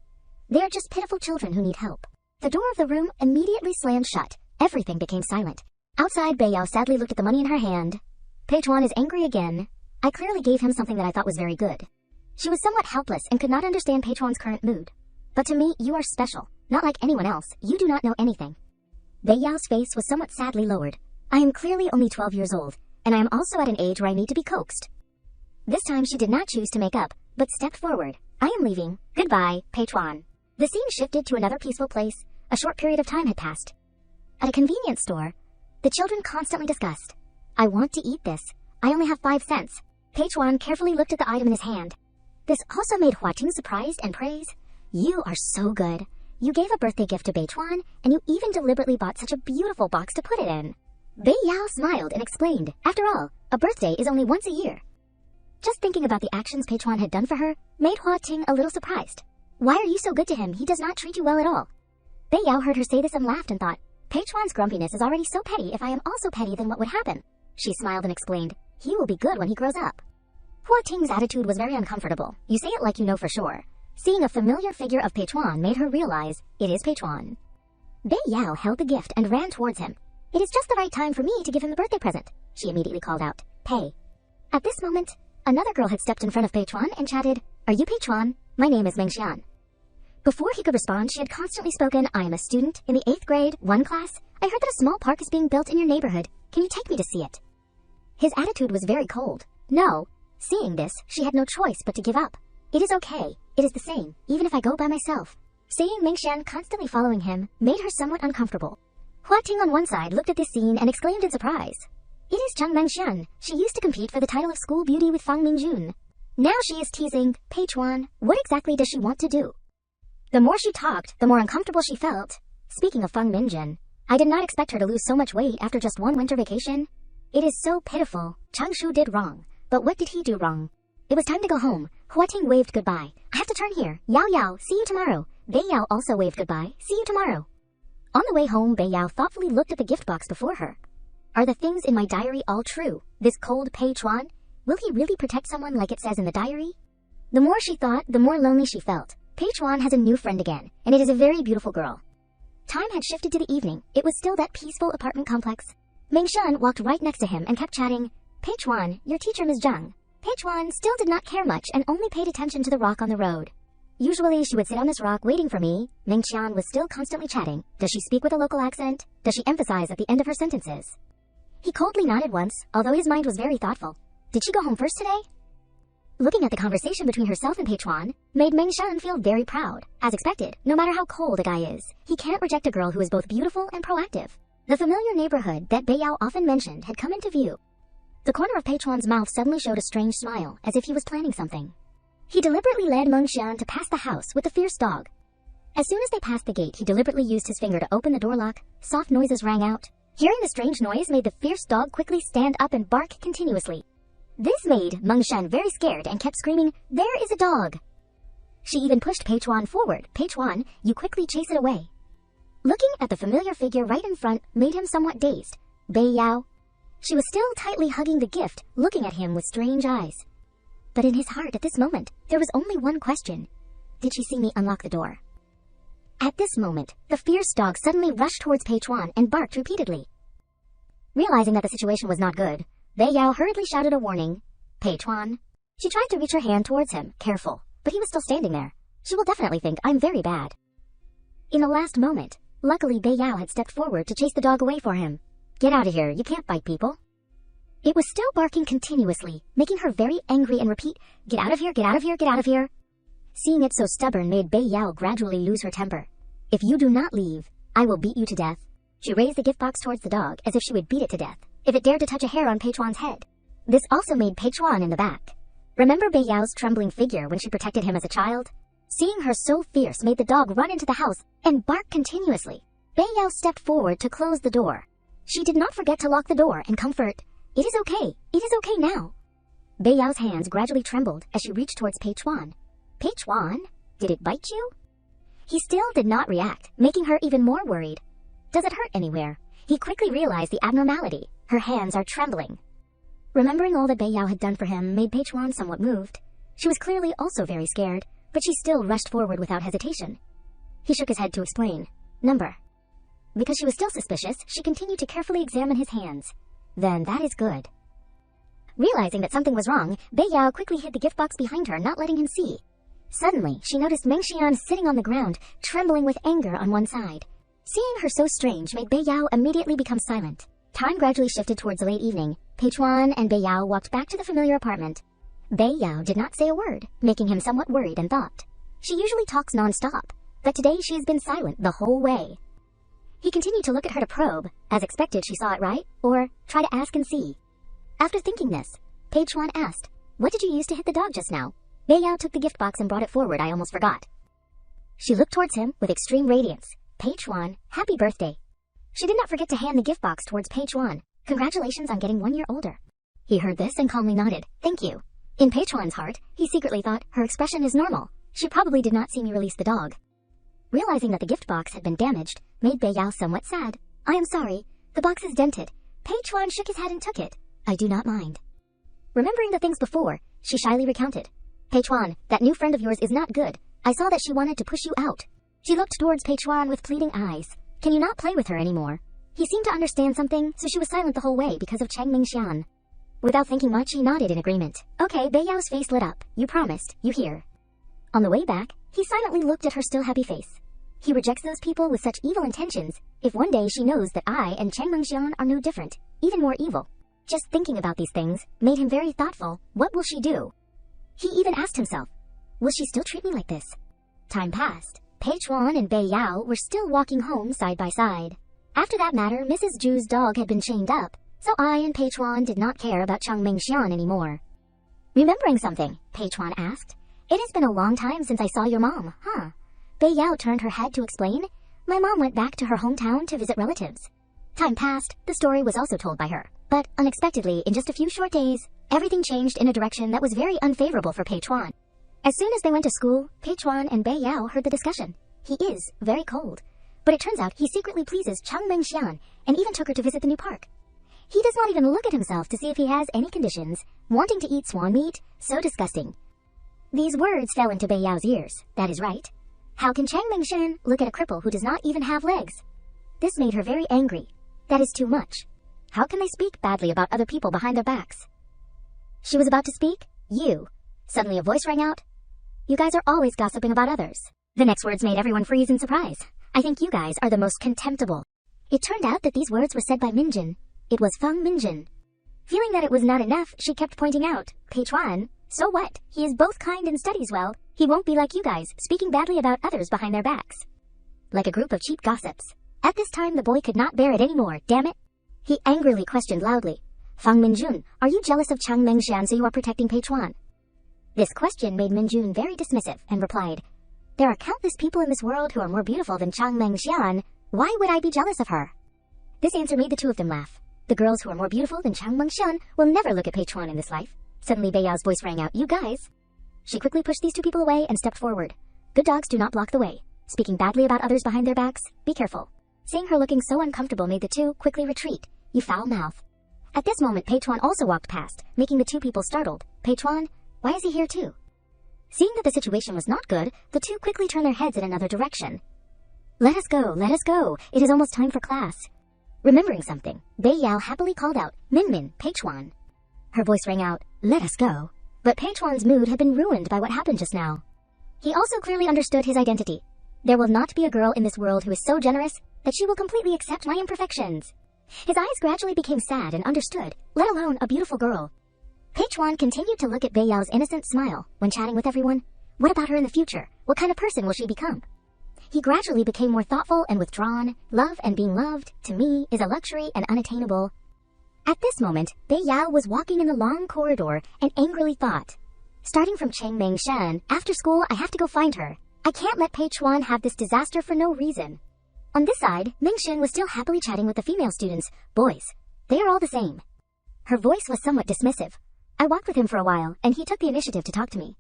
They are just pitiful children who need help. The door of the room immediately slammed shut. Everything became silent. Outside, Bei Yao sadly looked at the money in her hand. Pei Chuan is angry again. I clearly gave him something that I thought was very good. She was somewhat helpless and could not understand Pei Chuan's current mood. But to me, you are special. Not like anyone else, you do not know anything. Bei Yao's face was somewhat sadly lowered. I am clearly only 12 years old, and I am also at an age where I need to be coaxed. This time she did not choose to make up, but stepped forward. I am leaving. Goodbye, Pei Chuan. The scene shifted to another peaceful place. A short period of time had passed. At a convenience store, the children constantly discussed. I want to eat this. I only have 5 cents. Pei Chuan carefully looked at the item in his hand. This also made Hua Ting surprised and praise. You are so good. You gave a birthday gift to Bei Chuan, and you even deliberately bought such a beautiful box to put it in. Bei Yao smiled and explained, after all, a birthday is only once a year. Just thinking about the actions Pei Chuan had done for her made Hua Ting a little surprised. Why are you so good to him? He does not treat you well at all. Bei Yao heard her say this and laughed and thought, Pei Chuan's grumpiness is already so petty. If I am also petty, then what would happen? She smiled and explained, he will be good when he grows up. Hua Ting's attitude was very uncomfortable. You say it like you know for sure. Seeing a familiar figure of Pei Chuan made her realize it is Pei Chuan. Bei Yao held the gift and ran towards him. It is just the right time for me to give him the birthday present, she immediately called out. Pei. At this moment, another girl had stepped in front of Pei Chuan and chatted, Are you Pei Chuan? My name is Meng Xian. Before he could respond, she had constantly spoken, I am a student in the 8th grade, 1 class. I heard that a small park is being built in your neighborhood. Can you take me to see it? His attitude was very cold. No. Seeing this, she had no choice but to give up. It is okay. It is the same, even if I go by myself. Seeing Meng Xian constantly following him made her somewhat uncomfortable. Hua Ting on one side looked at this scene and exclaimed in surprise. It is Zhang Meng Xian. She used to compete for the title of school beauty with Fang Mingjun. Now she is teasing, Pei Chuan, what exactly does she want to do? The more she talked, the more uncomfortable she felt. Speaking of Fang Mingjun, I did not expect her to lose so much weight after just one winter vacation. It is so pitiful. Changshu did wrong. But what did he do wrong? It was time to go home. Hua Ting waved goodbye. I have to turn here. Yao Yao, see you tomorrow. Bei Yao also waved goodbye. See you tomorrow. On the way home, Bei Yao thoughtfully looked at the gift box before her. Are the things in my diary all true? This cold Pei Chuan? Will he really protect someone like it says in the diary? The more she thought, the more lonely she felt. Pei Chuan has a new friend again, and it is a very beautiful girl. Time had shifted to the evening. It was still that peaceful apartment complex. Meng Xian walked right next to him and kept chatting. Pei Chuan, your teacher Ms. Zhang. Pei Chuan still did not care much and only paid attention to the rock on the road. Usually she would sit on this rock waiting for me. Meng Xian was still constantly chatting. Does she speak with a local accent? Does she emphasize at the end of her sentences? He coldly nodded once, although his mind was very thoughtful. Did she go home first today? Looking at the conversation between herself and Pei Chuan made Meng Xian feel very proud. As expected, no matter how cold a guy is, he can't reject a girl who is both beautiful and proactive. The familiar neighborhood that Bei Yao often mentioned had come into view. The corner of Pei Chuan's mouth suddenly showed a strange smile, as if he was planning something. He deliberately led Meng Xian to pass the house with the fierce dog. As soon as they passed the gate, he deliberately used his finger to open the door lock. Soft noises rang out. Hearing the strange noise made the fierce dog quickly stand up and bark continuously. This made Meng Xian very scared and kept screaming, There is a dog! She even pushed Pei Chuan forward. Pei Chuan, you quickly chase it away. Looking at the familiar figure right in front made him somewhat dazed. Bei Yao. She was still tightly hugging the gift, looking at him with strange eyes. But in his heart at this moment, there was only one question. Did she see me unlock the door? At this moment, the fierce dog suddenly rushed towards Pei Chuan and barked repeatedly. Realizing that the situation was not good, Bei Yao hurriedly shouted a warning. Pei Chuan. She tried to reach her hand towards him, careful, but he was still standing there. She will definitely think I'm very bad. In the last moment, luckily Bei Yao had stepped forward to chase the dog away for him. Get out of here, you can't bite people. It was still barking continuously, making her very angry and repeat, get out of here, get out of here, get out of here. Seeing it so stubborn made Bei Yao gradually lose her temper. If you do not leave, I will beat you to death. She raised the gift box towards the dog as if she would beat it to death, if it dared to touch a hair on Pei Chuan's head. This also made Pei Chuan in the back. Remember Bei Yao's trembling figure when she protected him as a child? Seeing her so fierce made the dog run into the house and bark continuously. Bei Yao stepped forward to close the door. She did not forget to lock the door and comfort, it is okay now. Bei Yao's hands gradually trembled as she reached towards Pei Chuan. Pei Chuan, did it bite you? He still did not react, making her even more worried. Does it hurt anywhere? He quickly realized the abnormality. Her hands are trembling. Remembering all that Bei Yao had done for him made Pei Chuan somewhat moved. She was clearly also very scared, but she still rushed forward without hesitation. He shook his head to explain. Number. Because she was still suspicious, she continued to carefully examine his hands. Then that is good. Realizing that something was wrong, Bei Yao quickly hid the gift box behind her, not letting him see. Suddenly, she noticed Meng Xian sitting on the ground, trembling with anger on one side. Seeing her so strange made Bei Yao immediately become silent. Time gradually shifted towards the late evening. Pei Chuan and Bei Yao walked back to the familiar apartment. Bei Yao did not say a word, making him somewhat worried and thought. She usually talks non-stop, but today she has been silent the whole way. He continued to look at her to probe. As expected, she saw it right, or try to ask and see. After thinking this, Pei Chuan asked, what did you use to hit the dog just now? Bei Yao took the gift box and brought it forward, I almost forgot. She looked towards him with extreme radiance. Pei Chuan, happy birthday. She did not forget to hand the gift box towards Pei Chuan. Congratulations on getting 1 year older. He heard this and calmly nodded, thank you. In Pei Chuan's heart, he secretly thought her expression is normal. She probably did not see me release the dog. Realizing that the gift box had been damaged, made Bei Yao somewhat sad. I am sorry, the box is dented. Pei Chuan shook his head and took it. I do not mind. Remembering the things before, she shyly recounted. Pei Chuan, that new friend of yours is not good. I saw that she wanted to push you out. She looked towards Pei Chuan with pleading eyes. Can you not play with her anymore? He seemed to understand something, so she was silent the whole way because of Chang Mingxian. Without thinking much, he nodded in agreement. Okay, Bei Yao's face lit up. You promised, you hear. On the way back, he silently looked at her still happy face. He rejects those people with such evil intentions, if one day she knows that I and Chang Mingxian are no different, even more evil. Just thinking about these things made him very thoughtful. What will she do? He even asked himself, will she still treat me like this? Time passed. Pei Chuan and Bei Yao were still walking home side by side. After that matter, Mrs. Zhu's dog had been chained up, so I and Pei Chuan did not care about Chang Mingxian anymore. Remembering something, Pei Chuan asked, it has been a long time since I saw your mom, huh? Bei Yao turned her head to explain, my mom went back to her hometown to visit relatives. Time passed, the story was also told by her, but unexpectedly, in just a few short days, everything changed in a direction that was very unfavorable for Pei Chuan. As soon as they went to school, Pei Chuan and Bei Yao heard the discussion. He is very cold, but it turns out he secretly pleases Chang Mingxian and even took her to visit the new park. He does not even look at himself to see if he has any conditions, wanting to eat swan meat, so disgusting. These words fell into Bei Yao's ears, that is right. How can Chang Mingxian look at a cripple who does not even have legs? This made her very angry. That is too much. How can they speak badly about other people behind their backs? She was about to speak, Suddenly a voice rang out. You guys are always gossiping about others. The next words made everyone freeze in surprise. I think you guys are the most contemptible. It turned out that these words were said by Minjin. It was Feng Minjin. Feeling that it was not enough, she kept pointing out, Pei Chuan, so what? He is both kind and studies well. He won't be like you guys, speaking badly about others behind their backs. Like a group of cheap gossips. At this time, the boy could not bear it anymore, damn it. He angrily questioned loudly, Feng Minjun, are you jealous of Chang Mingxian so you are protecting Pei Chuan? This question made Minjun very dismissive and replied, there are countless people in this world who are more beautiful than Chang Mingxian. Why would I be jealous of her? This answer made the two of them laugh. The girls who are more beautiful than Chang Mingxian will never look at Pei Chuan in this life. Suddenly Bei Yao's voice rang out, you guys. She quickly pushed these two people away and stepped forward. Good dogs do not block the way. Speaking badly about others behind their backs, be careful. Seeing her looking so uncomfortable made the two quickly retreat. You foul mouth. At this moment, Pei Chuan also walked past, making the two people startled. Pei Chuan, why is he here too? Seeing that the situation was not good, the two quickly turned their heads in another direction. Let us go, let us go. It is almost time for class. Remembering something, Bei Yao happily called out, Min Min, Peichuan. Her voice rang out, let us go. But Peichuan's mood had been ruined by what happened just now. He also clearly understood his identity. There will not be a girl in this world who is so generous that she will completely accept my imperfections. His eyes gradually became sad and understood, let alone a beautiful girl. Peichuan continued to look at Bei Yao's innocent smile when chatting with everyone. What about her in the future? What kind of person will she become? He gradually became more thoughtful and withdrawn. Love and being loved, to me, is a luxury and unattainable. At this moment, Bei Yao was walking in the long corridor and angrily thought, starting from Cheng Mengshan, after school I have to go find her. I can't let Peichuan have this disaster for no reason. On this side, Mingxin was still happily chatting with the female students. Boys, they are all the same. Her voice was somewhat dismissive. I walked with him for a while, and he took the initiative to talk to me.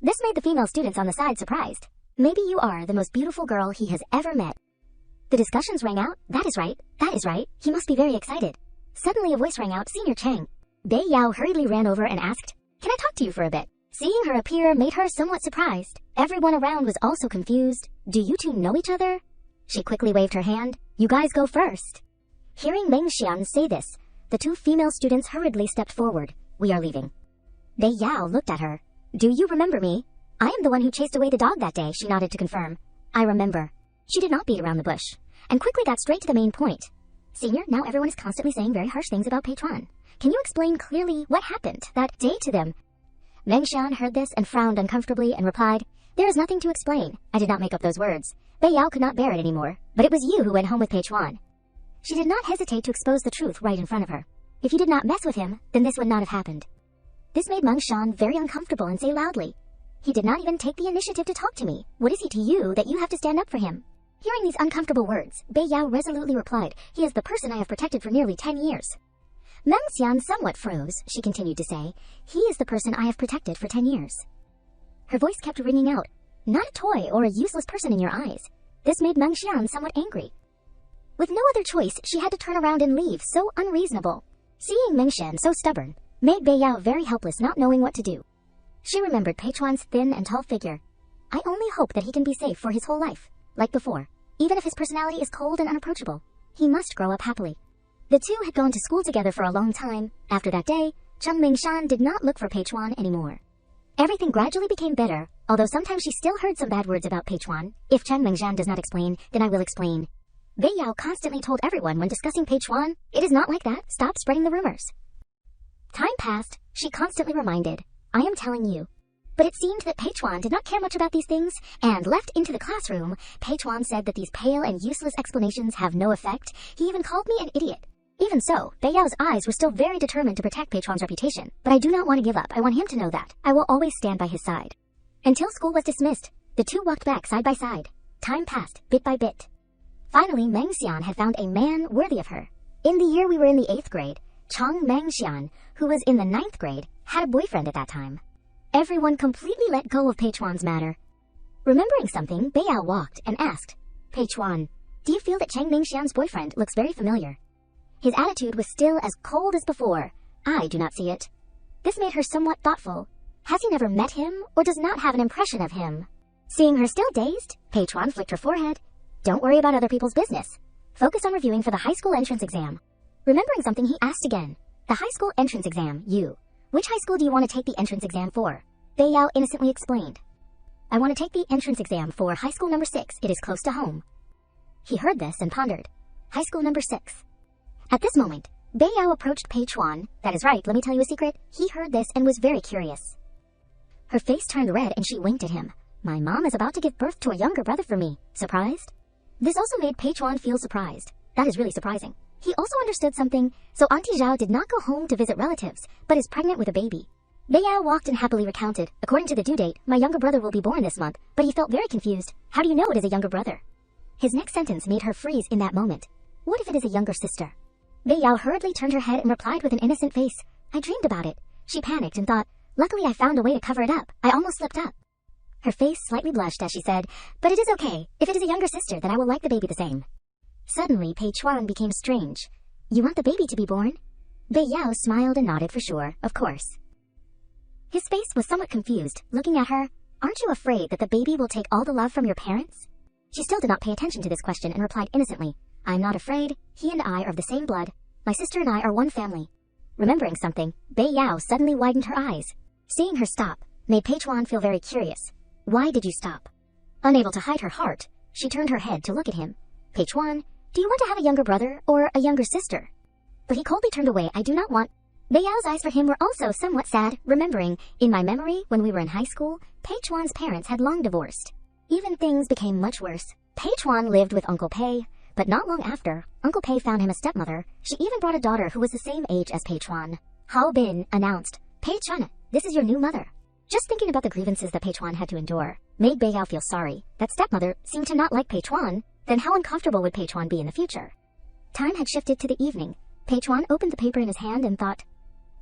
This made the female students on the side surprised. Maybe you are the most beautiful girl he has ever met. The discussions rang out. That is right. That is right. He must be very excited. Suddenly a voice rang out, Senior Cheng. Bei Yao hurriedly ran over and asked, Can I talk to you for a bit? Seeing her appear made her somewhat surprised. Everyone around was also confused. Do you two know each other? She quickly waved her hand. You guys go first. Hearing Meng Xian say this, the two female students hurriedly stepped forward. We are leaving. Bei Yao looked at her. Do you remember me? I am the one who chased away the dog that day, she nodded to confirm. I remember. She did not beat around the bush, and quickly got straight to the main point. Senior, now everyone is constantly saying very harsh things about Peichuan. Can you explain clearly what happened that day to them? Meng Xian heard this and frowned uncomfortably and replied, There is nothing to explain. I did not make up those words. Bei Yao could not bear it anymore, but it was you who went home with Peichuan. She did not hesitate to expose the truth right in front of her. If you did not mess with him, then this would not have happened. This made Meng Xian very uncomfortable and say loudly, He did not even take the initiative to talk to me. What is he to you that you have to stand up for him? Hearing these uncomfortable words, Bei Yao resolutely replied, He is the person I have protected for nearly 10 years. Meng Xian somewhat froze, she continued to say, He is the person I have protected for 10 years. Her voice kept ringing out, Not a toy or a useless person in your eyes. This made Meng Xian somewhat angry. With no other choice, she had to turn around and leave, so unreasonable. Seeing Meng Xian so stubborn, made Bei Yao very helpless, not knowing what to do. She remembered Peichuan's thin and tall figure. I only hope that he can be safe for his whole life. Like before, even if his personality is cold and unapproachable, he must grow up happily. The two had gone to school together for a long time. After that day, Cheng Mengshan did not look for Peichuan anymore. Everything gradually became better, although sometimes she still heard some bad words about Peichuan. If Cheng Mengshan does not explain, then I will explain. Bei Yao constantly told everyone when discussing Peichuan, It is not like that, stop spreading the rumors. Time passed, she constantly reminded, I am telling you. But it seemed that Peichuan did not care much about these things, and left into the classroom, Peichuan said that these pale and useless explanations have no effect. He even called me an idiot. Even so, Bei Yao's eyes were still very determined to protect Peichuan's reputation, but I do not want to give up. I want him to know that. I will always stand by his side. Until school was dismissed, the two walked back side by side. Time passed, bit by bit. Finally, Meng Xian had found a man worthy of her. In the year we were in the 8th grade, Cheng Mengxian, who was in the 9th grade, had a boyfriend at that time. Everyone completely let go of Peichuan's matter. Remembering something, Bei Yao walked and asked, Peichuan, do you feel that Cheng Mengxian's boyfriend looks very familiar? His attitude was still as cold as before. I do not see it. This made her somewhat thoughtful. Has he never met him, or does not have an impression of him? Seeing her still dazed, Peichuan flicked her forehead. Don't worry about other people's business. Focus on reviewing for the high school entrance exam. Remembering something, he asked again. The high school entrance exam, you. Which high school do you want to take the entrance exam for? Bei Yao innocently explained. I want to take the entrance exam for high school number 6. It is close to home. He heard this and pondered. High school number 6. At this moment, Bei Yao approached Peichuan. That is right, let me tell you a secret. He heard this and was very curious. Her face turned red and she winked at him. My mom is about to give birth to a younger brother for me. Surprised? This also made Peichuan feel surprised. That is really surprising. He also understood something, so Auntie Zhao did not go home to visit relatives, but is pregnant with a baby. Bei Yao walked and happily recounted, according to the due date, my younger brother will be born this month, but he felt very confused. How do you know it is a younger brother? His next sentence made her freeze in that moment. What if it is a younger sister? Bei Yao hurriedly turned her head and replied with an innocent face, I dreamed about it. She panicked and thought, luckily I found a way to cover it up. I almost slipped up. Her face slightly blushed as she said, but it is okay. If it is a younger sister, then I will like the baby the same. Suddenly, Peichuan became strange. You want the baby to be born? Bei Yao smiled and nodded for sure, of course. His face was somewhat confused, looking at her. Aren't you afraid that the baby will take all the love from your parents? She still did not pay attention to this question and replied innocently, "I am not afraid. He and I are of the same blood. My sister and I are one family." Remembering something, Bei Yao suddenly widened her eyes. Seeing her stop made Pei Chuan feel very curious. "Why did you stop?" Unable to hide her heart, she turned her head to look at him. "Pei Chuan, do you want to have a younger brother or a younger sister?" But he coldly turned away. "I do not want." Bei Yao's eyes for him were also somewhat sad, remembering, in my memory, when we were in high school, Pei Chuan's parents had long divorced. Even things became much worse. Pei Chuan lived with Uncle Pei, but not long after, Uncle Pei found him a stepmother. She even brought a daughter who was the same age as Pei Chuan. Hao Bin announced, "Pei Chuan, this is your new mother." Just thinking about the grievances that Pei Chuan had to endure made Bei Yao feel sorry. That stepmother seemed to not like Pei Chuan, then how uncomfortable would Pei Chuan be in the future? Time had shifted to the evening. Pei Chuan opened the paper in his hand and thought,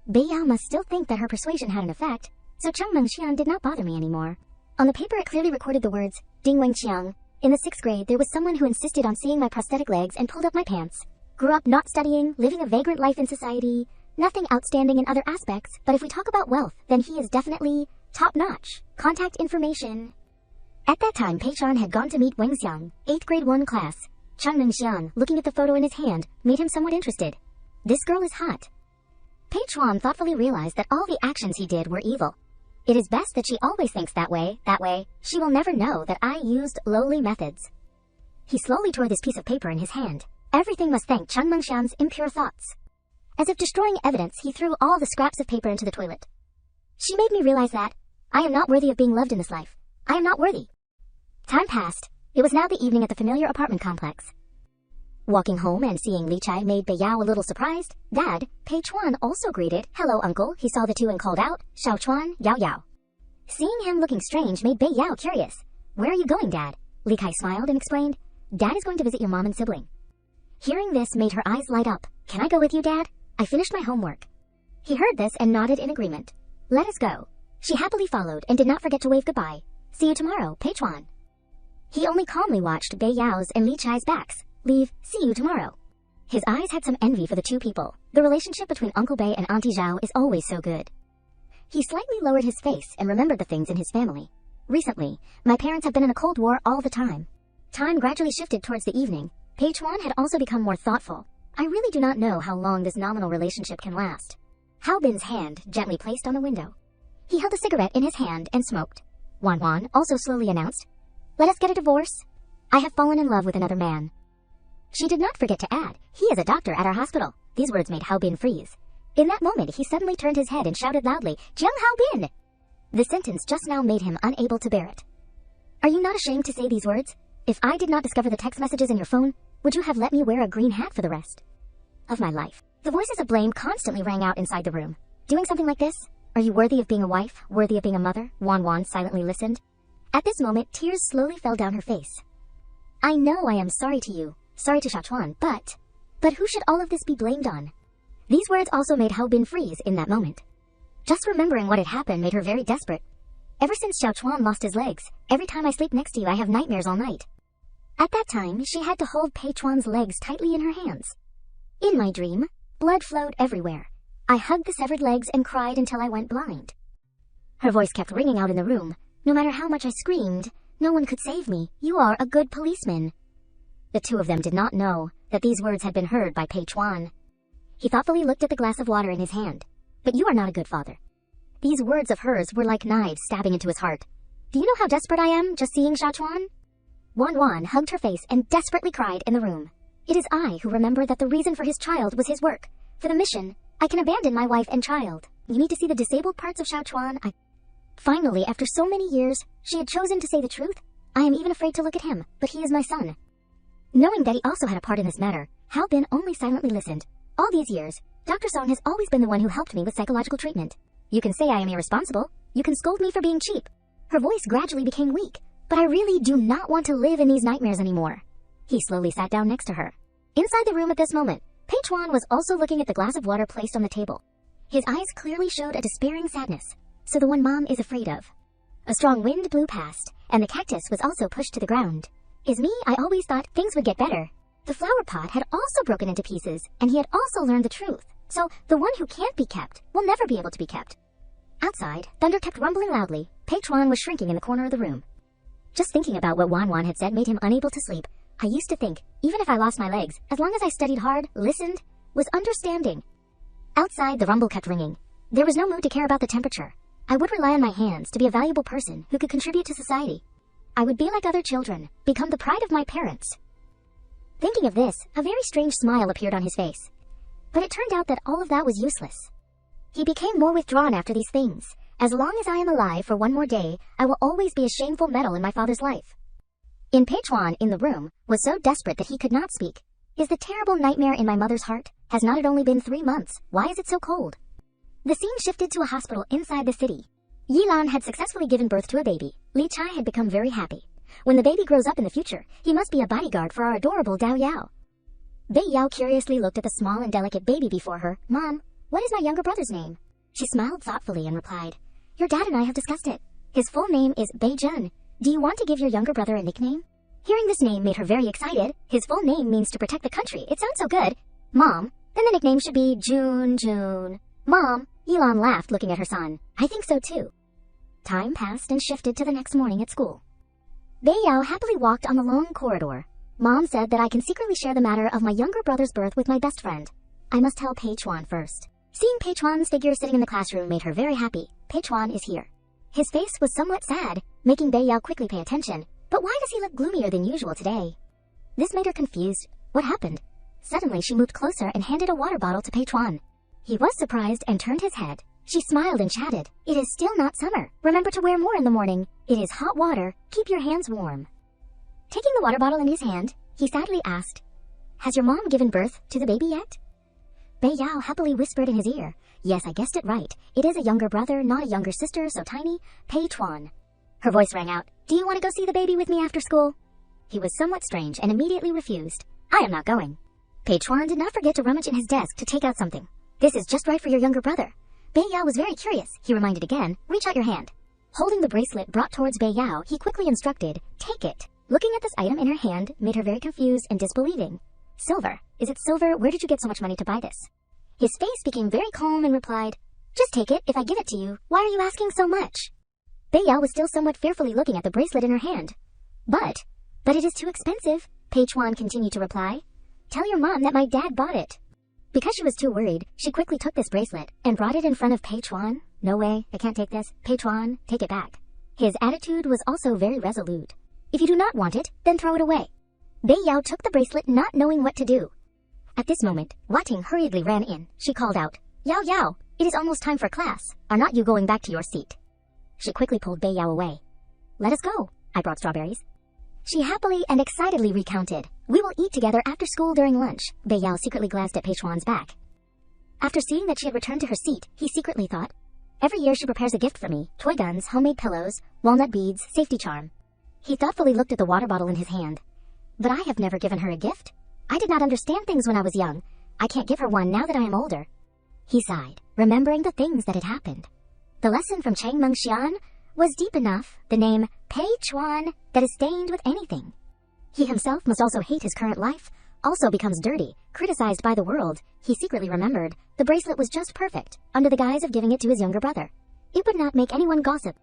Bei Yao must still think that her persuasion had an effect, so Chang Mengxian did not bother me anymore. On the paper it clearly recorded the words, Ding Wengqiang. In the 6th grade, there was someone who insisted on seeing my prosthetic legs and pulled up my pants. Grew up not studying, living a vagrant life in society, nothing outstanding in other aspects, but if we talk about wealth, then he is definitely top-notch. Contact information. At that time, Pei Chuan had gone to meet Weng Xiang, 8th grade 1 class. Chang Mengxian, looking at the photo in his hand, made him somewhat interested. This girl is hot. Pei Chuan thoughtfully realized that all the actions he did were evil. It is best that she always thinks that way she will never know that I used lowly methods. He slowly tore this piece of paper in his hand. Everything must thank Chang Mengxian's impure thoughts. As if destroying evidence, he threw all the scraps of paper into the toilet. She made me realize that I am not worthy of being loved in this life. I am not worthy. Time passed. It was now the evening at the familiar apartment complex. Walking home and seeing Li Chai made Bei Yao a little surprised. Dad, Pei Chuan also greeted, "Hello, uncle." He saw the two and called out, "Xiao Chuan, Yao Yao." Seeing him looking strange made Bei Yao curious. "Where are you going, Dad?" Li Kai smiled and explained, "Dad is going to visit your mom and sibling." Hearing this made her eyes light up. "Can I go with you, Dad? I finished my homework." He heard this and nodded in agreement. "Let us go." She happily followed and did not forget to wave goodbye. "See you tomorrow, Pei Chuan." He only calmly watched Bei Yao's and Li Chai's backs. Leave, "See you tomorrow." His eyes had some envy for the two people. The relationship between Uncle Bei and Auntie Zhao is always so good. He slightly lowered his face and remembered the things in his family. "Recently, my parents have been in a cold war all the time." Time gradually shifted towards the evening. Pei Chuan had also become more thoughtful. I really do not know how long this nominal relationship can last. Hao Bin's hand gently placed on the window. He held a cigarette in his hand and smoked. Wan Wan also slowly announced, "Let us get a divorce. I have fallen in love with another man." She did not forget to add, "He is a doctor at our hospital." These words made Hao Bin freeze. In that moment, he suddenly turned his head and shouted loudly, "Jiang Hao Bin!" The sentence just now made him unable to bear it. "Are you not ashamed to say these words? If I did not discover the text messages in your phone, would you have let me wear a green hat for the rest of my life?" The voices of blame constantly rang out inside the room. Doing something like this? Are you worthy of being a wife? Worthy of being a mother? Wan Wan silently listened. At this moment, tears slowly fell down her face. "I know I am sorry to you. Sorry to Xiao Chuan, but who should all of this be blamed on?" These words also made Hao Bin freeze in that moment. Just remembering what had happened made her very desperate. "Ever since Xiao Chuan lost his legs, every time I sleep next to you I have nightmares all night." At that time, she had to hold Pei Chuan's legs tightly in her hands. "In my dream, blood flowed everywhere. I hugged the severed legs and cried until I went blind." Her voice kept ringing out in the room. "No matter how much I screamed, no one could save me. You are a good policeman." The two of them did not know that these words had been heard by Pei Chuan. He thoughtfully looked at the glass of water in his hand. "But you are not a good father." These words of hers were like knives stabbing into his heart. "Do you know how desperate I am just seeing Xiao Chuan?" Wan Wan hugged her face and desperately cried in the room. "It is I who remember that the reason for his child was his work. For the mission, I can abandon my wife and child. You need to see the disabled parts of Xiao Chuan. Finally, after so many years, she had chosen to say the truth. I am even afraid to look at him, but he is my son." Knowing that he also had a part in this matter, Hao Bin only silently listened. "All these years, Dr. Song has always been the one who helped me with psychological treatment. You can say I am irresponsible. You can scold me for being cheap." Her voice gradually became weak. "But I really do not want to live in these nightmares anymore." He slowly sat down next to her. Inside the room at this moment, Pei Chuan was also looking at the glass of water placed on the table. His eyes clearly showed a despairing sadness. So the one Mom is afraid of. A strong wind blew past, and the cactus was also pushed to the ground. Is me, I always thought things would get better. The flower pot had also broken into pieces, and he had also learned the truth. So the one who can't be kept will never be able to be kept. Outside, thunder kept rumbling loudly. Pei Chuan was shrinking in the corner of the room. Just thinking about what Wanwan had said made him unable to sleep. I used to think, even if I lost my legs, as long as I studied hard, listened, was understanding. Outside, the rumble kept ringing. There was no mood to care about the temperature. I would rely on my hands to be a valuable person who could contribute to society. I would be like other children, become the pride of my parents. Thinking of this, a very strange smile appeared on his face. But it turned out that all of that was useless. He became more withdrawn after these things. As long as I am alive for one more day, I will always be a shameful metal in my father's life. In Peichuan, in the room, was so desperate that he could not speak. Is the terrible nightmare in my mother's heart? Has not it only been 3 months? Why is it so cold? The scene shifted to a hospital inside the city. Yilan had successfully given birth to a baby. Li Chai had become very happy. When the baby grows up in the future, he must be a bodyguard for our adorable Dao Yao. Bei Yao curiously looked at the small and delicate baby before her. Mom, what is my younger brother's name? She smiled thoughtfully and replied, Your dad and I have discussed it. His full name is Bei Jun. Do you want to give your younger brother a nickname? Hearing this name made her very excited. His full name means to protect the country. It sounds so good. Mom, then the nickname should be Jun. Mom, Yilan laughed looking at her son. I think so too. Time passed and shifted to the next morning at school. Bei Yao happily walked on the long corridor. Mom said that I can secretly share the matter of my younger brother's birth with my best friend. I must tell Peichuan first. Seeing Peichuan's figure sitting in the classroom made her very happy. Peichuan is here. His face was somewhat sad, making Bei Yao quickly pay attention. But why does he look gloomier than usual today? This made her confused. What happened? Suddenly she moved closer and handed a water bottle to Peichuan. He was surprised and turned his head. She smiled and chatted. It is still not summer. Remember to wear more in the morning. It is hot water. Keep your hands warm. Taking the water bottle in his hand, he sadly asked, Has your mom given birth to the baby yet? Bei Yao happily whispered in his ear, Yes, I guessed it right. It is a younger brother, not a younger sister, so tiny. Peichuan. Her voice rang out, Do you want to go see the baby with me after school? He was somewhat strange and immediately refused. I am not going. Peichuan did not forget to rummage in his desk to take out something. This is just right for your younger brother. Bei Yao was very curious. He reminded again, Reach out your hand. Holding the bracelet brought towards Bei Yao, he quickly instructed, Take it. Looking at this item in her hand made her very confused and disbelieving. Silver. Is it silver? Where did you get so much money to buy this? His face became very calm and replied, Just take it if I give it to you. Why are you asking so much? Bei Yao was still somewhat fearfully looking at the bracelet in her hand. But it is too expensive, Peichuan continued to reply. Tell your mom that my dad bought it. Because she was too worried, she quickly took this bracelet and brought it in front of Peichuan. No way, I can't take this. Peichuan, take it back. His attitude was also very resolute. If you do not want it, then throw it away. Bei Yao took the bracelet not knowing what to do. At this moment, Wating hurriedly ran in. She called out, Yao Yao, it is almost time for class. Are not you going back to your seat? She quickly pulled Bei Yao away. Let us go. I brought strawberries. She happily and excitedly recounted, We will eat together after school during lunch. Bei Yao secretly glanced at Peichuan's back. After seeing that she had returned to her seat, he secretly thought, Every year she prepares a gift for me, toy guns, homemade pillows, walnut beads, safety charm. He thoughtfully looked at the water bottle in his hand. But I have never given her a gift. I did not understand things when I was young. I can't give her one now that I am older. He sighed, remembering the things that had happened. The lesson from Chang Mengxian was deep enough, the name Peichuan that is stained with anything. He himself must also hate his current life, also becomes dirty, criticized by the world. He secretly remembered the bracelet was just perfect, under the guise of giving it to his younger brother. It would not make anyone gossip.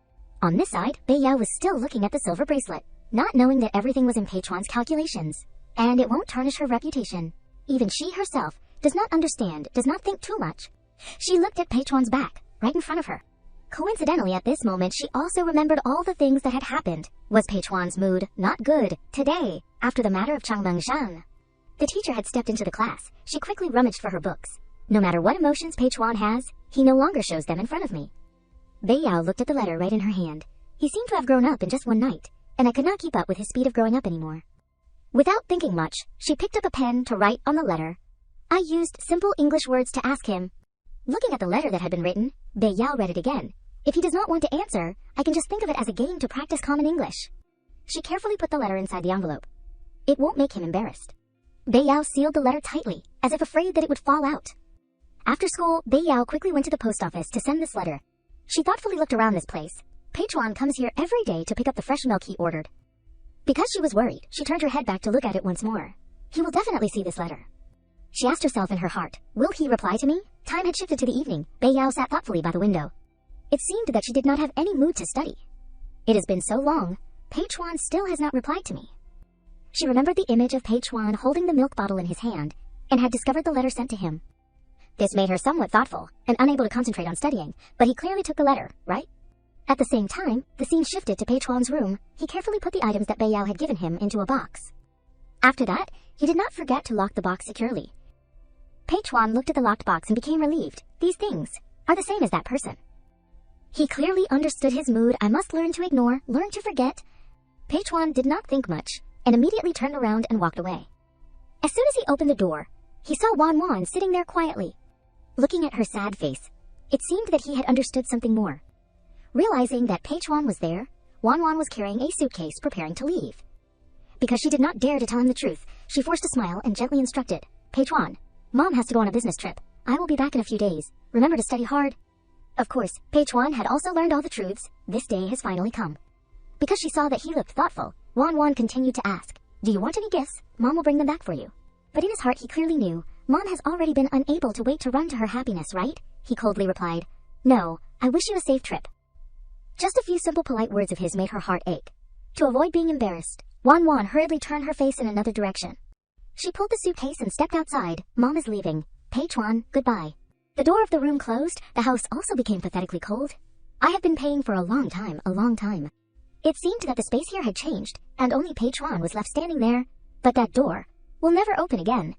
On this side, Bei Yao was still looking at the silver bracelet, not knowing that everything was in Peichuan's calculations. And it won't tarnish her reputation. Even she herself does not understand, does not think too much. She looked at Peichuan's back, right in front of her. Coincidentally, at this moment, she also remembered all the things that had happened. Was Peichuan's mood not good today, after the matter of Chang Mengshan? The teacher had stepped into the class. She quickly rummaged for her books. No matter what emotions Peichuan has, he no longer shows them in front of me. Bei Yao looked at the letter right in her hand. He seemed to have grown up in just one night, and I could not keep up with his speed of growing up anymore. Without thinking much, she picked up a pen to write on the letter. I used simple English words to ask him. Looking at the letter that had been written, Bei Yao read it again. If he does not want to answer, I can just think of it as a game to practice common English. She carefully put the letter inside the envelope. It won't make him embarrassed. Bei Yao sealed the letter tightly, as if afraid that it would fall out. After school, Bei Yao quickly went to the post office to send this letter. She thoughtfully looked around this place. Peichuan comes here every day to pick up the fresh milk he ordered. Because she was worried, she turned her head back to look at it once more. He will definitely see this letter. She asked herself in her heart, will he reply to me? Time had shifted to the evening. Bei Yao sat thoughtfully by the window. It seemed that she did not have any mood to study. It has been so long. Pei Chuan still has not replied to me. She remembered the image of Pei Chuan holding the milk bottle in his hand and had discovered the letter sent to him. This made her somewhat thoughtful and unable to concentrate on studying, but he clearly took the letter, right? At the same time, the scene shifted to Pei Chuan's room. He carefully put the items that Bei Yao had given him into a box. After that, he did not forget to lock the box securely. Pei Chuan looked at the locked box and became relieved. These things are the same as that person. He clearly understood his mood. I must learn to ignore, learn to forget. Pei Chuan did not think much and immediately turned around and walked away. As soon as he opened the door, he saw Wan Wan sitting there quietly. Looking at her sad face, it seemed that he had understood something more. Realizing that Pei Chuan was there, Wan Wan was carrying a suitcase preparing to leave. Because she did not dare to tell him the truth, she forced a smile and gently instructed, Pei Chuan, Mom has to go on a business trip. I will be back in a few days. Remember to study hard. Of course, Pei Chuan had also learned all the truths. This day has finally come. Because she saw that he looked thoughtful, Wan Wan continued to ask, do you want any gifts? Mom will bring them back for you. But in his heart he clearly knew, Mom has already been unable to wait to run to her happiness, right? He coldly replied, no, I wish you a safe trip. Just a few simple polite words of his made her heart ache. To avoid being embarrassed, Wan Wan hurriedly turned her face in another direction. She pulled the suitcase and stepped outside. Mom is leaving. Pei Chuan, goodbye. The door of the room closed. The house also became pathetically cold. I have been paying for a long time, a long time. It seemed that the space here had changed, and only Pei Chuan was left standing there. But that door will never open again.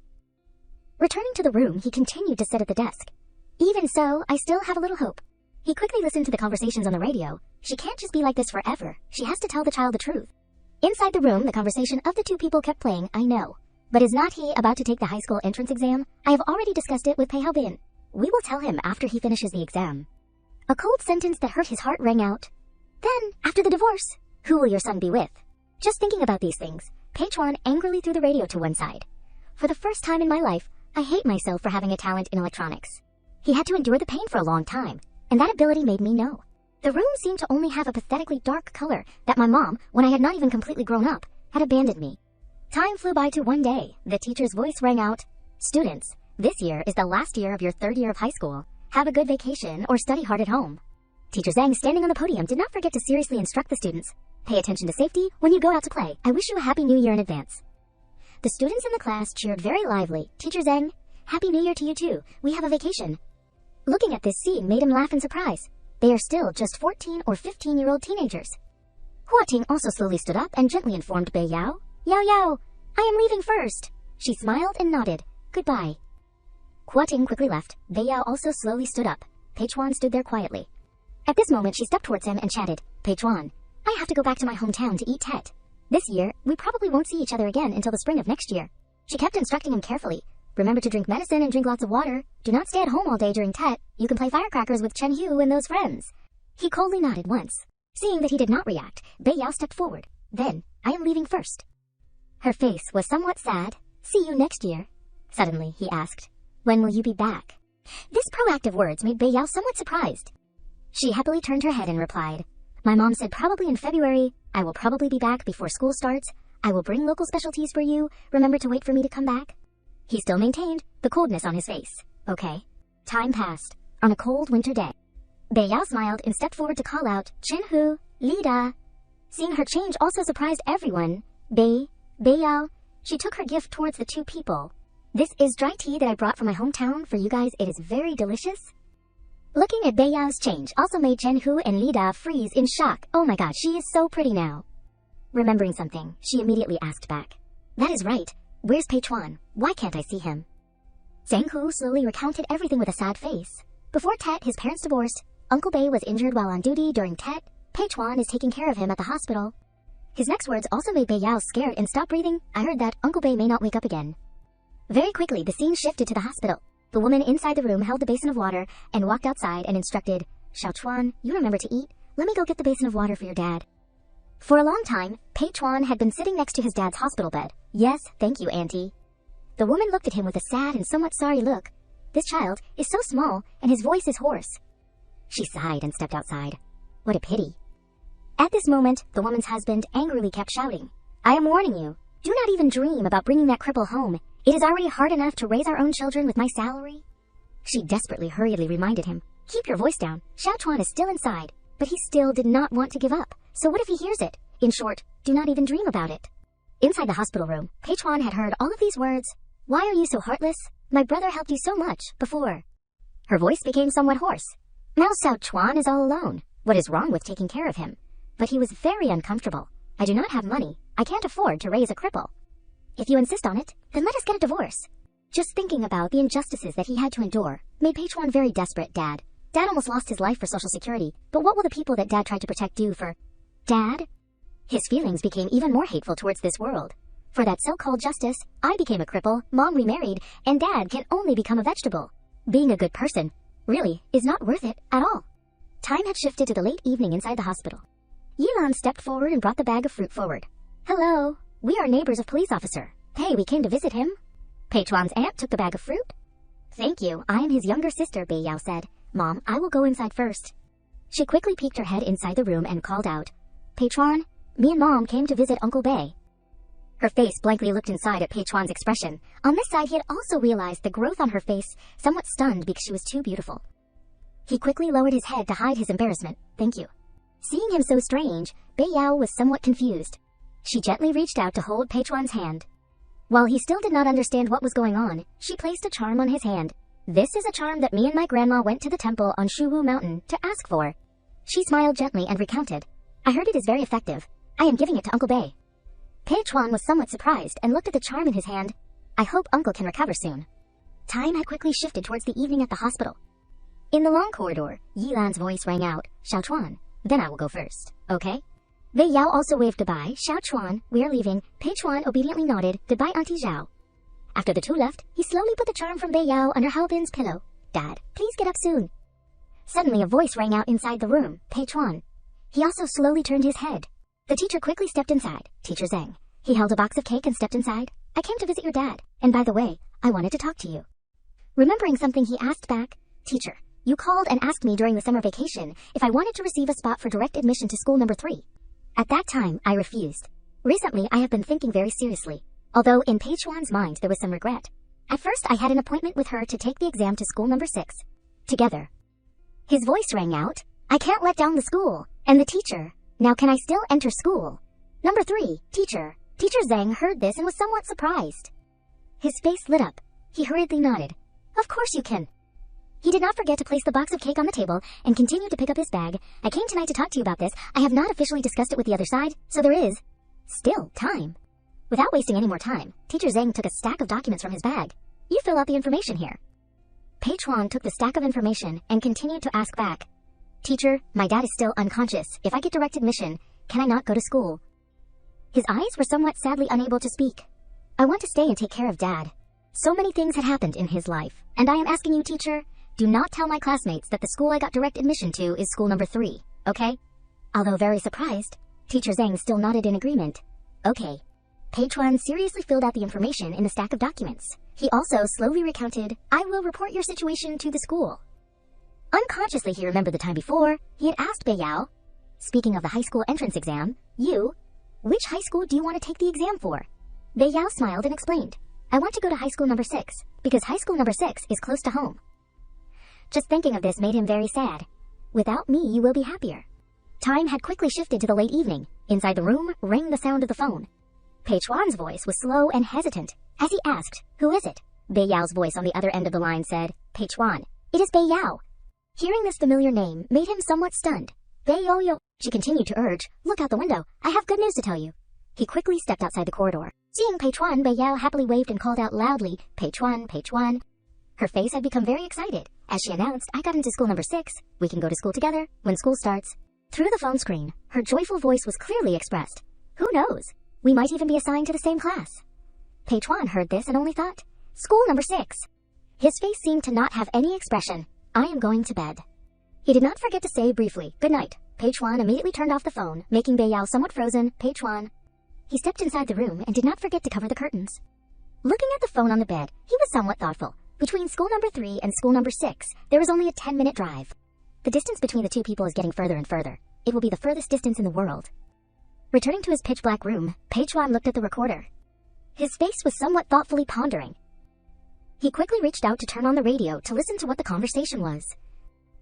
Returning to the room, he continued to sit at the desk. Even so, I still have a little hope. He quickly listened to the conversations on the radio. She can't just be like this forever. She has to tell the child the truth. Inside the room, the conversation of the two people kept playing, I know. But is not he about to take the high school entrance exam? I have already discussed it with Pei Haobin. We will tell him after he finishes the exam. A cold sentence that hurt his heart rang out. Then, after the divorce, who will your son be with? Just thinking about these things, Pei Chuan angrily threw the radio to one side. For the first time in my life, I hate myself for having a talent in electronics. He had to endure the pain for a long time, and that ability made me know. The room seemed to only have a pathetically dark color that my mom, when I had not even completely grown up, had abandoned me. Time flew by to one day. The teacher's voice rang out, students, this year is the last year of your third year of high school. Have a good vacation or study hard at home. Teacher Zhang, standing on the podium, did not forget to seriously instruct the students. Pay attention to safety when you go out to play. I wish you a happy new year in advance. The students in the class cheered very lively. Teacher Zhang, happy new year to you too. We have a vacation. Looking at this scene made him laugh in surprise. They are still just 14 or 15-year-old teenagers. Hua Ting also slowly stood up and gently informed Bei Yao, Yao Yao, I am leaving first. She smiled and nodded. Goodbye. Hua Ting quickly left. Bei Yao also slowly stood up. Pei Chuan stood there quietly. At this moment, she stepped towards him and chatted, Pei Chuan, I have to go back to my hometown to eat Tet. This year, we probably won't see each other again until the spring of next year. She kept instructing him carefully. Remember to drink medicine and drink lots of water. Do not stay at home all day during Tet. You can play firecrackers with Chen Hu and those friends. He coldly nodded once. Seeing that he did not react, Bei Yao stepped forward. Then, I am leaving first. Her face was somewhat sad. See you next year. Suddenly, he asked, when will you be back? This proactive words made Bei Yao somewhat surprised. She happily turned her head and replied, my mom said probably in February. I will probably be back before school starts. I will bring local specialties for you. Remember to wait for me to come back. He still maintained the coldness on his face. Okay. Time passed. On a cold winter day. Bei Yao smiled and stepped forward to call out, Chen Hu, Lida. Seeing her change also surprised everyone. Bei Yao. She took her gift towards the two people. This is dry tea that I brought from my hometown for you guys. It is very delicious. Looking at Bei Yao's change also made Chen Hu and Lida freeze in shock. Oh my god, she is so pretty now. Remembering something, she immediately asked back. That is right. Where's Pei Chuan? Why can't I see him? Zhang Hu slowly recounted everything with a sad face. Before Tet, his parents divorced. Uncle Bei was injured while on duty during Tet. Pei Chuan is taking care of him at the hospital. His next words also made Bei Yao scared and stop breathing. I heard that Uncle Bei may not wake up again. Very quickly, the scene shifted to the hospital. The woman inside the room held the basin of water and walked outside and instructed, Xiao Chuan, you remember to eat? Let me go get the basin of water for your dad. For a long time, Pei Chuan had been sitting next to his dad's hospital bed. Yes, thank you, Auntie. The woman looked at him with a sad and somewhat sorry look. This child is so small, and his voice is hoarse. She sighed and stepped outside. What a pity. At this moment, the woman's husband angrily kept shouting, I am warning you. Do not even dream about bringing that cripple home. It is already hard enough to raise our own children with my salary. She desperately hurriedly reminded him, keep your voice down. Xiao Chuan is still inside, but he still did not want to give up. So what if he hears it? In short, do not even dream about it. Inside the hospital room, Pei Chuan had heard all of these words. Why are you so heartless? My brother helped you so much before. Her voice became somewhat hoarse. Now Xiao Chuan is all alone. What is wrong with taking care of him? But he was very uncomfortable. I do not have money. I can't afford to raise a cripple. If you insist on it, then let us get a divorce. Just thinking about the injustices that he had to endure made Pei Chuan very desperate. Dad almost lost his life for Social Security, but what will the people that Dad tried to protect do for Dad? His feelings became even more hateful towards this world. For that so-called justice, I became a cripple, Mom remarried, and Dad can only become a vegetable. Being a good person, really, is not worth it at all. Time had shifted to the late evening inside the hospital. Yilan stepped forward and brought the bag of fruit forward. Hello, we are neighbors of police officer. Hey, we came to visit him. Pei Chuan's aunt took the bag of fruit. Thank you, I am his younger sister, Bei Yao said. Mom, I will go inside first. She quickly peeked her head inside the room and called out, Pei Chuan, me and Mom came to visit Uncle Bei. Her face blankly looked inside at Pei Chuan's expression. On this side, he had also realized the growth on her face, somewhat stunned because she was too beautiful. He quickly lowered his head to hide his embarrassment. Thank you. Seeing him so strange, Bei Yao was somewhat confused. She gently reached out to hold Pei Chuan's hand. While he still did not understand what was going on, she placed a charm on his hand. This is a charm that me and my grandma went to the temple on Shuwu Mountain to ask for. She smiled gently and recounted. I heard it is very effective. I am giving it to Uncle Bei. Pei Chuan was somewhat surprised and looked at the charm in his hand. I hope Uncle can recover soon. Time had quickly shifted towards the evening at the hospital. In the long corridor, Yilan's voice rang out, Xiao Chuan, then I will go first, okay? Bei Yao also waved goodbye. Xiao Chuan, we are leaving. Pei Chuan obediently nodded, goodbye Auntie Zhao. After the two left, he slowly put the charm from Bei Yao under Hao Bin's pillow. Dad, please get up soon. Suddenly a voice rang out inside the room, Pei Chuan. He also slowly turned his head. The teacher quickly stepped inside, Teacher Zhang. He held a box of cake and stepped inside. I came to visit your dad, and by the way, I wanted to talk to you. Remembering something, he asked back, Teacher, you called and asked me during the summer vacation if I wanted to receive a spot for direct admission to school number 3. At that time, I refused. Recently, I have been thinking very seriously, although in Pei Chuan's mind there was some regret. At first, I had an appointment with her to take the exam to school number 6. Together. His voice rang out, I can't let down the school, and the teacher. Now can I still enter school? Number 3, teacher. Teacher Zhang heard this and was somewhat surprised. His face lit up. He hurriedly nodded. Of course you can. He did not forget to place the box of cake on the table and continued to pick up his bag. I came tonight to talk to you about this. I have not officially discussed it with the other side, so there is still time. Without wasting any more time, Teacher Zhang took a stack of documents from his bag. You fill out the information here. Pei Chuan took the stack of information and continued to ask back. Teacher, my dad is still unconscious. If I get direct admission, can I not go to school? His eyes were somewhat sadly unable to speak. I want to stay and take care of Dad. So many things had happened in his life, and I am asking you, teacher, do not tell my classmates that the school I got direct admission to is school number 3, okay? Although very surprised, Teacher Zhang still nodded in agreement. Okay. Pei Chuan seriously filled out the information in the stack of documents. He also slowly recounted, I will report your situation to the school. Unconsciously, he remembered the time before. He had asked Bei Yao, speaking of the high school entrance exam, which high school do you want to take the exam for? Bei Yao smiled and explained, I want to go to high school number 6, because high school number 6 is close to home. Just thinking of this made him very sad. Without me, you will be happier. Time had quickly shifted to the late evening. Inside the room rang the sound of the phone. Pei Chuan's voice was slow and hesitant. As he asked, who is it? Bei Yao's voice on the other end of the line said, Pei Chuan. It is Bei Yao. Hearing this familiar name made him somewhat stunned. Bei Yo. She continued to urge, look out the window. I have good news to tell you. He quickly stepped outside the corridor. Seeing Pei Chuan, Bei Yao happily waved and called out loudly, Pei Chuan, Pei Chuan. Her face had become very excited. As she announced, I got into school number 6. We can go to school together when school starts. Through the phone screen, her joyful voice was clearly expressed. Who knows? We might even be assigned to the same class. Pei Chuan heard this and only thought, school number 6. His face seemed to not have any expression. I am going to bed. He did not forget to say briefly, good night. Pei Chuan immediately turned off the phone, making Bei Yao somewhat frozen. Pei Chuan. He stepped inside the room and did not forget to cover the curtains. Looking at the phone on the bed, he was somewhat thoughtful. Between school number 3 and school number 6, there was only a 10-minute drive. The distance between the two people is getting further and further. It will be the furthest distance in the world. Returning to his pitch-black room, Pei Chuan looked at the recorder. His face was somewhat thoughtfully pondering. He quickly reached out to turn on the radio to listen to what the conversation was.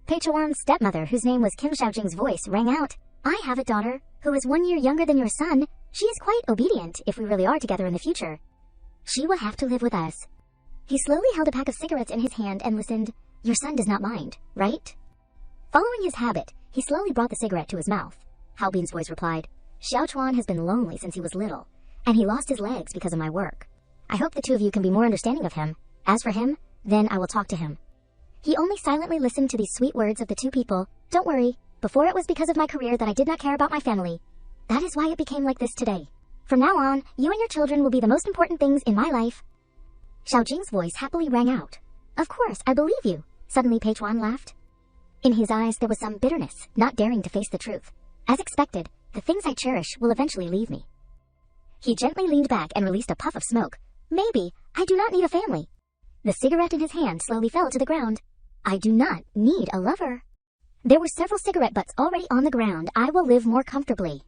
Pei Chuan's stepmother, whose name was Kim Xiaojing's voice, rang out. I have a daughter who is 1 year younger than your son. She is quite obedient if we really are together in the future. She will have to live with us. He slowly held a pack of cigarettes in his hand and listened. Your son does not mind, right? Following his habit, he slowly brought the cigarette to his mouth. Hao Bin's voice replied, Xiao Chuan has been lonely since he was little, and he lost his legs because of my work. I hope the two of you can be more understanding of him. As for him, then I will talk to him. He only silently listened to these sweet words of the two people. Don't worry, before it was because of my career that I did not care about my family. That is why it became like this today. From now on, you and your children will be the most important things in my life. Xiao Jing's voice happily rang out. Of course, I believe you. Suddenly Pei Chuan laughed. In his eyes there was some bitterness, not daring to face the truth. As expected, the things I cherish will eventually leave me. He gently leaned back and released a puff of smoke. Maybe, I do not need a family. The cigarette in his hand slowly fell to the ground. I do not need a lover. There were several cigarette butts already on the ground. I will live more comfortably.